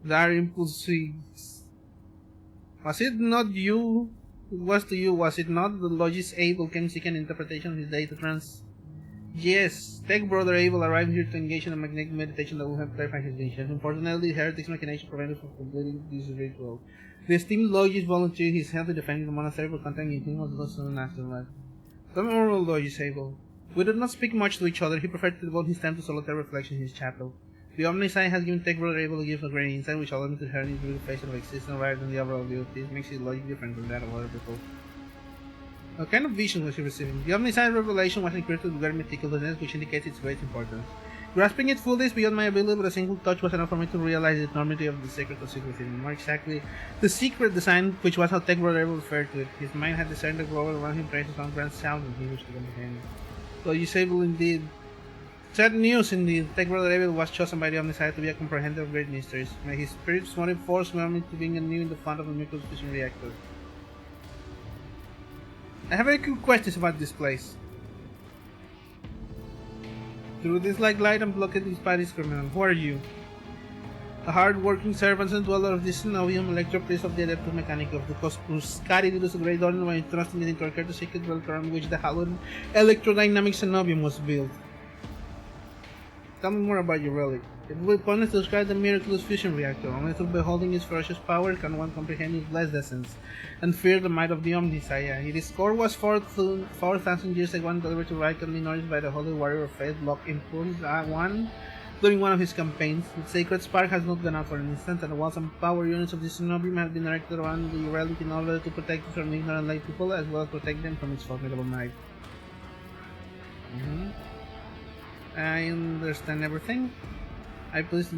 Dire impulses. Was it not you? It was to you, was it not? The Logis Abel came seeking interpretation of his data trans. Yes, Tech Brother Abel arrived here to engage in a magnetic meditation that will help clarify his vision. Unfortunately, Heretic's machination prevented him from completing this ritual. The esteemed Logis volunteered his help to defend the monastery, but contacting him was lost soon afterward. Tell me more, Logis Abel. We did not speak much to each other. He preferred to devote his time to solitary reflection in his chapel. The Omnisci has given Tech Brother able to give a great insight which allowed me to hear his real face of existence rather than the overall view. This makes his logic different from that of other people. What kind of vision was he receiving? The Omnisci revelation was encrypted with very meticulousness, which indicates its great importance. Grasping it fully is beyond my ability, but a single touch was enough for me to realize the enormity of the secret of secrecy. More exactly, the secret design, which was how Tech Brother Able referred to it. His mind had discerned the global around him traces on grand sound and he wished to comprehend it. So usable indeed. Sad news indeed. Tech Brother Able was chosen by the Omnisci to be a comprehender of great mysteries. May his spirit's motive force me to being anew in the front of the nuclear fusion reactor. I have a few questions about this place. Through this light and blockade despite this criminal. Who are you? A hard-working servant and dweller of this Cenobium, Electro Priest of the Adeptus Mechanica of the Coscari Didus Great Order, by entrusting it into our care to secret relic around which the hallowed electrodynamic Cenobium was built. Tell me more about your relic. It will point us to describe the miraculous fusion reactor. Only through beholding its ferocious power can one comprehend its blessed essence, and fear the might of the Omnisci. Its core was 4,000 years ago delivered to rightly nourished by the holy warrior of faith, Block Impulse 1, during one of his campaigns. Its sacred spark has not gone out for an instant, and the walls and power units of this Cenobium have been erected around the relic in order to protect it from ignorant lay people, as well as protect them from its formidable might. I understand everything. I please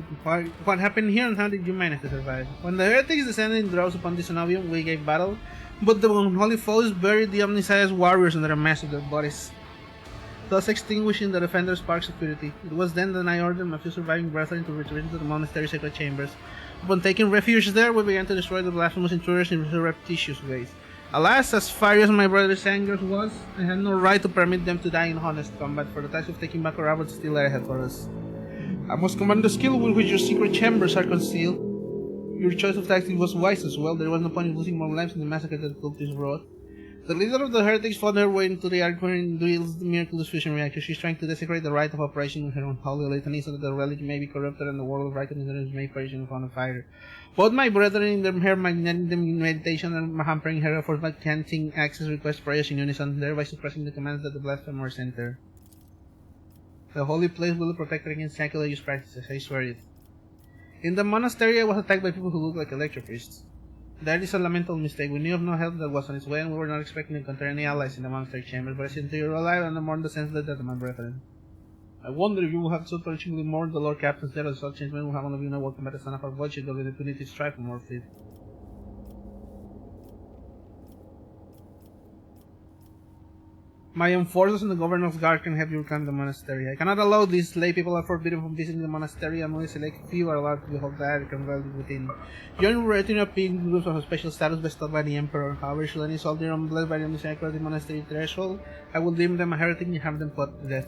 what happened here and how did you manage to survive? When the heretics descended in droves upon the Cenobium, we gave battle, but the unholy foes buried the Omnisci's warriors under a mass of their bodies, thus extinguishing the defender's sparks of purity. It was then that I ordered my few surviving brethren to return to the monastery's sacred chambers. Upon taking refuge there, we began to destroy the blasphemous intruders in surreptitious ways. Alas, as fiery as my brother's anger was, I had no right to permit them to die in honest combat, for the task of taking back our Robert still lay ahead for us. I must command the skill with which your secret chambers are concealed. Your choice of tactics was wise as well. There was no point in losing more lives in the massacre that the cultists wrought. The leader of the heretics fought her way into the arc wherein dwells the miraculous fusion reactor. She's trying to desecrate the rite of operation with her own holy litany so that the relic may be corrupted and the world of righteousness may perish in the fire of fire. Both my brethren in her magnetic meditation and hampering her efforts by chanting access request prayers in unison, thereby suppressing the commands that the blasphemer sent her. The holy place will protect her against sacrilegious practices, I swear it. In the monastery, I was attacked by people who looked like electro priests. That is a lamentable mistake. We knew of no help that was on its way, and we were not expecting to encounter any allies in the monastery chambers, but I since you alive and mourn the senseless death of my brethren. I wonder if you will have so touchingly mourned the Lord Captain's death as such men will have one of you know welcome at the son of our bloodshed of the punitive strife for more faith. My enforcers and the governor of Guard can help you reclaim the monastery. I cannot allow these lay people are forbidden from visiting the monastery, and only select few are allowed to behold the attic and dwell within. Join retinue of pilgrims of a special status bestowed by the Emperor. However, should any soldier unblessed by the Omnisci of the monastery threshold, I will deem them a heretic and have them put to death.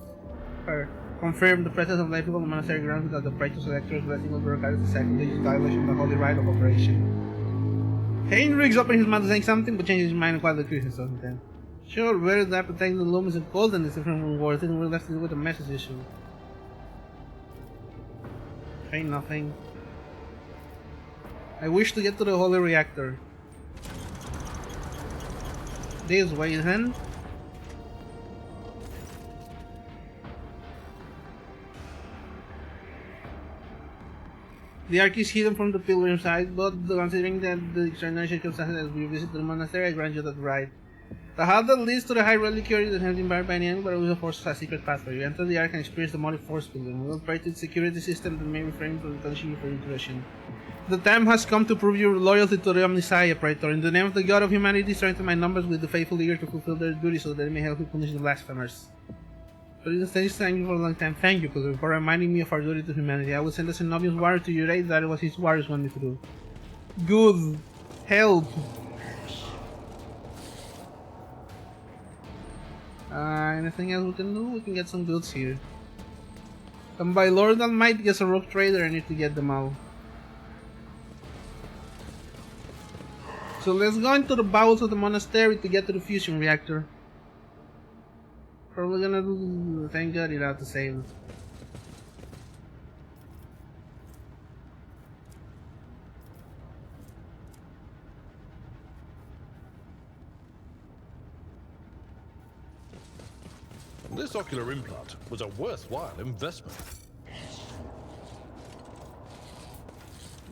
Confirm the presence of lay people in the monastery grounds without the praetors elector's blessing will be regarded as a sacrilegious violation of the holy rite of operation. Heinrichs opened his mouth to say something, but changed his mind while the Christians doesn't tell. Sure, better than protecting the lumens and coldness from worth it, and we're left to deal with the message issue. Ain't nothing. I wish to get to the holy reactor. This way then. The ark is hidden from the pilgrim side, but considering that the extraordinary circumstances as we visit the monastery, I grant you that right. The hall that leads to the high reliquary that has been barred by an enemy, but it will force a secret pathway. You enter the ark and experience the motive force building. We will pray to its security system that may refrain from punishing you for intrusion. The time has come to prove your loyalty to the Omnisci, Praetor. In the name of the God of humanity, strengthen my numbers with the faithful eager to fulfill their duty so that they may help you punish the blasphemers. But it has thank you for a long time. Thank you, Pilgrim, for reminding me of our duty to humanity. I will send a Cenobium's warrior to your aid. That is what his warriors want me to do. Good. Help. Anything else we can do? We can get some goods here. And by Lord Almighty, as a rogue trader, I need to get them all. So let's go into the bowels of the monastery to get to the fusion reactor. Probably gonna do. Thank God you have to save. This ocular implant was a worthwhile investment.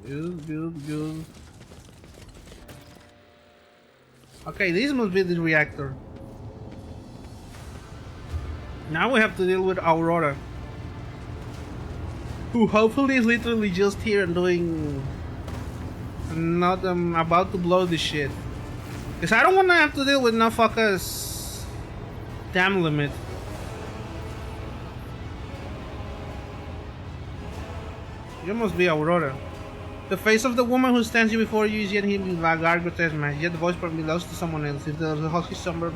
Good. Okay, this must be the reactor. Now we have to deal with Aurora, who hopefully is literally just here and doing, not about to blow this shit. Cause I don't want to have to deal with no fuckers. Damn limit. You must be Aurora. The face of the woman who stands here before you is yet him in a grotesque mask, yet the voice probably belongs to someone else. If the husky somber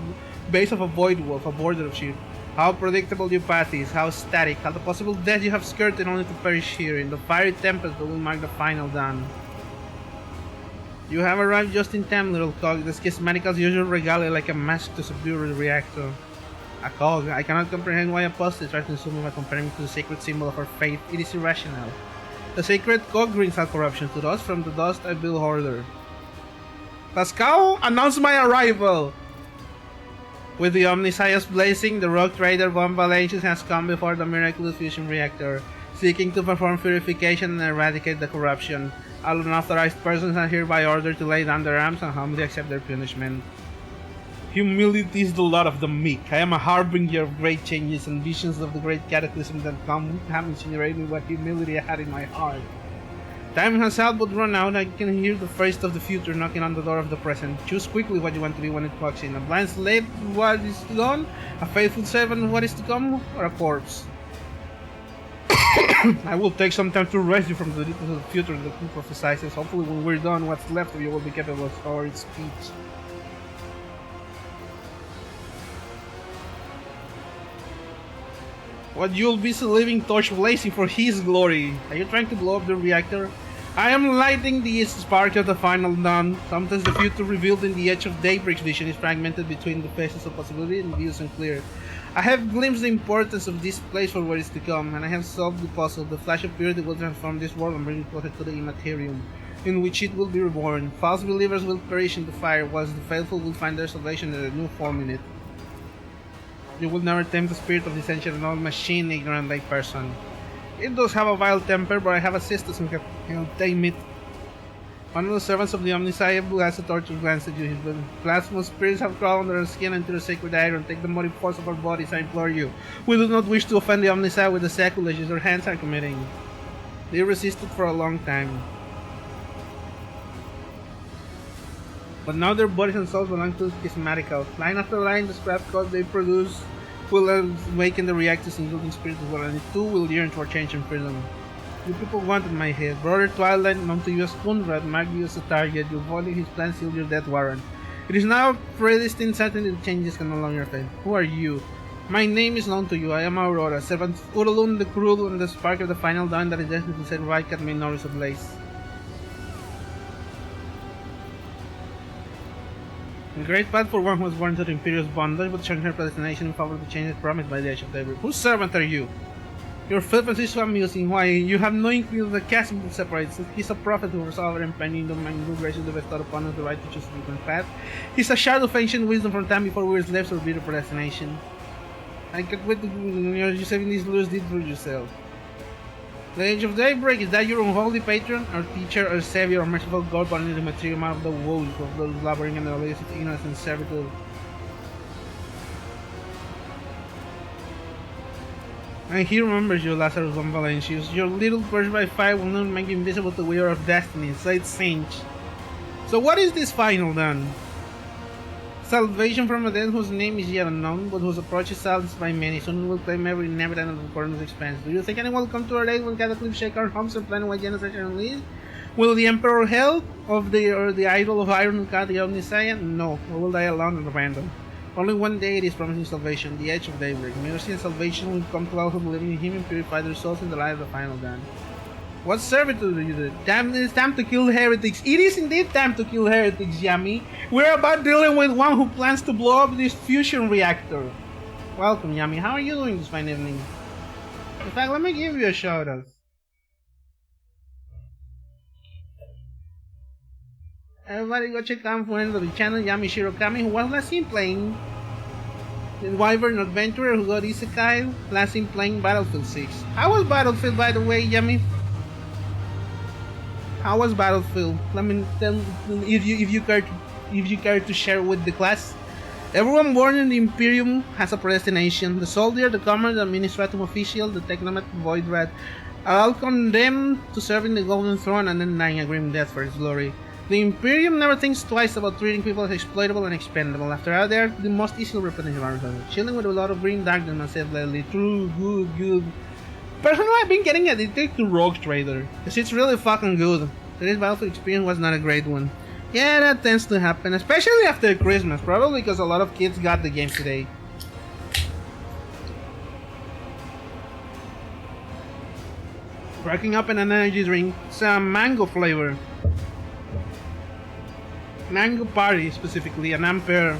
base of a void wolf, a border of sheep. How predictable your path is, how static, how the possible death you have skirted only to perish here, in the fiery tempest that will mark the final dawn. You have arrived just in time, little cog. The schismatical's usual regalia like a mask to subdue the reactor. A cog. I cannot comprehend why apostates try to assume by comparing me to the sacred symbol of her faith. It is irrational. The sacred cog brings out corruption to us. From the dust I build order. Pascal, announce my arrival! With the Omniscience blazing, the rogue trader Von Valancius has come before the miraculous fusion reactor, seeking to perform purification and eradicate the corruption. All unauthorized persons are hereby ordered to lay down their arms and humbly accept their punishment. Humility is the lot of the meek. I am a harbinger of great changes and visions of the great cataclysm that have incinerated what humility I had in my heart. Time has all but run out. I can hear the face of the future knocking on the door of the present. Choose quickly what you want to be when it walks in. A blind slave to what is gone, a faithful servant of what is to come, or a corpse. I will take some time to raise you from the details of the future that you prophesizes. Hopefully when we're done, what's left of you will be capable of story speech. What you'll be a living torch blazing for his glory. Are you trying to blow up the reactor? I am lighting the spark of the final dawn. Sometimes the future revealed in the edge of daybreak's vision is fragmented between the faces of possibility and views unclear. I have glimpsed the importance of this place for what is to come, and I have solved the puzzle. The flash of purity will transform this world and bring it closer to the immaterium, in which it will be reborn. False believers will perish in the fire, whilst the faithful will find their salvation in a new form in it. You will never tame the spirit of this ancient old machine, ignorant like person. It does have a vile temper, but I have assistants who can tame it. One of the servants of the Omniscience has a tortured glance at you. His blasphemous spirits have crawled under our skin into the sacred iron. Take the motive force of our bodies, I implore you. We do not wish to offend the Omniscience with the sacrilege your hands are committing. They resisted for a long time, but now their bodies and souls belong to schismatical. Line after line, the scrap code they produce will awaken the reactors, including spirits as well, and it too will yearn for change and freedom. You people wanted my head. Brother Twilight, known to you as Kunrad, marked you as a target. Your voting his plan sealed your death warrant. It is now predestined certainly the changes can no longer fail. Who are you? My name is known to you. I am Aurora, servant of Urulun the Cruel, and the spark of the final dawn that is destined to set Raikat Minoris ablaze. A great path for one who was born to the Imperious bondage, but changed her predestination in favor of the changes promised by the Age of Daybreak. Whose servant are you? Your filth is so amusing. Why, you have no inkling of the chasm that separates us. He's a prophet who foresaw our impending doom and good graces bestowed upon us the right to choose a different path. He's a shadow of ancient wisdom from time before we were slaves or bitter predestination. I can't wait to you saving these loose deeds for yourself. The Age of Daybreak, is that your unholy patron, or teacher, or savior, or merciful God, but only the material out of the woes of those laboring in the ways of ignorance and servitude? And he remembers you, Lazarus von Valancius. Your little burst by fire will not make you invisible to the wearer of destiny, said Singe. So what is this final then? Salvation from a death whose name is yet unknown, but whose approach is silenced by many. Soon we will claim every inhabitant of the corner's expanse. Do you think anyone will come to our aid when Cataclysm shake our homes and plan what genocide shall unleash? Will the Emperor Hell of the idol of Iron God the Omniscient? No, I will die alone and abandoned. Only one day it is promising salvation, the Age of Daybreak. Mercy and salvation will come to all who believe in him and purify their souls in the light of the final dawn. What servitude do you do? Damn, it's time to kill heretics. It is indeed time to kill heretics, Yami. We're about dealing with one who plans to blow up this fusion reactor. Welcome, Yami. How are you doing this fine evening? In fact, let me give you a shout out. Everybody go check out friend of the channel, Yami Shirokami, who was last seen playing the Wyvern Adventurer who got Isekai, last seen playing Battlefield 6. How was Battlefield, by the way, Yami? How was Battlefield? Let me tell if you care to share with the class. Everyone born in the Imperium has a predestination. The soldier, the commander, the administrative official, the technomat, void rat are all condemned to serving the Golden Throne and then dying a grim death for its glory. The Imperium never thinks twice about treating people as exploitable and expendable. After all, they are the most easily representative of ourselves. Chilling with a lot of green darkness and said lately, true, good. Personally, I've been getting addicted to Rogue Trader, because it's really fucking good. Today's Battlefield experience was not a great one. Yeah, that tends to happen, especially after Christmas, probably because a lot of kids got the game today. Cracking up an energy drink, some mango flavor. Mango Party, specifically, an Ampere.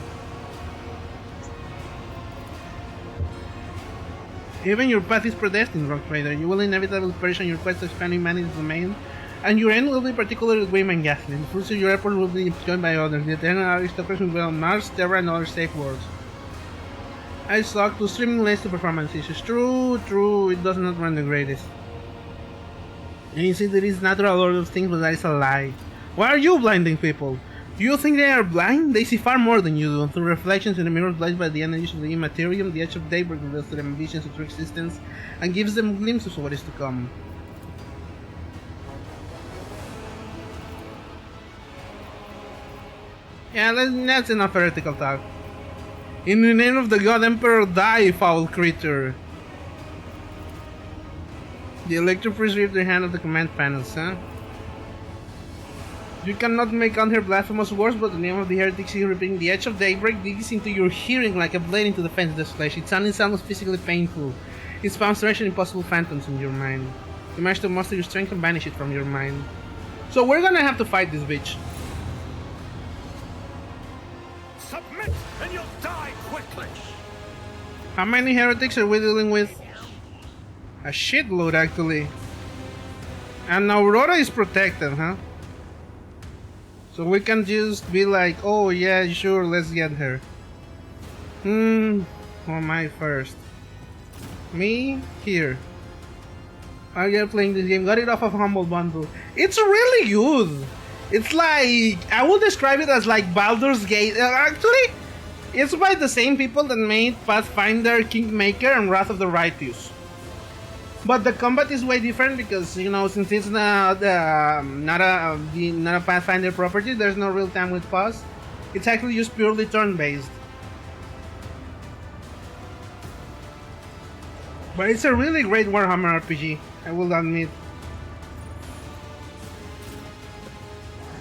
Even your path is predestined, Rock Trader. You will inevitably perish on your quest to expand humanity's domain, and your end will be particularly grim and ghastly. The fruits of your effort will be joined by others. The eternal aristocracy will be on Mars, Terra, and other safe worlds. I suck to streaming less to performance issues. True, it does not run the greatest. And you see, there is natural order of things, but that is a lie. Why are you blinding people? Do you think they are blind? They see far more than you do. Through reflections in the mirrors light by the energies of the immaterium, the edge of daybreak reveals to them visions of true existence and gives them glimpses of what is to come. Yeah, that's enough heretical talk. In the name of the God Emperor, die, foul creature! The Electro Priest ripped their hand of the command panels, huh? You cannot make unheard blasphemous words, but the name of the heretic here repeating the edge of daybreak digs into your hearing like a blade into the fenceless flesh. Its sounding sounds physically painful. It spawns strange and impossible phantoms in your mind. You manage to muster your strength and banish it from your mind. So we're gonna have to fight this bitch. Submit and you'll die quickly. How many heretics are we dealing with? A shitload, actually. And Aurora is protected, huh? So we can just be like, oh yeah, sure, let's get her. Who am I first? Me? Here. Are you playing this game? Got it off of Humble Bundle. It's really good. It's like, I would describe it as like Baldur's Gate. Actually, it's by the same people that made Pathfinder, Kingmaker, and Wrath of the Righteous. But the combat is way different because, you know, since it's not a Pathfinder property, there's no real time with pause. It's actually just purely turn-based. But it's a really great Warhammer RPG, I will admit.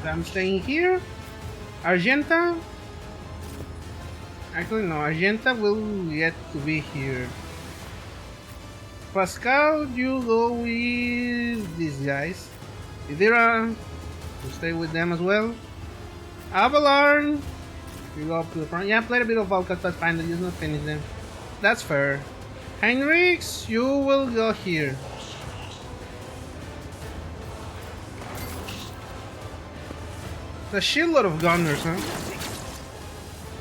I'm staying here. Argenta? Actually no, Argenta will get to be here. Pascal, you go with these guys. Idira, you stay with them as well. Avalarn, you go up to the front. Yeah, played a bit of Valkat Pathfinder, just not finish them. That's fair. Heinrichs, you will go here. It's a shitload of gunners, huh?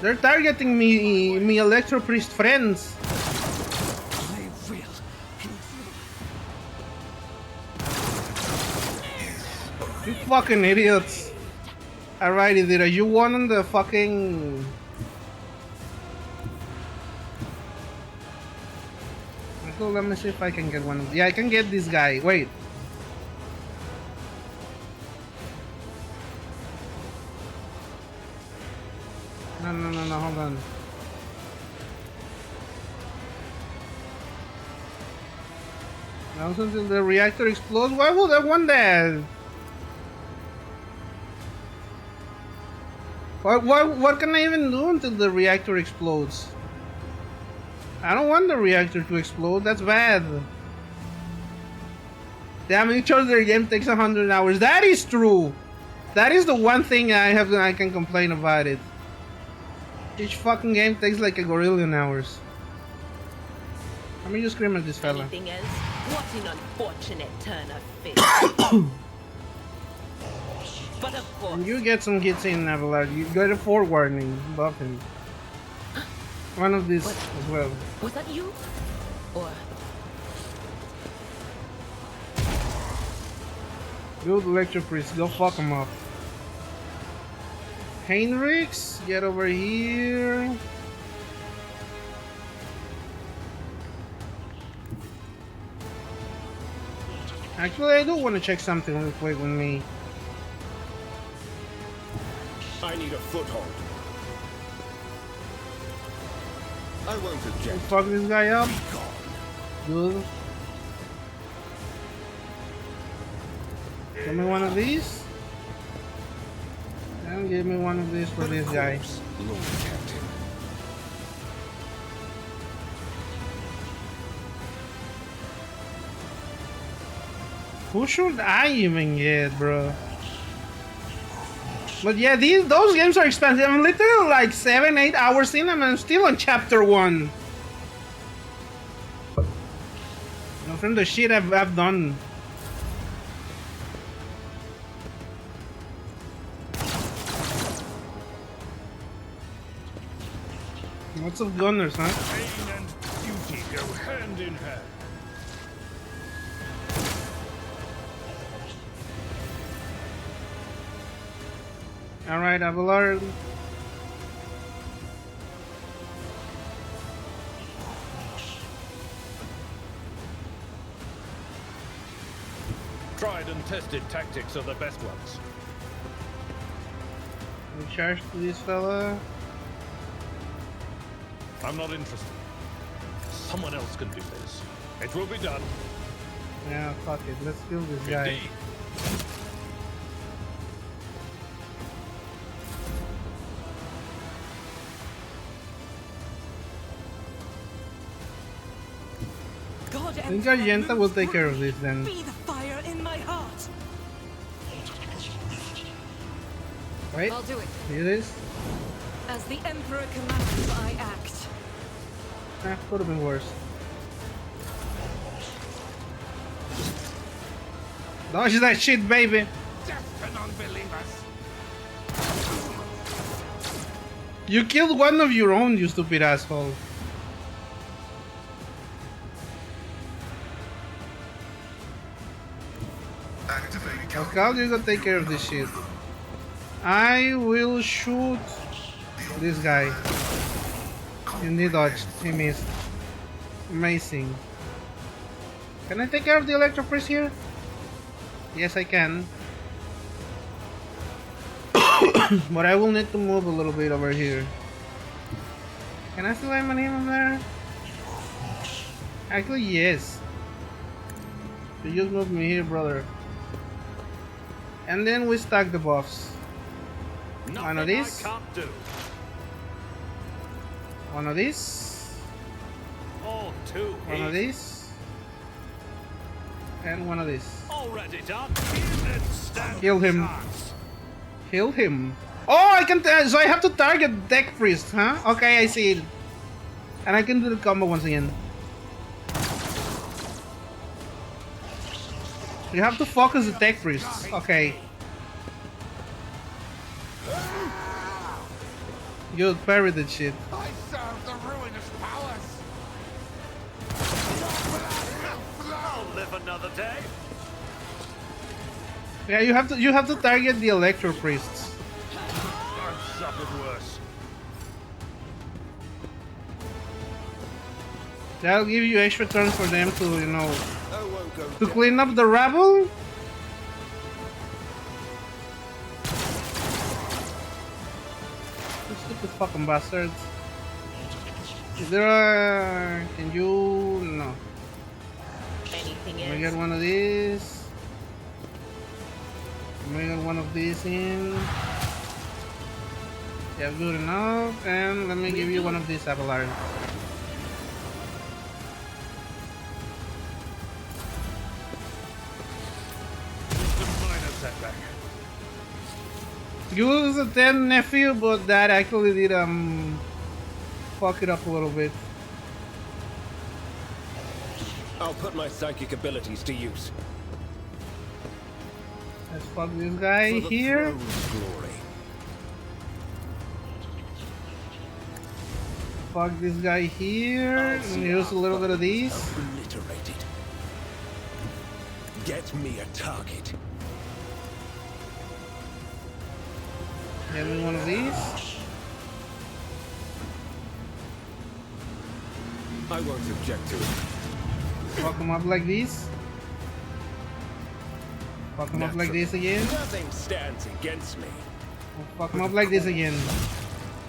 They're targeting me Electro Priest friends. You fucking idiots. Alrighty, Dira, you won on the fucking... So let me see if I can get one. Yeah, I can get this guy. Wait. No, hold on. Now until the reactor explodes? Why would I want that? What can I even do until the reactor explodes? I don't want the reactor to explode, that's bad. Damn, each other game takes 100 hours. That is true. That is the one thing I can complain about it. Each fucking game takes like a gorillion hours. Let me just scream at this fella. Anything else? What an unfortunate turn of fate. But of course. You get some hits in Avalar. You got a forewarning. Buff him. One of these as well. Was that you? Or Good Electro Priest, go fuck him up. Heinrichs, get over here. Actually, I do want to check something real quick with me. I need a foothold. I won't object. Fuck this guy up. Good. Give me one of these. And give me one of these for this guy. Lord Captain. Who should I even get, bro? But yeah, those games are expensive. I'm literally like 7-8 hours in and I'm still on chapter 1. You know, from the shit I've done. Lots of gunners, huh? Pain and duty go hand in hand. Alright, Avalar. Tried and tested tactics are the best ones. Recharge to this fella. I'm not interested. Someone else can do this. It will be done. Yeah, fuck it. Let's kill this guy. Indeed. God, I think Argenta will take care of this then. Be the fire in my heart. Right? I'll do it. Here it is. As the Emperor commands, I act. Could have been worse. Dodge that shit, baby! Death to non-believers. You killed one of your own, you stupid asshole. Pascal, you gotta take care of this shit. I will shoot this guy. And he dodged. He missed. Amazing. Can I take care of the Electro Priest here? Yes, I can. But I will need to move a little bit over here. Can I still aim on him there? Actually, yes. So just move me here, brother. And then we stack the buffs. One of these. I can't do. One of these. All too One of easy. these. And one of these. Already done. Then stand Kill him. chance. Kill him. Oh, I can. So I have to target Deck Priest, huh? Okay, I see it. And I can do the combo once again. You have to focus the Tech Priests. Okay. Good, parry that shit. I serve the ruinous powers. I'll live another day. Yeah, you have to target the Electro Priests. I've suffered worse. That'll give you extra turns for them to, you know, I won't go to clean up the rabble. You stupid fucking bastards. Is there a... Can you... No. anything Let me get else? one of these. Let me get one of these in. Yeah, good enough. And let me give you one of these Avalar. Ghoul is a 10 nephew, but that actually did fuck it up a little bit. I'll put my psychic abilities to use. Let's fuck this guy For the here. throne's glory. Fuck this guy here. And use a little bit of these. Obliterated. Get me a target. Get me one of these. I won't object to it. Fuck him up like this. Fuck him up like this again. Nothing stands against me. Fuck him up like this again.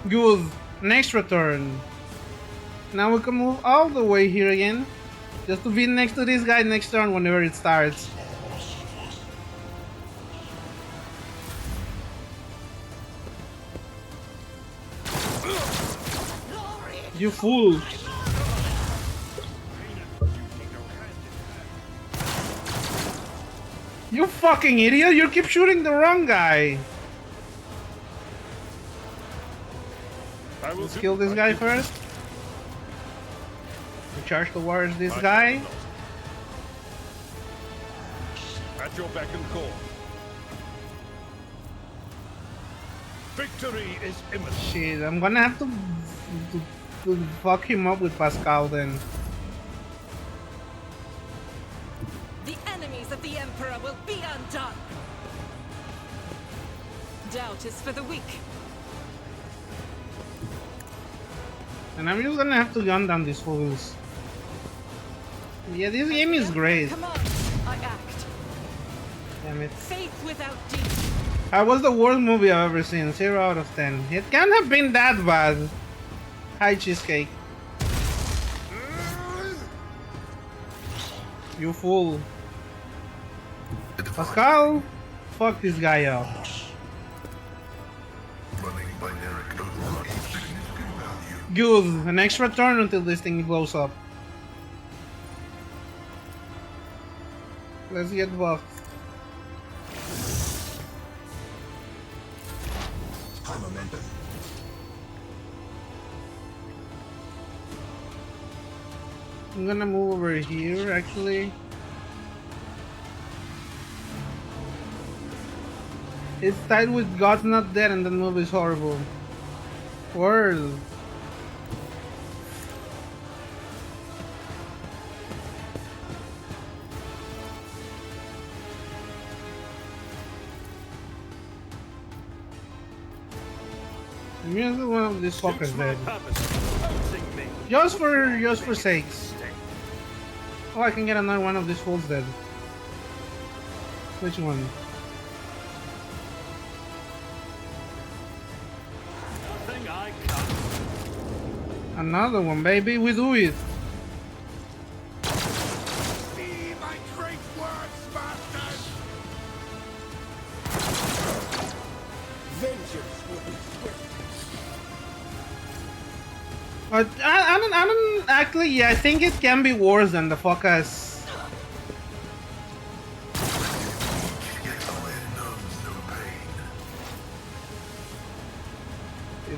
Good. Next return. Now we can move all the way here again. Just to be next to this guy next turn whenever it starts. You fool. You fucking idiot! You keep shooting the wrong guy! Let's kill this guy first. We charge towards this guy. At your beck and call. Victory is imminent. Shit, I'm gonna have to fuck him up with Pascal then. The enemies of the Emperor will be undone. Doubt is for the weak. And I'm just gonna have to gun down these fools. Yeah, this game is great. Commands, I act. Damn it. Faith without deed. That was the worst movie I've ever seen. 0 out of 10. It can't have been that bad. Hi, Cheesecake. You fool. Pascal, fuck this guy up. Running binary code unlocking significant value. Good. An extra turn until this thing blows up. Let's get buffed. High momentum. I'm gonna move over here actually. It's tied with God's Not Dead and that movie is horrible. World. Here's one of these fuckers dead. Just for sakes. Oh, I can get another one of these fools dead. Which one? Nothing I can't. Another one, baby. We do it. Be my great words, masters! Vengeance will be swift. I don't actually. Yeah, I think it can be worse than the focus.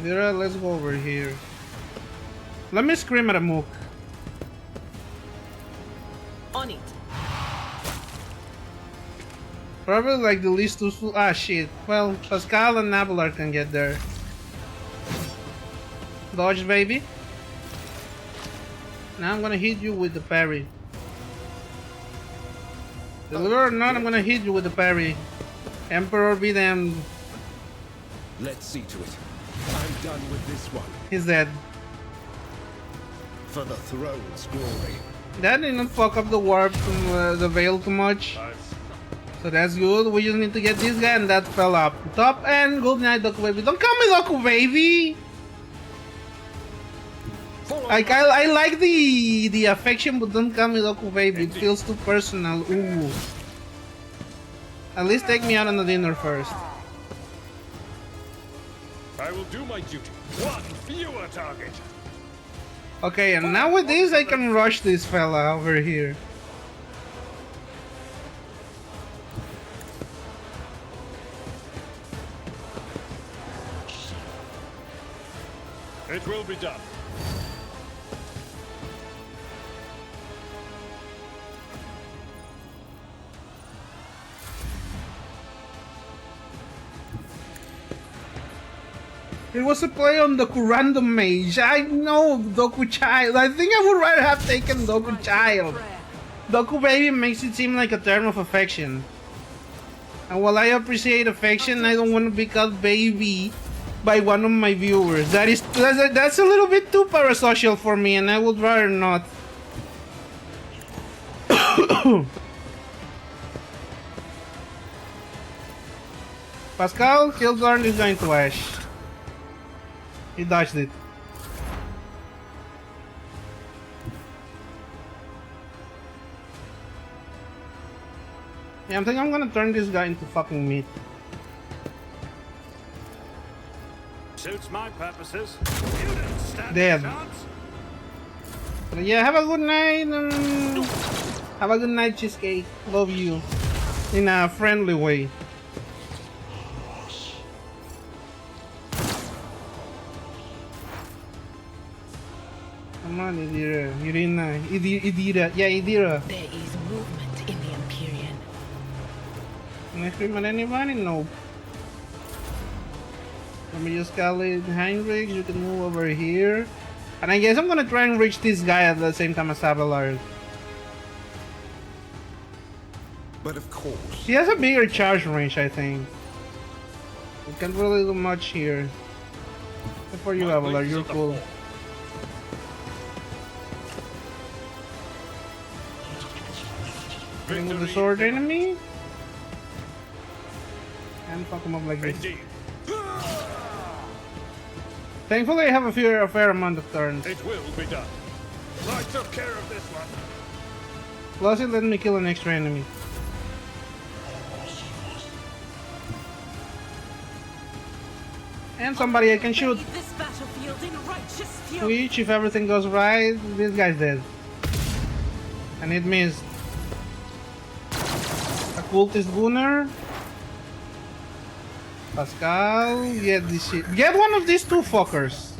Let's go over here. Let me scream at a mook. On it. Probably like the least useful. Ah, shit. Well, Pascal and Nabelar can get there. Dodge, baby. Now I'm gonna hit you with the parry. Deliver or not, I'm gonna hit you with the parry. Emperor be damned. Let's see to it. I'm done with this one. He's dead. For the throne's glory. That didn't fuck up the warp, the veil too much. So that's good. We just need to get this guy and that fell up. Top and good night, Doku Baby. Don't call me Doku Baby! Like, I like the affection, but don't call me Doku Baby. It feels too personal. Ooh. At least take me out on the dinner first. I will do my duty. One fewer target. Okay, and now with this, I can rush this fella over here. It will be done. It was a play on Doku Random Mage. I know Doku Child. I think I would rather have taken Doku Child. Doku Baby makes it seem like a term of affection. And while I appreciate affection, I don't want to be called baby by one of my viewers. That's a little bit too parasocial for me, and I would rather not. Pascal, Killzorn is going to Ash. He dodged it. Yeah, I think I'm gonna turn this guy into fucking meat. Suits my purposes. You don't stand Dead. a chance. But yeah, have a good night. Have a good night, Cheesecake. Love you. In a friendly way. Come on, Idira. Irina. Idira. Yeah, Idira. There is movement in the Empyrean. Can I scream at anybody? No. Let me just call it Heinrich. You can move over here. And I guess I'm gonna try and reach this guy at the same time as Abelard. But of course. He has a bigger charge range, I think. We can't really do much here. Except for you, Abelard. You're cool. With the sword enemy? And fuck him up like this. Indeed. Thankfully, I have a fair amount of turns. It will be done. I took care of this one. Plus, it let me kill an extra enemy. And somebody I can shoot. This battlefield in righteous fury. Which, if everything goes right, this guy's dead. And it missed. Occultist Gunner. Pascal, get this shit. Get one of these two fuckers.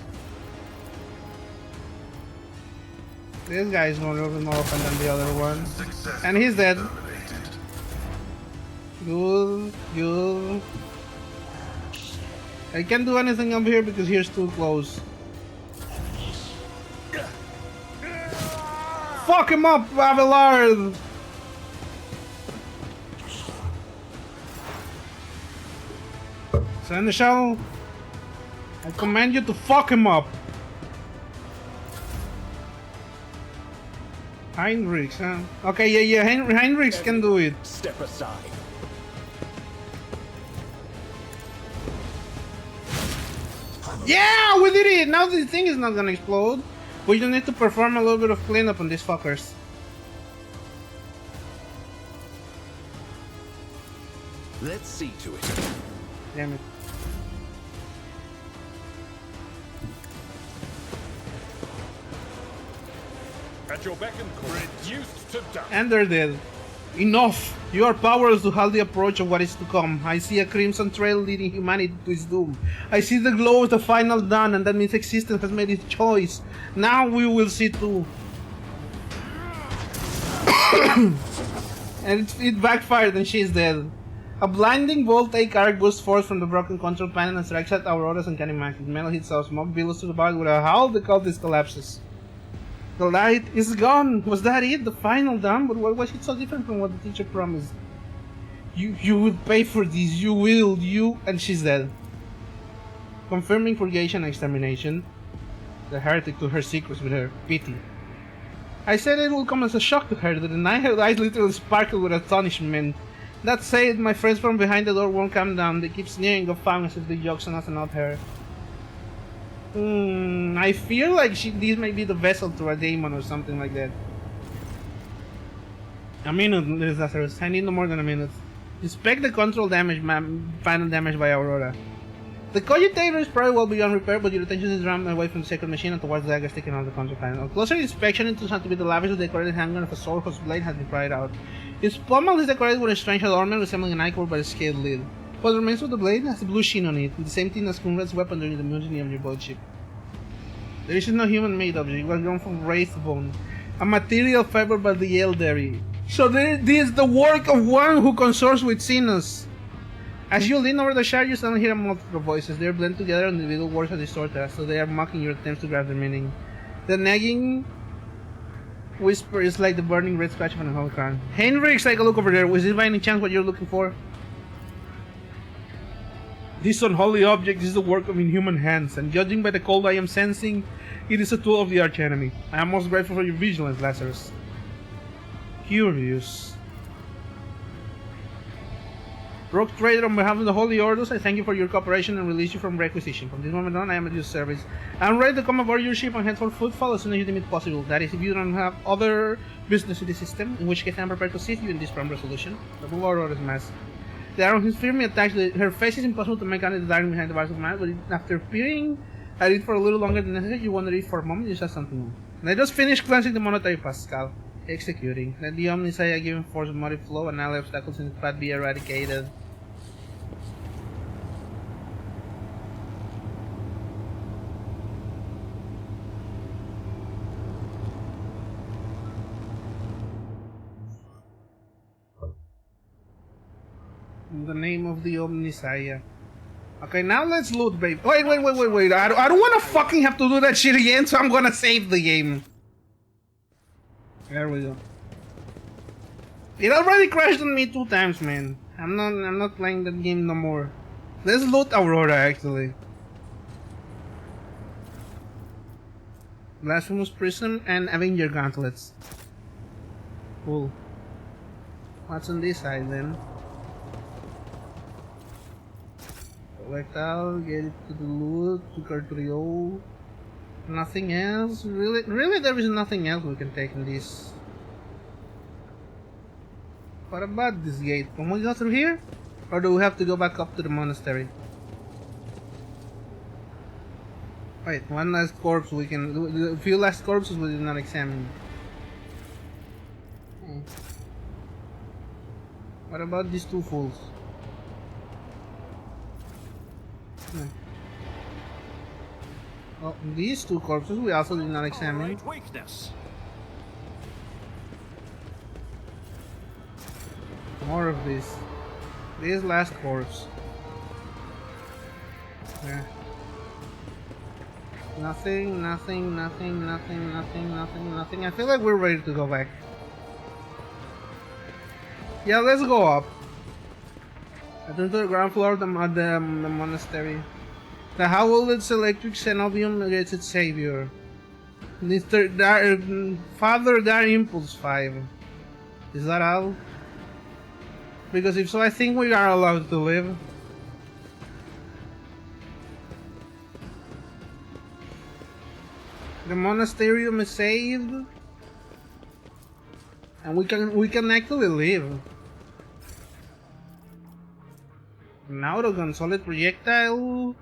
This guy is more open than the other one. And he's dead. Good, good. I can't do anything up here because here's too close. Fuck him up, Abelard! Seneschal, I command you to fuck him up. Heinrichs, huh? Okay, yeah, Heinrichs can do it. Step aside. Yeah, we did it! Now the thing is not gonna explode. We just need to perform a little bit of cleanup on these fuckers. Let's see to it. Damn it. At your beck and call. Reduced to dust. And they're dead. Enough! You are powerless to halt the approach of what is to come. I see a crimson trail leading humanity to its doom. I see the glow of the final dawn, and that means existence has made its choice. Now we will see too. And it backfired and she is dead. A blinding voltaic arc bursts forth from the broken control panel and strikes at Aurora's uncanny magic. Metal hits out, smoke billows to the body with a howl. The cultist collapses. The light is gone. Was that it? The final dawn? But why was it so different from what the teacher promised? You would pay for this. You will. You. And she's dead. Confirming purgation and extermination. The heretic to her secrets with her pity. I said it will come as a shock to her that her eyes literally sparkled with astonishment. That said, my friends from behind the door won't come down. They keep sneering of fun as if the joke's on us and not her. I feel like this may be the vessel to a daemon or something like that. A minute, Lazarus. I need no more than a minute. Inspect the control damage, final damage by Aurora. The cogitator is probably well beyond repair, but your attention is drawn away from the sacred machine and towards the dagger sticking out of the control panel. A closer inspection it turns out to be the lavishly decorated handgun of a sword whose blade has been pried out. Its pommel is decorated with a strange adornment resembling an icon by a scaled lid. What remains of the blade has a blue sheen on it, the same thing as Kunrad's weapon during the mutiny of your boat ship. There is no human-made object. It was grown from wraith bone, a material favored by the elderly. So this is the work of one who consorts with sinners. As you lean over the shard, you suddenly hear multiple voices. They blend together and individual words are distorted, so they are mocking your attempts to grab their meaning. The nagging whisper is like the burning red scratch of an holocron. Heinrich, take a look over there. Was this by any chance what you're looking for? This unholy object is the work of inhuman hands, and judging by the cold I am sensing, it is a tool of the archenemy. I am most grateful for your vigilance, Lazarus. Curious. Rogue Trader, on behalf of the Holy Orders, I thank you for your cooperation and release you from requisition. From this moment on, I am at your service. I am ready to come aboard your ship and head for Footfall as soon as you deem it possible. That is, if you don't have other business with the system, in which case I am prepared to assist you in this prompt resolution. Remove Aurora's mask. The arrow is firmly attached. Her face is impossible to make out in the dark behind the bars of mask, but after peering at it for a little longer than necessary, you wonder if for a moment you saw something new. And I just finished cleansing the monetary Pascal. Executing. Let the Omnisaya given force of motive flow and ally obstacles in its path be eradicated. In the name of the Omnisaya. Okay, now let's loot, babe. Wait. I don't want to fucking have to do that shit again, so I'm gonna save the game. There we go. It already crashed on me 2 times, man. I'm not playing that game no more. Let's loot Aurora, actually. Blasphemous Prism and Avenger Gauntlets. Cool. What's on this side, then? Projectile, get it to the loot, to Cartrio. Nothing else? Really there is nothing else we can take in this. What about this gate? Can we go through here? Or do we have to go back up to the monastery? Wait, one last corpse we can do. A few last corpses we did not examine. What about these 2 fools? Oh, these 2 corpses we also did not examine. Weakness. More of this. This last corpse. Yeah. Nothing. I feel like we're ready to go back. Yeah, let's go up. I turn to the ground floor of the monastery. The Howlett's electric cenobium gets its savior. Father Dar Impulse 5. Is that all? Because if so, I think we are allowed to live. The monasterium is saved. And we can actually live. Now the gun solid projectile.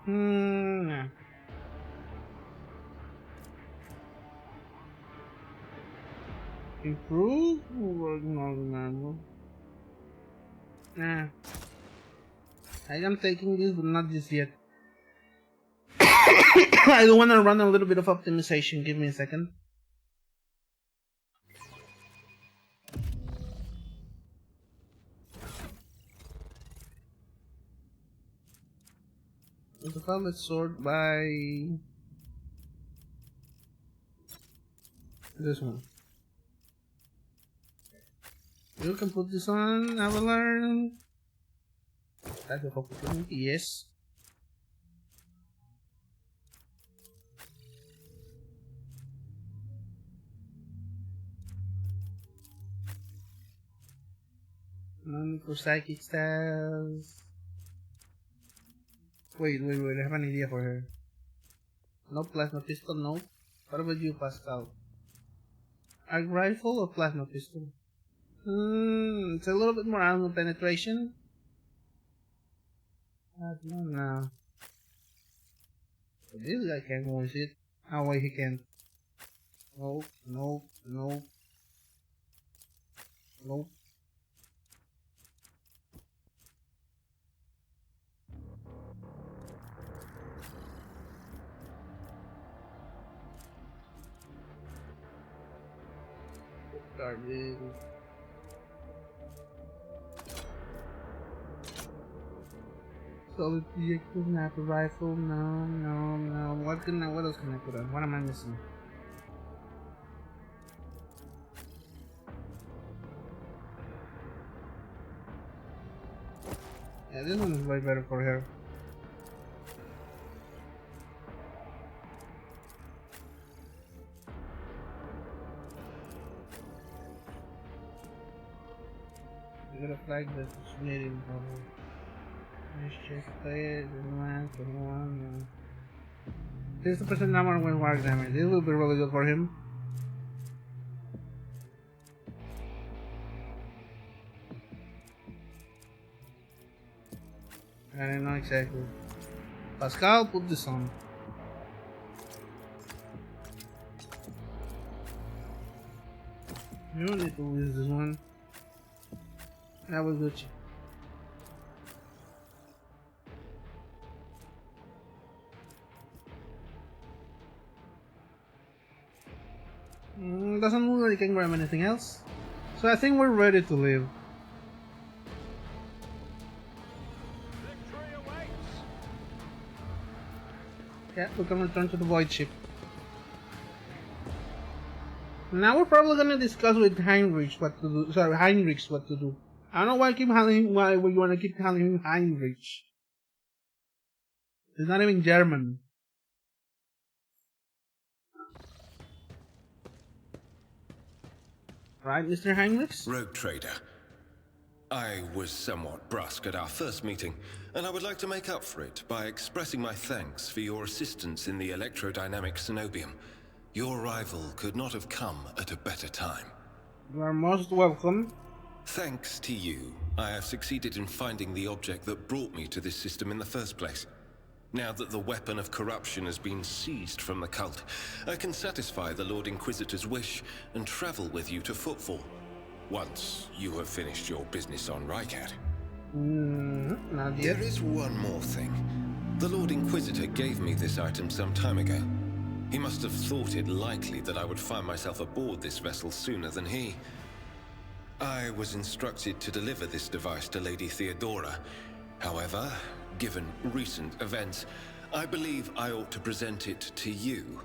Nah. Improve or no? Nah. I am taking this, but not just yet. I do want to run a little bit of optimization. Give me a second. Let's sort by this one. You can put this on, I will learn. Type of opportunity, yes. None for psychic styles. Wait, I have an idea for her. No plasma pistol, no. What about you, Pascal? Arc rifle or plasma pistol? It's a little bit more ammo penetration. I don't know. But this guy can't voice it. Oh wait, he can't. Nope. Garbage. Solid vehicle, sniper rifle, no. What else can I put on? What am I missing? Yeah, this one is way better for her. I got a flag that's submitting probably. Let's just play it. This is the percent number when war damage. This will be really good for him. I don't know exactly. Pascal, put this on. You don't need to lose this one. That was good. Doesn't look like you can grab anything else. So I think we're ready to leave. Yeah, we can return to the void ship. Now we're probably gonna discuss with Heinrich what to do. Sorry, Heinrichs what to do. I don't know why why we wanna keep calling him Heinrich. He's not even German. Right, Mr. Heinrichs? Rogue Trader. I was somewhat brusque at our first meeting, and I would like to make up for it by expressing my thanks for your assistance in the electrodynamic Cenobium. Your arrival could not have come at a better time. You are most welcome. Thanks to you, I have succeeded in finding the object that brought me to this system in the first place. Now that the weapon of corruption has been seized from the cult, I can satisfy the Lord Inquisitor's wish and travel with you to Footfall. Once you have finished your business on Rycat. Not yet. There is one more thing. The Lord Inquisitor gave me this item some time ago. He must have thought it likely that I would find myself aboard this vessel sooner than he. I was instructed to deliver this device to Lady Theodora. However, given recent events, I believe I ought to present it to you.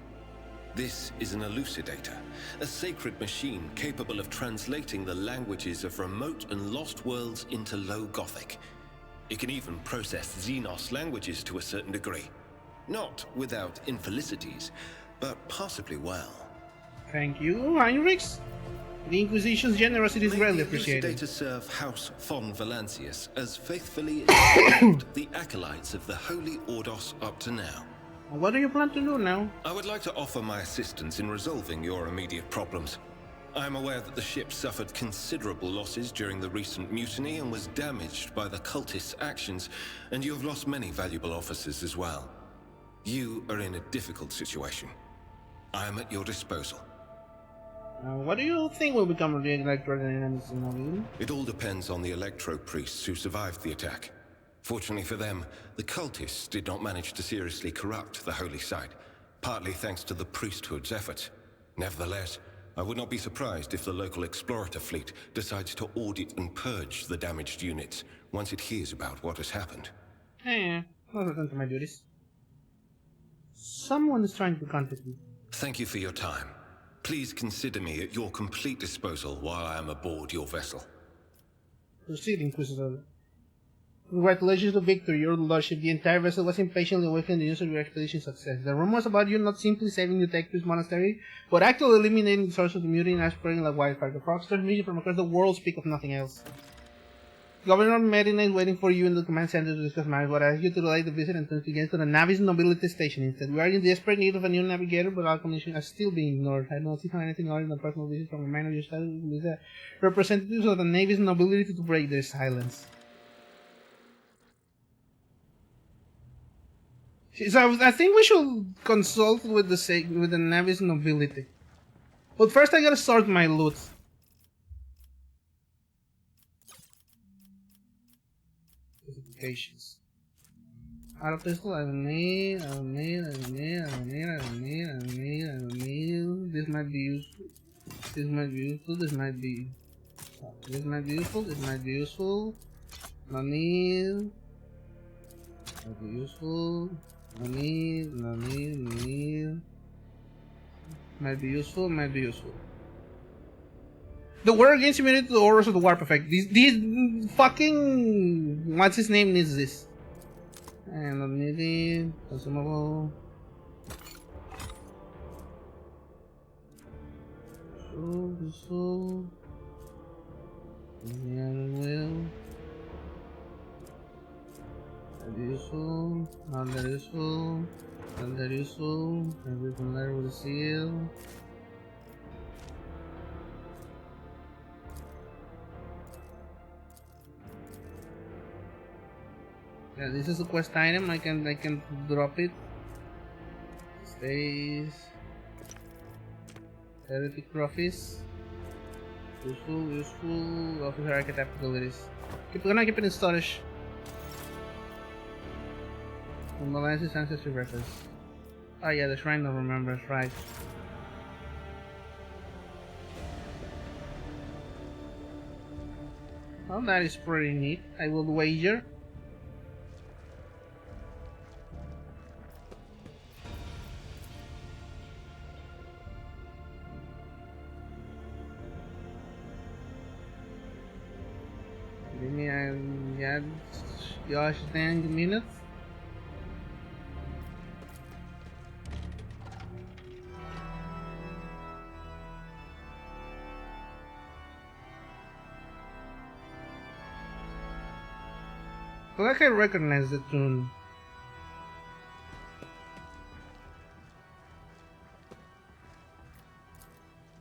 This is an elucidator, a sacred machine capable of translating the languages of remote and lost worlds into Low Gothic. It can even process Xenos languages to a certain degree. Not without infelicities, but possibly well. Thank you, Heinrichs. The Inquisition's generosity is greatly appreciated. May the elucidator serve House von Valancius as faithfully as it served the acolytes of the Holy Ordos up to now. What do you plan to do now? I would like to offer my assistance in resolving your immediate problems. I am aware that the ship suffered considerable losses during the recent mutiny and was damaged by the cultists' actions, and you have lost many valuable officers as well. You are in a difficult situation. I am at your disposal. What do you think will become of the electrodynamics in Nobelium? It all depends on the electro-priests who survived the attack. Fortunately for them, the cultists did not manage to seriously corrupt the holy site, partly thanks to the priesthood's efforts. Nevertheless, I would not be surprised if the local explorator fleet decides to audit and purge the damaged units once it hears about what has happened. I'll return to my duties. Someone is trying to contact me. Thank you for your time. Please consider me at your complete disposal while I am aboard your vessel. Proceed, Inquisitor. Congratulations to victory, your lordship. The entire vessel was impatiently awaiting the news of your expedition's success. The rumors about you not simply saving the Tectus monastery, but actually eliminating the source of the mutiny and spreading like wildfire. The fraudsters media from across the world speak of nothing else. Governor Medina is waiting for you in the command center to discuss matters, but I ask you to delay the visit until it begins to the Navis Nobility Station instead. We are in desperate need of a new navigator, but our commission is still being ignored. I don't see anything other than a personal visit from a man of your status with the representatives of the Navis Nobility to break their silence. So I think we should consult with the Navis Nobility. But first I gotta sort my loot. Specifications. Auto pistol, I don't need. This might be useful. This might be useful. This might be. This might be useful. This might be useful. No need. Might be useful. No need. No need. No need. Might be useful. Might be useful. The war against immunity to the horrors of the warp effect. These fucking what's his name needs this. And not needed. Consumable. Useful. Yeah, will. That useful. Not that useful. Not that useful. Maybe from there with a seal. Yeah, this is a quest item. I can drop it. Stays. Heretic trophies. Useful. Officer archetype abilities. We're gonna keep it in storage. Imbalances ancestry records. Oh yeah, the Shrine of Remembrance, right. Well, that is pretty neat. I will wager. Give me a gosh dang minutes. I like I recognize the tune.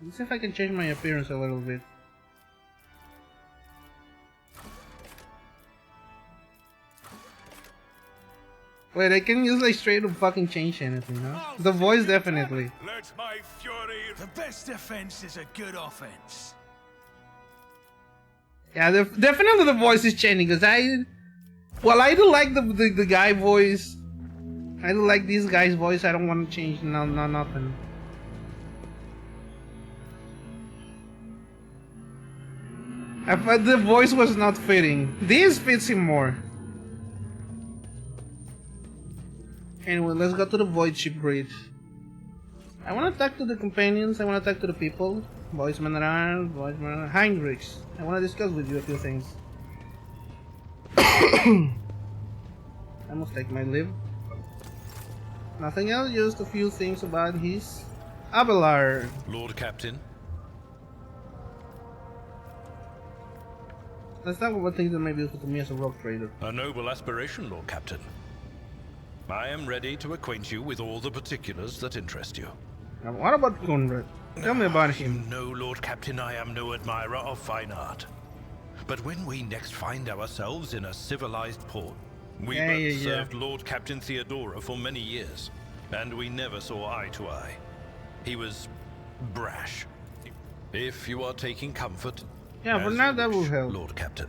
Let's see if I can change my appearance a little bit. Wait, I can use like straight to fucking change anything, huh? The voice definitely. Let my fury. The best defense is a good offense. Yeah, definitely the voice is changing because I do like the guy voice. I do like this guy's voice. I don't want to change nothing. I thought the voice was not fitting. This fits him more. Anyway, let's go to the Void Ship Bridge. I want to talk to the companions. I want to talk to the people. Voiceman around, Voiceman Heinrichs. I want to discuss with you a few things. I must take my leave. Nothing else, just a few things about his Abelard. Lord Captain. Let's talk about things that may be useful to me as a rogue trader. A noble aspiration, Lord Captain. I am ready to acquaint you with all the particulars that interest you. Now, what about Conrad? Tell me about him. You know, Lord Captain, I am no admirer of fine art. But when we next find ourselves in a civilized port, we both served Lord Captain Theodora for many years, and we never saw eye to eye. He was brash. If you are taking comfort... Yeah, for now that will help. Lord Captain.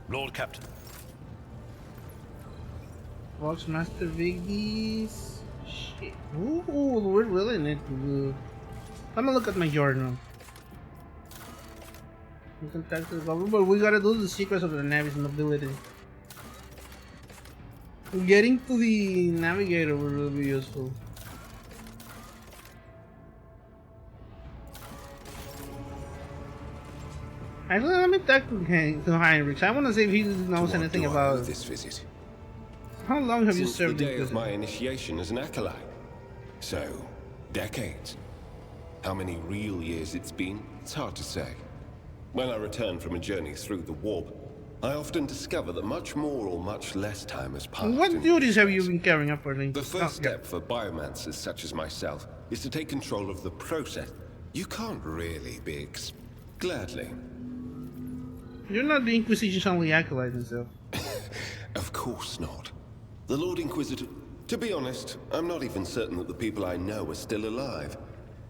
Lord Captain. Fox Master Vigdis. Shit. Ooh, we really need to do. Let me look at my journal. We can talk to the government, but we gotta do the secrets of the Navy's nobility. Getting to the navigator will really be useful. Actually, let me talk to Heinrich. I want to see if he knows anything about this visit. How long have you Since served the day in of my initiation as an acolyte. So, decades. How many real years it's been, it's hard to say. When I return from a journey through the warp, I often discover that much more or much less time has passed. What duties have you been carrying up for? The first step for biomancers such as myself is to take control of the process. You can't really be gladly. You're not the Inquisition's only acolyte himself. Of course not. The Lord Inquisitor... To be honest, I'm not even certain that the people I know are still alive.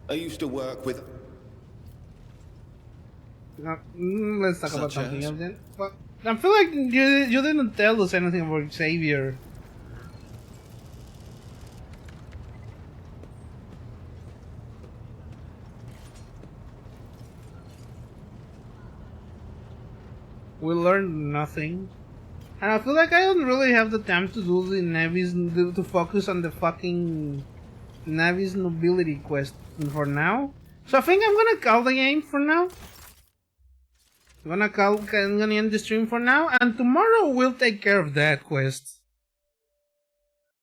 I used to work with... Let's talk about something else then. But I feel like you didn't tell us anything about Xavier. We learned nothing. And I feel like I don't really have the time to do the Navy's, to focus on the fucking Navy's nobility quest for now. So I think I'm gonna call the game for now. I'm gonna end the stream for now, and tomorrow we'll take care of that quest.